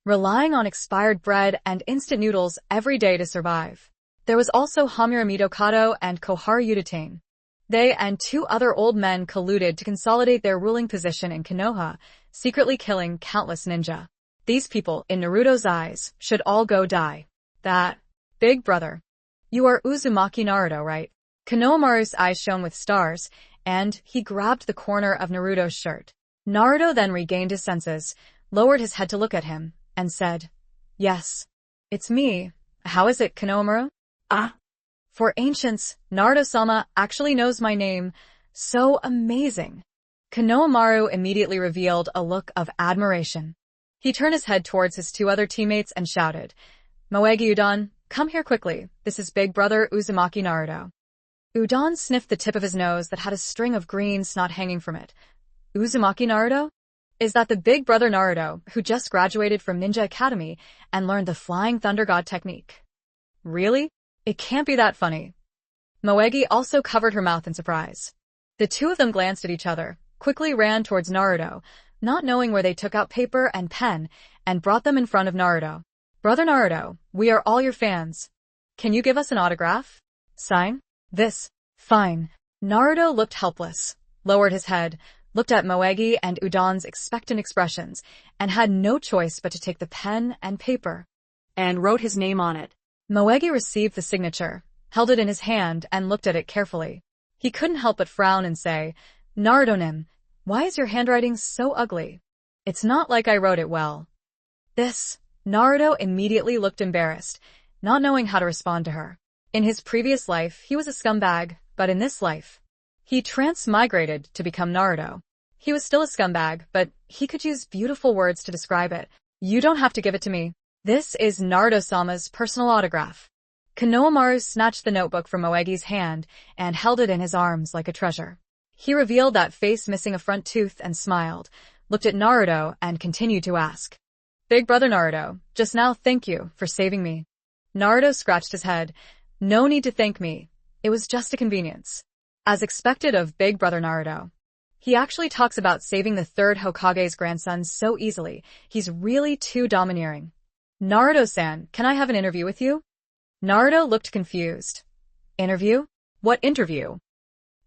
relying on expired bread and instant noodles every day to survive. There was also Hamura Mitokado and Koharu Udatane. They and 2 other old men colluded to consolidate their ruling position in Konoha, secretly killing countless ninja. These people, in Naruto's eyes, should all go die. That big brother You are Uzumaki Naruto, right? Konohamaru's eyes shone with stars, and he grabbed the corner of Naruto's shirt. Naruto then regained his senses, lowered his head to look at him, and said, "Yes, it's me. How is it, Konohamaru?" Ah, For ancients, Naruto-sama actually knows my name. So amazing. Konohamaru immediately revealed a look of admiration. He turned his head towards his two other teammates and shouted, "Moegi Udon, come here quickly. This is big brother Uzumaki Naruto." Udon sniffed the tip of his nose that had a string of green snot hanging from it. Uzumaki Naruto? Is that the big brother Naruto, who just graduated from Ninja Academy and learned the Flying Thunder God technique? Really? It can't be that funny. Moegi also covered her mouth in surprise. The two of them glanced at each other, quickly ran towards Naruto, not knowing where they took out paper and pen, and brought them in front of Naruto. "Brother Naruto, we are all your fans. Can you give us an autograph? Sign? This. Fine." Naruto looked helpless, lowered his head, looked at Moegi and Udon's expectant expressions, and had no choice but to take the pen and paper. and wrote his name on it. Moegi received the signature, held it in his hand, and looked at it carefully. He couldn't help but frown and say, "Naruto-nin, why is your handwriting so ugly? It's not like I wrote it well." Naruto immediately looked embarrassed, not knowing how to respond to her. In his previous life, he was a scumbag, but in this life, he transmigrated to become Naruto. He was still a scumbag, but he could use beautiful words to describe it. "You don't have to give it to me. This is Naruto-sama's personal autograph." Konohamaru snatched the notebook from Moegi's hand and held it in his arms like a treasure. He revealed that face missing a front tooth and smiled, looked at Naruto, and continued to ask, "Big brother Naruto, just now thank you for saving me." Naruto scratched his head. "No need to thank me. It was just a convenience." As expected of big brother Naruto, he actually talks about saving the third Hokage's grandson so easily. He's really too domineering. "Naruto-san, can I have an interview with you?" Naruto looked confused. "Interview? What interview?"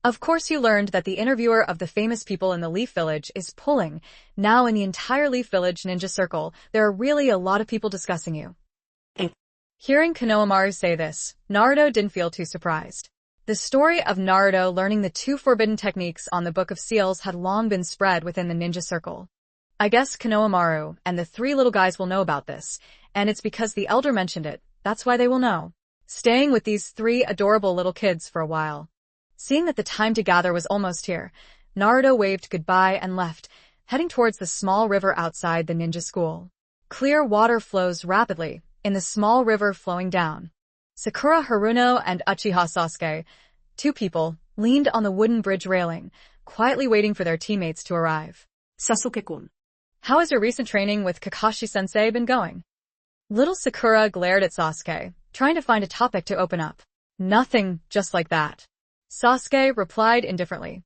Of course you learned that the interviewer of the famous people in the Leaf Village is Pulling. Now in the entire Leaf Village ninja circle, there are really a lot of people discussing you. Hearing Konohamaru say this, Naruto didn't feel too surprised. The story of Naruto learning the two forbidden techniques on the Book of Seals had long been spread within the ninja circle. I guess Konohamaru and the three little guys will know about this, and it's because the elder mentioned it, that's why they will know. Staying with these three adorable little kids for a while. Seeing that the time to gather was almost here, Naruto waved goodbye and left, heading towards the small river outside the ninja school. Clear water flows rapidly, in the small river flowing down. Sakura Haruno and Uchiha Sasuke, two people, leaned on the wooden bridge railing, quietly waiting for their teammates to arrive. "Sasuke-kun, "How has your recent training with Kakashi-sensei been going?" Little Sakura glared at Sasuke, trying to find a topic to open up. "Nothing, just like that." Sasuke replied indifferently.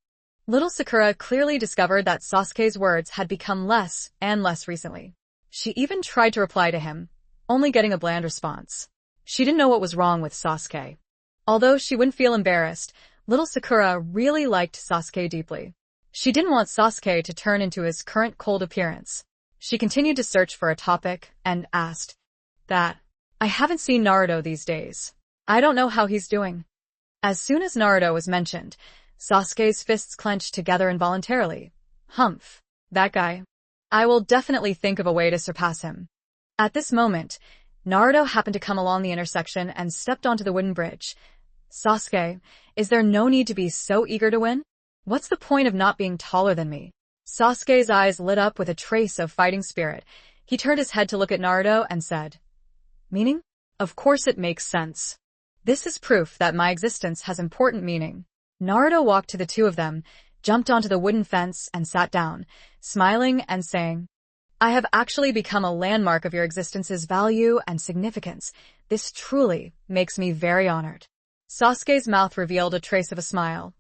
Little Sakura clearly discovered that Sasuke's words had become less and less recently. She even tried to reply to him, only getting a bland response. She didn't know what was wrong with Sasuke. Although she wouldn't feel embarrassed, little Sakura really liked Sasuke deeply. She didn't want Sasuke to turn into his current cold appearance. She continued to search for a topic and asked, "I haven't seen Naruto these days. I don't know how he's doing." As soon as Naruto was mentioned, Sasuke's fists clenched together involuntarily. "Humph. That guy. I will definitely think of a way to surpass him." At this moment, Naruto happened to come along the intersection and stepped onto the wooden bridge. "Sasuke, is there no need to be so eager to win? What's the point of not being taller than me?" Sasuke's eyes lit up with a trace of fighting spirit. He turned his head to look at Naruto and said, "Meaning? Of course it makes sense. This is proof that my existence has important meaning." Naruto walked to the two of them, jumped onto the wooden fence and sat down, smiling and saying, "I have actually become a landmark of your existence's value and significance. This truly makes me very honored." Sasuke's mouth revealed a trace of a smile.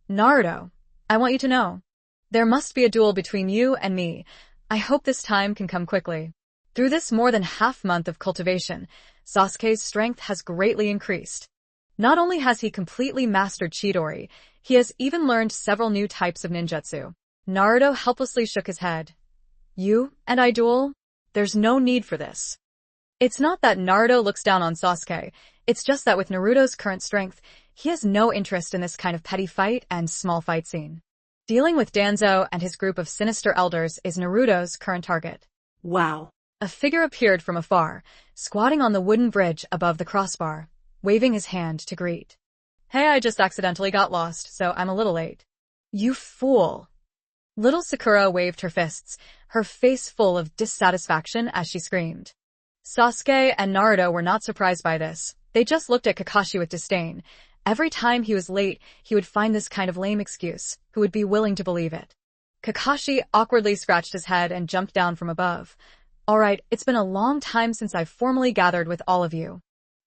"Naruto, I want you to know. There must be a duel between you and me. I hope this time can come quickly." Through this more than half month of cultivation, Sasuke's strength has greatly increased. Not only has he completely mastered Chidori, he has even learned several new types of ninjutsu. Naruto helplessly shook his head. "You and I duel? There's no need for this." It's not that Naruto looks down on Sasuke, It's just that with Naruto's current strength, he has no interest in this kind of petty fight and small fight scene. Dealing with Danzo and his group of sinister elders is Naruto's current target. Wow. A figure appeared from afar, squatting on the wooden bridge above the crossbar, waving his hand to greet. Hey, I just accidentally got lost, so I'm a little late. You fool. Little Sakura waved her fists, her face full of dissatisfaction as she screamed. Sasuke and Naruto were not surprised by this. They just looked at Kakashi with disdain. Every time he was late, he would find this kind of lame excuse. Who would be willing to believe it? Kakashi awkwardly scratched his head and jumped down from above. All right, it's been a long time since I've formally gathered with all of you.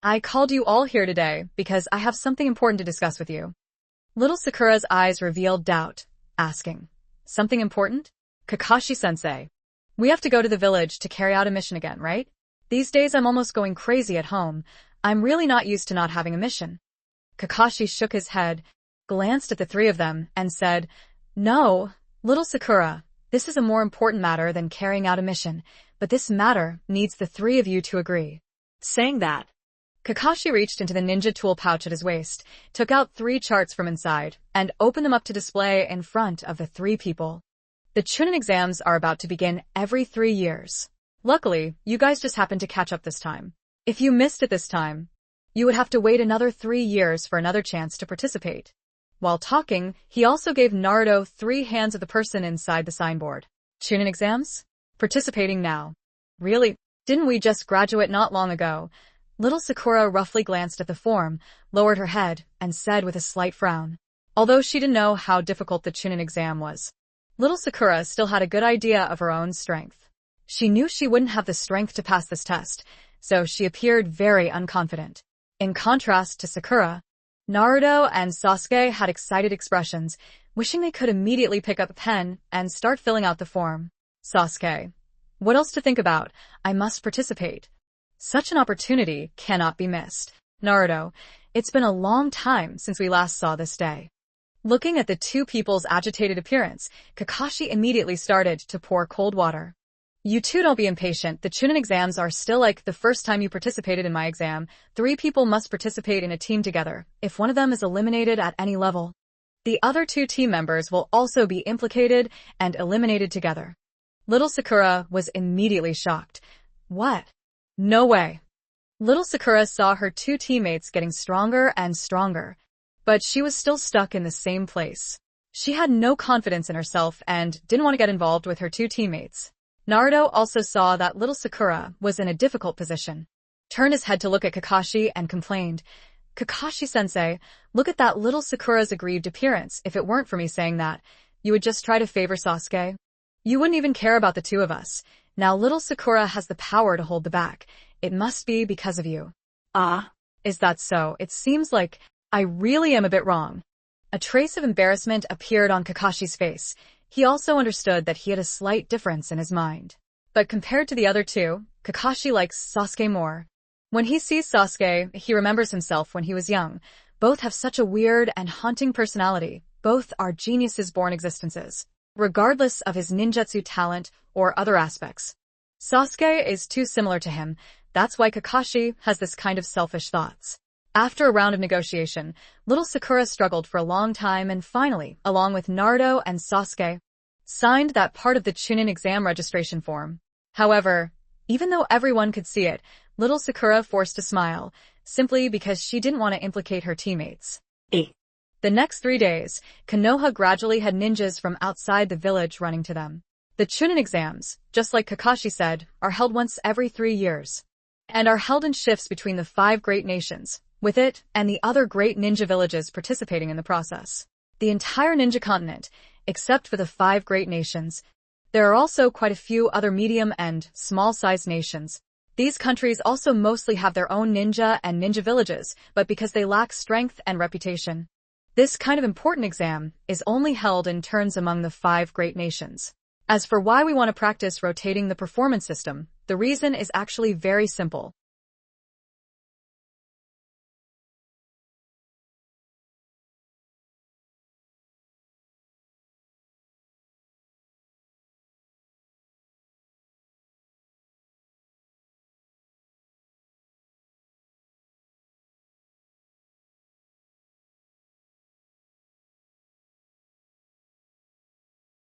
I called you all here today because I have something important to discuss with you. Little Sakura's eyes revealed doubt, asking, something important? Kakashi-sensei. We have to go to the village to carry out a mission again, right? These days I'm almost going crazy at home. I'm really not used to not having a mission. Kakashi shook his head, glanced at the three of them, and said, No, little Sakura, this is a more important matter than carrying out a mission, but this matter needs the three of you to agree. Saying that, Kakashi reached into the ninja tool pouch at his waist, took out 3 charts from inside, and opened them up to display in front of the 3 people. The Chunin exams are about to begin every 3 years. Luckily, you guys just happened to catch up this time. If you missed it this time, you would have to wait another 3 years for another chance to participate. While talking, he also gave Naruto 3 hands of the person inside the signboard. Chunin exams? Participating now. Really? Didn't we just graduate not long ago? Little Sakura roughly glanced at the form, lowered her head, and said with a slight frown. Although she didn't know how difficult the Chunin exam was, little Sakura still had a good idea of her own strength. She knew she wouldn't have the strength to pass this test, so she appeared very unconfident. In contrast to Sakura, Naruto and Sasuke had excited expressions, wishing they could immediately pick up a pen and start filling out the form. Sasuke. What else to think about? I must participate. Such an opportunity cannot be missed. Naruto. It's been a long time since we last saw this day. Looking at the 2 people's agitated appearance, Kakashi immediately started to pour cold water. You two don't be impatient. The Chunin exams are still like the first time you participated in my exam. 3 people must participate in a team together. If one of them is eliminated at any level, the other 2 team members will also be implicated and eliminated together. Little Sakura was immediately shocked. What? No way. Little Sakura saw her 2 teammates getting stronger and stronger, but she was still stuck in the same place. She had no confidence in herself and didn't want to get involved with her 2 teammates. Naruto also saw that little Sakura was in a difficult position. Turned his head to look at Kakashi and complained, Kakashi-sensei, look at that little Sakura's aggrieved appearance. If it weren't for me saying that, you would just try to favor Sasuke. You wouldn't even care about the 2 of us. Now little Sakura has the power to hold the back. It must be because of you. Ah. Is that so? It seems like I really am a bit wrong. A trace of embarrassment appeared on Kakashi's face. He also understood that he had a slight difference in his mind. But compared to the other 2, Kakashi likes Sasuke more. When he sees Sasuke, he remembers himself when he was young. Both have such a weird and haunting personality. Both are geniuses born existences, regardless of his ninjutsu talent or other aspects. Sasuke is too similar to him. That's why Kakashi has this kind of selfish thoughts. After a round of negotiation, little Sakura struggled for a long time and finally, along with Naruto and Sasuke, signed that part of the Chunin exam registration form. However, even though everyone could see it, little Sakura forced a smile, simply because she didn't want to implicate her teammates. The next 3 days, Konoha gradually had ninjas from outside the village running to them. The Chunin exams, just like Kakashi said, are held once every 3 years, and are held in shifts between the 5 great nations, with it and the other great ninja villages participating in the process. The entire ninja continent, except for the 5 great nations. There are also quite a few other medium and small-sized nations. These countries also mostly have their own ninja and ninja villages, but because they lack strength and reputation, this kind of important exam is only held in turns among the 5 great nations. As for why we want to practice rotating the performance system, the reason is actually very simple.